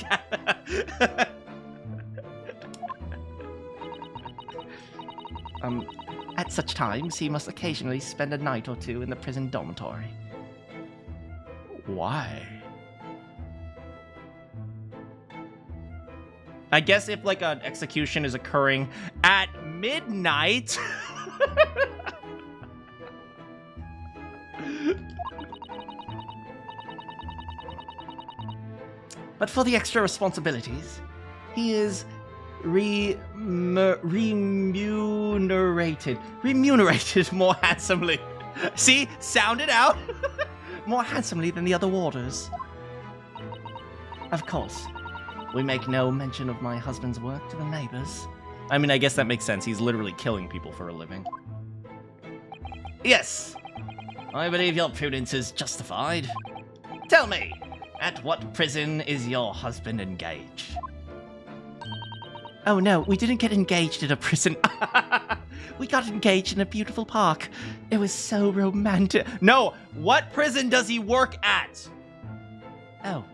At such times, he must occasionally spend a night or two in the prison dormitory. Why? I guess if, like, an execution is occurring at midnight... But for the extra responsibilities, he is remunerated more handsomely. See? Sound it out. More handsomely than the other warders. Of course, we make no mention of my husband's work to the neighbors. I mean, I guess that makes sense. He's literally killing people for a living. Yes, I believe your prudence is justified. Tell me, at what prison is your husband engaged? Oh no, we didn't get engaged in a prison. We got engaged in a beautiful park. It was so romantic. No, what prison does he work at? Oh,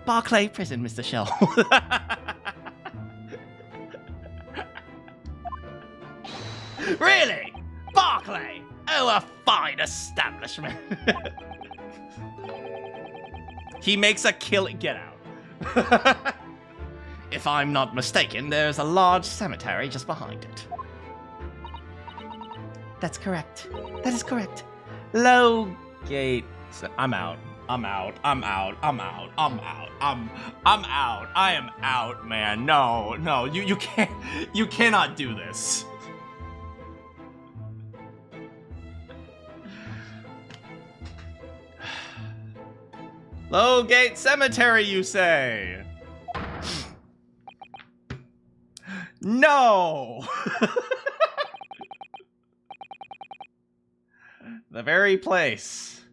Barclay Prison, Mr. Shell. Really? Barclay? Oh, a fine establishment. He makes a killing. Get out. If I'm not mistaken, there's a large cemetery just behind it. That's correct. That is correct. Low gate. I'm out. I am out, man. No, you can't. You cannot do this. Low Gate Cemetery, you say? No! The very place.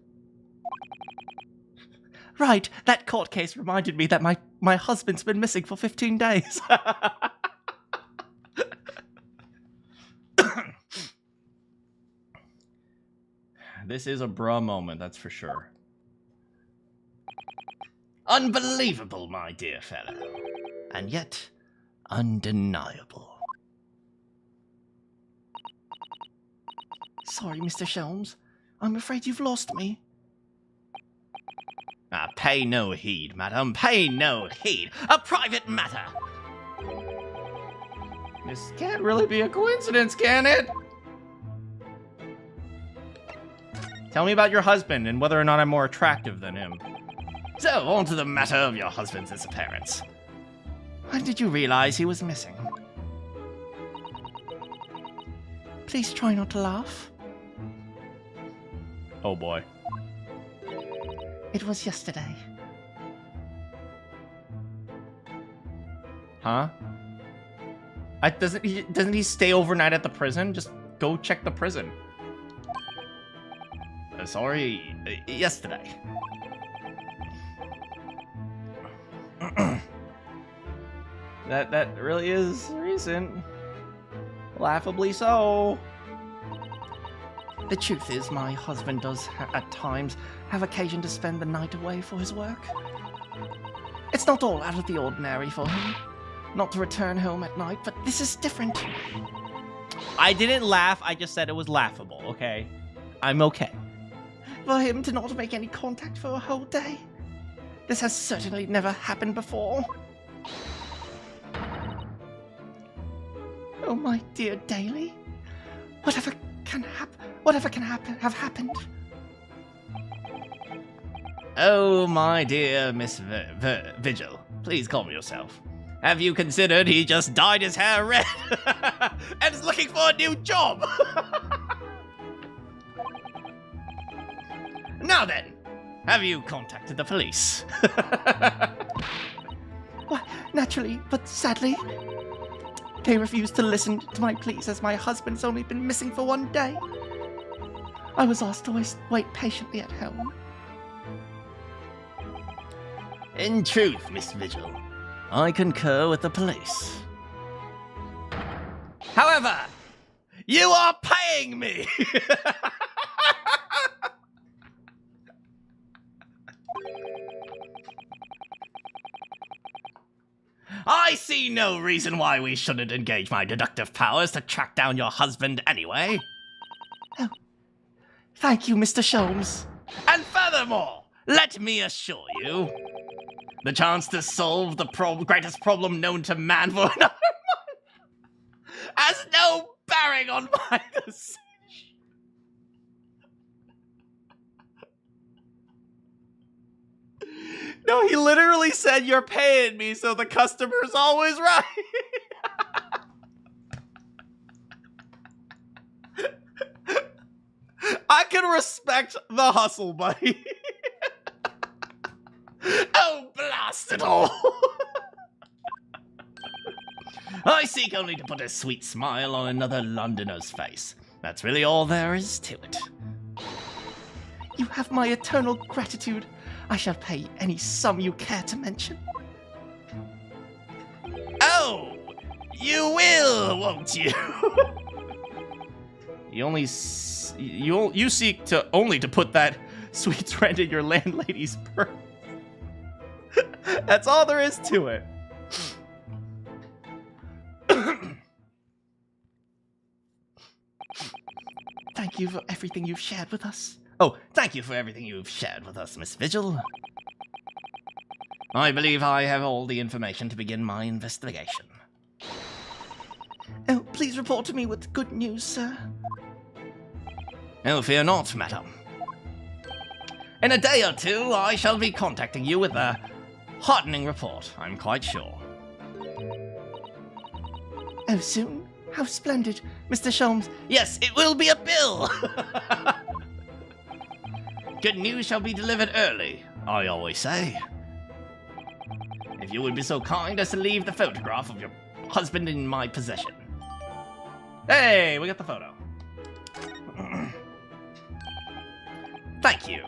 Right, that court case reminded me that my husband's been missing for 15 days. This is a bruh moment, that's for sure. Unbelievable, my dear fellow. And yet, undeniable. Sorry, Mr. Shelms. I'm afraid you've lost me. Pay no heed, madam. Pay no heed. A private matter. This can't really be a coincidence, can it? Tell me about your husband and whether or not I'm more attractive than him. So, on to the matter of your husband's disappearance. When did you realize he was missing? Please try not to laugh. Oh boy. It was yesterday. Huh? Doesn't he stay overnight at the prison? Just go check the prison. Sorry, yesterday. That really is recent. Laughably so. The truth is, my husband does, at times, have occasion to spend the night away for his work. It's not all out of the ordinary for him, not to return home at night, but this is different. I didn't laugh, I just said it was laughable, okay? I'm okay. For him to not make any contact for a whole day? This has certainly never happened before. Oh, my dear Daly. Whatever can have happened. Oh, my dear Miss Vigil, please calm yourself. Have you considered he just dyed his hair red and is looking for a new job? Now then, have you contacted the police? Why, naturally, but sadly, they refused to listen to my pleas as my husband's only been missing for 1 day. I was asked to wait patiently at home. In truth, Miss Vigil, I concur with the police. However, you are paying me! I see no reason why we shouldn't engage my deductive powers to track down your husband anyway. Thank you, Mr. Sholmes. And furthermore, let me assure you, the chance to solve the greatest problem known to man for another month has no bearing on my decision. No, he literally said you're paying me, so the customer's always right. I can respect the hustle, buddy. Oh, blast it all! I seek only to put a sweet smile on another Londoner's face. That's really all there is to it. You have my eternal gratitude. I shall pay any sum you care to mention. Oh, you will, won't you? You seek to only to put that sweet rent in your landlady's purse. That's all there is to it. Thank you for everything you've shared with us. Oh, thank you for everything you've shared with us, Miss Vigil. I believe I have all the information to begin my investigation. Oh, please report to me with good news, sir. Oh, fear not, madam. In a day or two, I shall be contacting you with a heartening report, I'm quite sure. Oh, soon? How splendid, Mr. Sholmes. Yes, it will be a bill! Good news shall be delivered early, I always say. If you would be so kind as to leave the photograph of your husband in my possession. Hey, we got the photo. Thank you.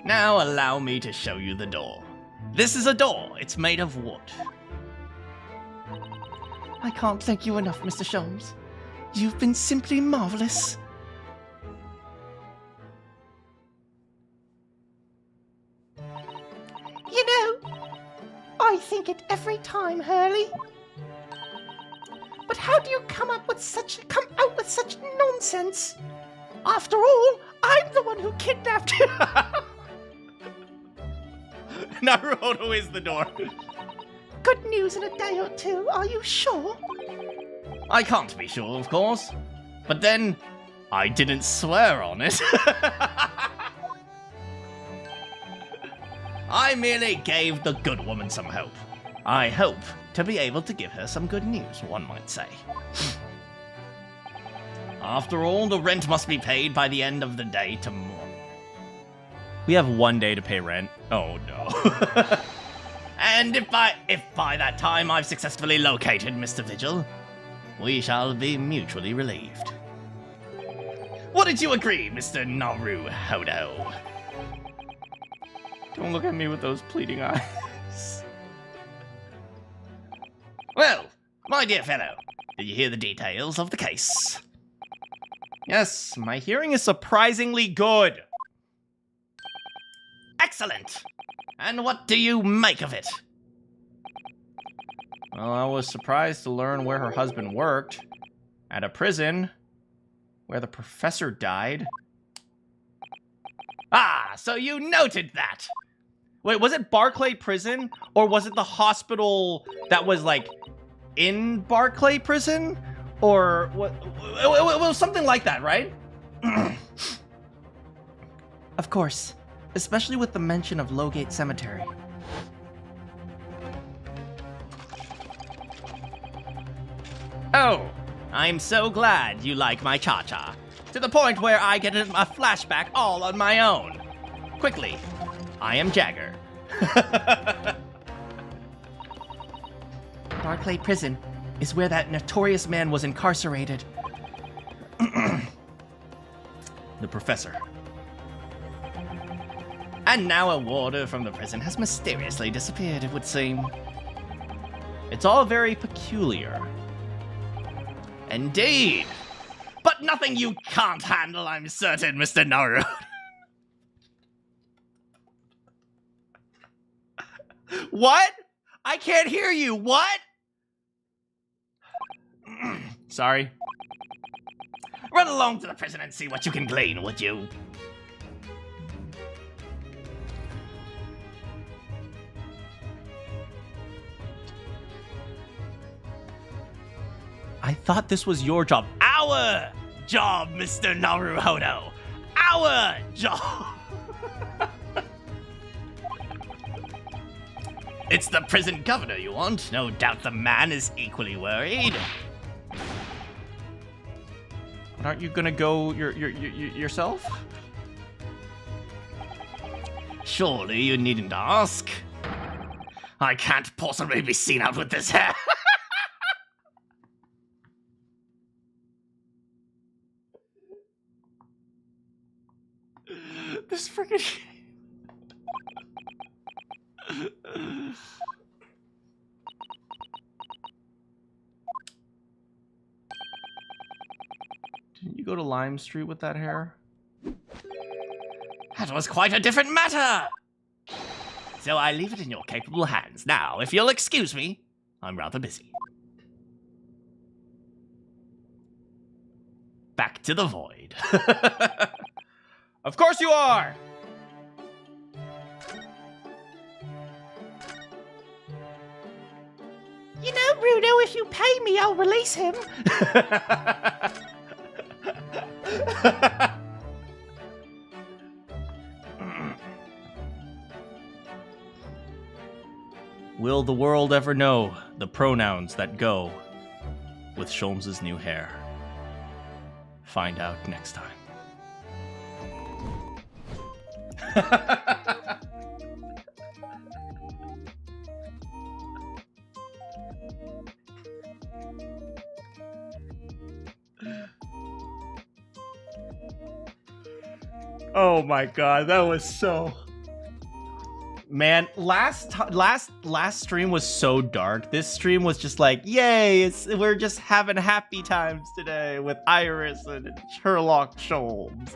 Now allow me to show you the door. This is a door. It's made of wood. I can't thank you enough, Mr. Sholmes. You've been simply marvelous. You know, I think it every time, Hurley. But how do you come out with such nonsense? After all, I'm the one who kidnapped you. Naruto is the door. Good news in a day or two, are you sure? I can't be sure, of course. But then, I didn't swear on it. I merely gave the good woman some hope. I hope to be able to give her some good news, one might say. After all, the rent must be paid by the end of the day tomorrow. We have 1 day to pay rent. Oh no. And if by that time I've successfully located Mr. Vigil, we shall be mutually relieved. Wouldn't you agree, Mr. Naruhodo? Don't look at me with those pleading eyes. Well, my dear fellow, did you hear the details of the case? Yes, my hearing is surprisingly good. Excellent! And what do you make of it? Well, I was surprised to learn where her husband worked. At a prison where the professor died. Ah, so you noted that! Wait, was it Barclay Prison? Or was it the hospital that was, like, in Barclay Prison? Or what? It was something like that, right? Of course, especially with the mention of Lowgate Cemetery. Oh, I'm so glad you like my cha-cha. To the point where I get a flashback all on my own. Quickly, I am Jagger. Barclay Prison is where that notorious man was incarcerated. The professor. And now a warder from the prison has mysteriously disappeared, it would seem. It's all very peculiar. Indeed. But nothing you can't handle, I'm certain, Mr. Naru. What? I can't hear you. What? Sorry. Run along to the prison and see what you can glean, would you? I thought this was your job. Our job, Mr. Naruhodo. Our job. It's the prison governor you want. No doubt the man is equally worried. But aren't you gonna go yourself? Surely you needn't ask. I can't possibly be seen out with this hair. This freaking Didn't you go to Lime Street with that hair? That was quite a different matter. So I leave it in your capable hands. Now, if you'll excuse me, I'm rather busy. Back to the void. Of course you are! You know, Bruno, if you pay me, I'll release him. Will the world ever know the pronouns that go with Sholmes' new hair? Find out next time. Oh my god, that was so... Man, last stream was so dark. This stream was just like, yay, we're just having happy times today with Iris and Sherlock Sholmes.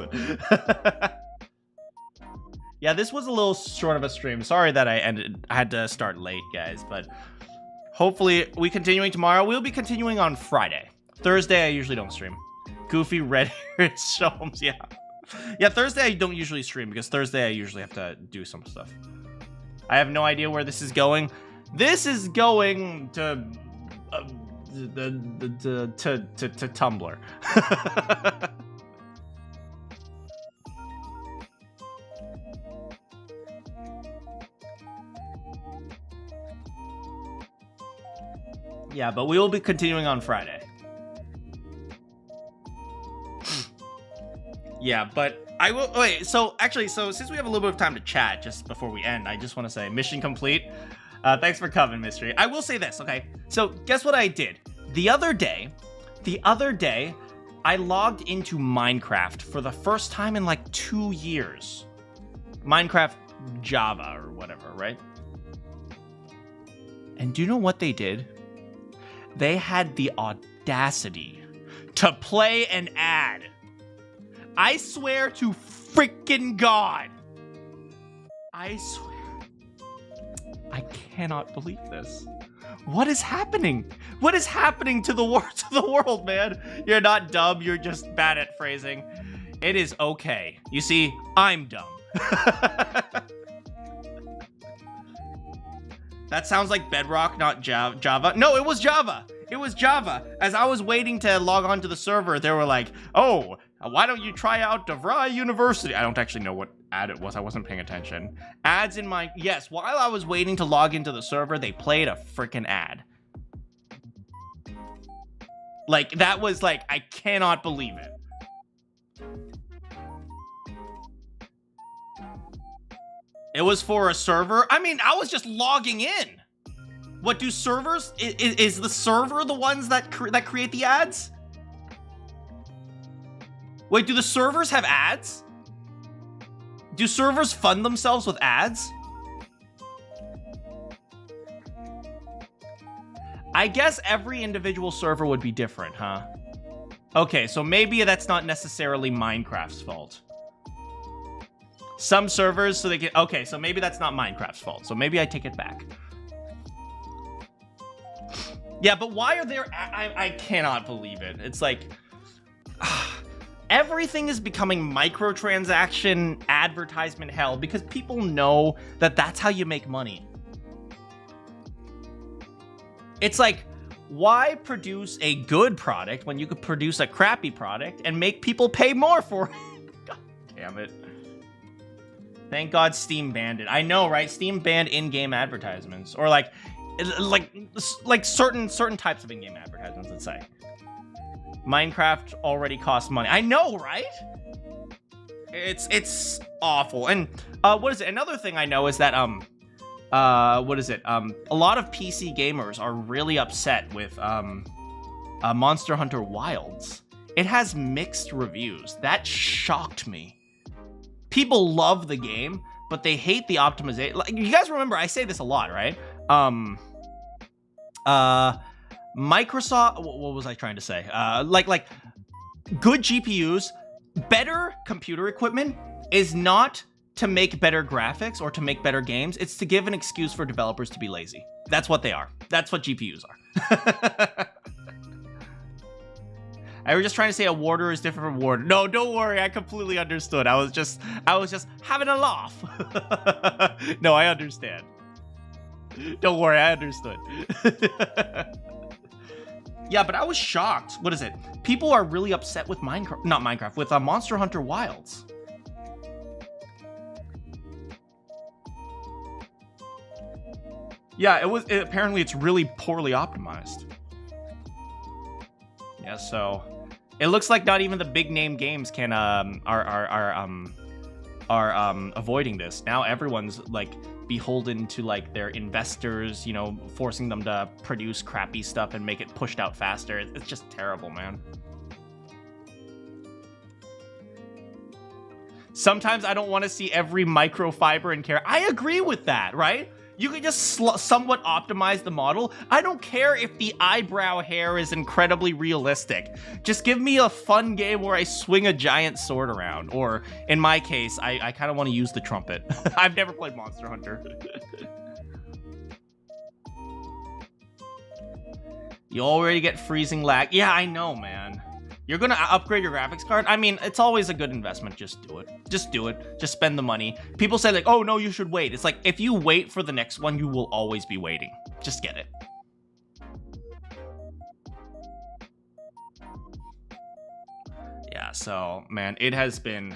Yeah, this was a little short of a stream. Sorry that I had to start late, guys, but hopefully we continuing tomorrow. We'll be continuing on Friday. Thursday, I usually don't stream. Goofy, Red Hair, Sholmes, yeah. Yeah, Thursday I don't usually stream because Thursday I usually have to do some stuff. I have no idea where this is going. This is going to Tumblr. Yeah, but we will be continuing on Friday. Yeah, but I will... Wait, so actually, since we have a little bit of time to chat just before we end, I just want to say, mission complete. Thanks for coming, Mystery. I will say this, okay? So guess what I did? The other day, I logged into Minecraft for the first time in like 2 years. Minecraft Java or whatever, right? And do you know what they did? They had the audacity to play an ad. I swear to freaking God. I swear. I cannot believe this. What is happening? What is happening to the world, man? You're not dumb, you're just bad at phrasing. It is okay. You see, I'm dumb. That sounds like Bedrock, not Java. No, it was Java. It was Java. As I was waiting to log on to the server, they were like, oh, why don't you try out DeVry University? I don't actually know what ad it was. I wasn't paying attention. Ads in my... Yes, while I was waiting to log into the server, they played a freaking ad. Like, that was like, I cannot believe it. It was for a server? I mean, I was just logging in. What do servers... Is the server the ones that create the ads? Wait, do the servers have ads? Do servers fund themselves with ads? I guess every individual server would be different, huh? Okay, so maybe that's not necessarily Minecraft's fault. Some servers, so they get... Okay, so maybe that's not Minecraft's fault. So maybe I take it back. Yeah, but why are there... I cannot believe it. It's like... everything is becoming microtransaction advertisement hell because people know that that's how you make money. It's like, why produce a good product when you could produce a crappy product and make people pay more for it? God damn it. Thank God Steam banned it. I know, right? Steam banned in-game advertisements, or like certain types of in-game advertisements, let's say. Minecraft already costs money. I know, right? It's awful. And what is it? Another thing I know is that what is it? A lot of PC gamers are really upset with Monster Hunter Wilds. It has mixed reviews. That shocked me. People love the game, but they hate the optimization. Like, you guys remember, I say this a lot, right? Microsoft, what was I trying to say? Like good GPUs, better computer equipment is not to make better graphics or to make better games. It's to give an excuse for developers to be lazy. That's what they are. That's what GPUs are. I was just trying to say a warder is different from warden. No, don't worry. I completely understood. I was just having a laugh. No, I understand. Don't worry. I understood. Yeah, but I was shocked. What is it? People are really upset with Minecraft, not Minecraft, with Monster Hunter Wilds. Yeah, apparently it's really poorly optimized. Yeah, so it looks like not even the big name games can are avoiding this. Now everyone's like beholden to like their investors, you know, forcing them to produce crappy stuff and make it pushed out faster. It's just terrible, man. Sometimes I don't want to see every microfiber and care. I agree with that, right? You can just somewhat optimize the model. I don't care if the eyebrow hair is incredibly realistic. Just give me a fun game where I swing a giant sword around. Or, in my case, I kind of want to use the trumpet. I've never played Monster Hunter. You already get freezing lag. Yeah, I know, man. You're gonna upgrade your graphics card? I mean, it's always a good investment. Just do it. Just do it. Just spend the money. People say like, oh no, you should wait. It's like, if you wait for the next one, you will always be waiting. Just get it. Yeah, so, man, it has been...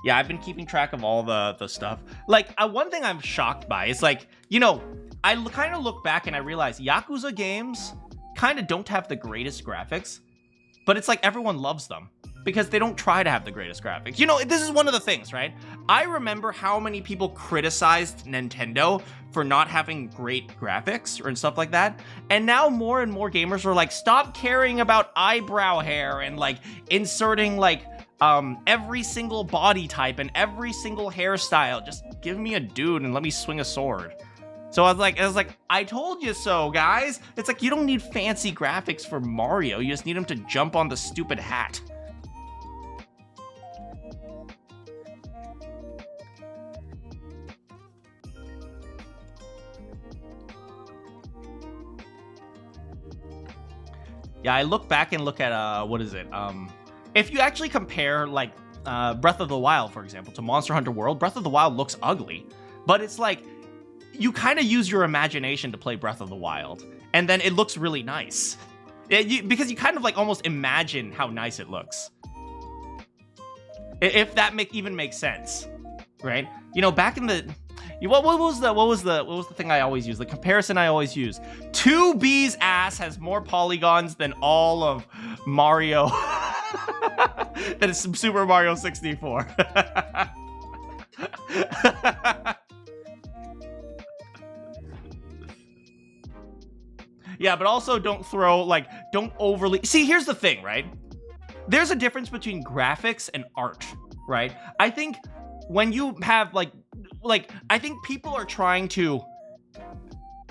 Yeah, I've been keeping track of all the stuff. Like, one thing I'm shocked by is like, you know, I kind of look back and I realize Yakuza games kind of don't have the greatest graphics. But it's like everyone loves them because they don't try to have the greatest graphics. You know, this is one of the things, right? I remember how many people criticized Nintendo for not having great graphics and stuff like that. And now more and more gamers are like, stop caring about eyebrow hair and like inserting like every single body type and every single hairstyle. Just give me a dude and let me swing a sword. So I was like, I told you so, guys. It's like, you don't need fancy graphics for Mario. You just need him to jump on the stupid hat. Yeah, I look back and look at, what is it? If you actually compare, like, Breath of the Wild, for example, to Monster Hunter World, Breath of the Wild looks ugly. But it's like... you kind of use your imagination to play Breath of the Wild, and then it looks really nice. Because you kind of like almost imagine how nice it looks. If that even makes sense, right? You know, back in the... What was the thing I always use? The comparison I always use. 2B's ass has more polygons than all of Mario. That is Super Mario 64. Yeah, but also don't overly... See, here's the thing, right? There's a difference between graphics and art, right? I think when you have, I think people are trying to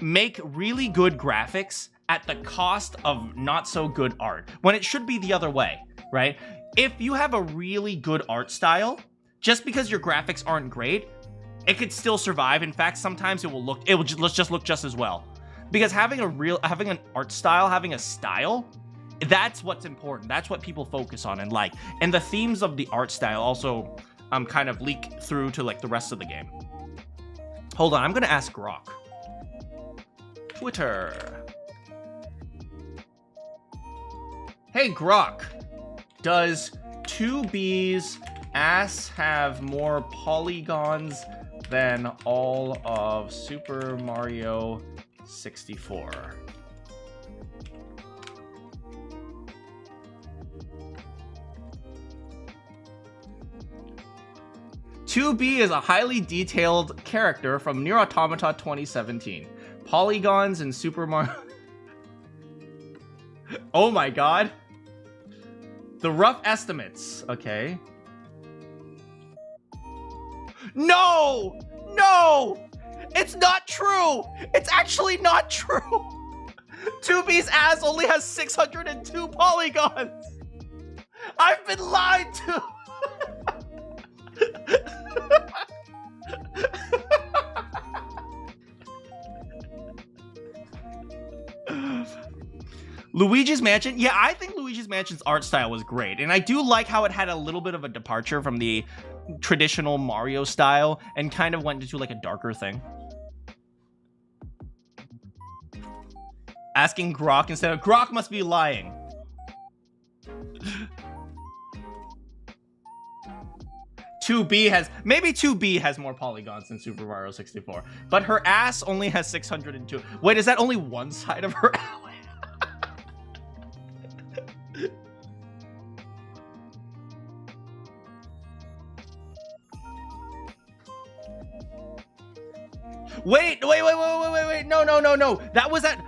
make really good graphics at the cost of not so good art, when it should be the other way, right? If you have a really good art style, just because your graphics aren't great, it could still survive. In fact, sometimes it will just look just as well. because having an art style, having a style, that's what's important. That's what people focus on and like. And the themes of the art style also kind of leak through to like the rest of the game. Hold on, I'm gonna ask Grok. Twitter. Hey Grok, does 2B's ass have more polygons than all of Super Mario 64? "2B is a highly detailed character from Nier Automata 2017. Polygons in Super Mario..." Oh my god. The rough estimates. Okay. No! No! It's not true! It's actually not true! 2B's ass only has 602 polygons! I've been lied to! Luigi's Mansion? Yeah, I think Luigi's Mansion's art style was great. And I do like how it had a little bit of a departure from the traditional Mario style and kind of went into like a darker thing. Asking Grok instead of Grok must be lying. Maybe 2B has more polygons than Super Mario 64, but her ass only has 602. Wait, is that only one side of her ass? Wait, no. That was at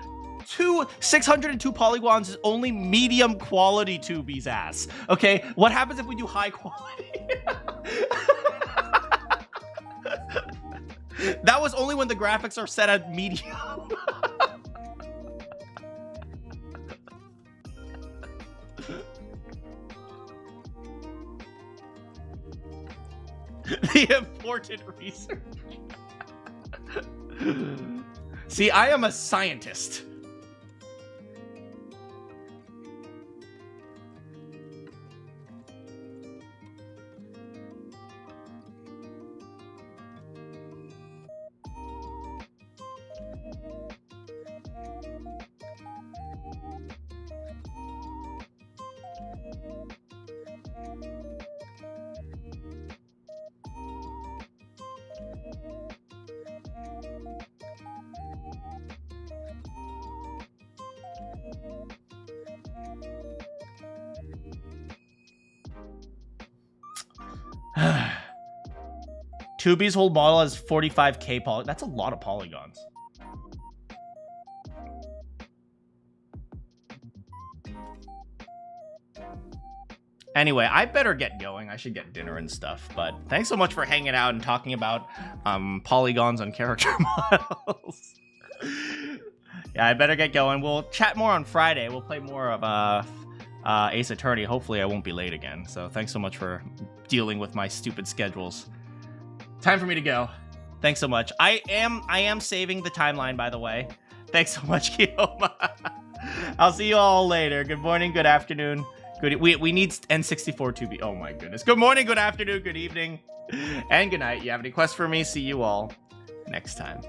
602 polygons is only medium quality 2B's ass. Okay, what happens if we do high quality? That was only when the graphics are set at medium. The important research. See, I am a scientist. Tubi's whole model has 45k polygons. That's a lot of polygons. Anyway, I better get going. I should get dinner and stuff. But thanks so much for hanging out and talking about polygons on character models. Yeah, I better get going. We'll chat more on Friday. We'll play more of Ace Attorney. Hopefully I won't be late again. So thanks so much for dealing with my stupid schedules. Time for me to go. Thanks so much. I am saving the timeline, by the way. Thanks so much, Kiyoma. I'll see you all later. Good morning, good afternoon. We need N64 to be. Oh my goodness. Good morning, good afternoon, good evening, and good night. You have any quests for me? See you all next time.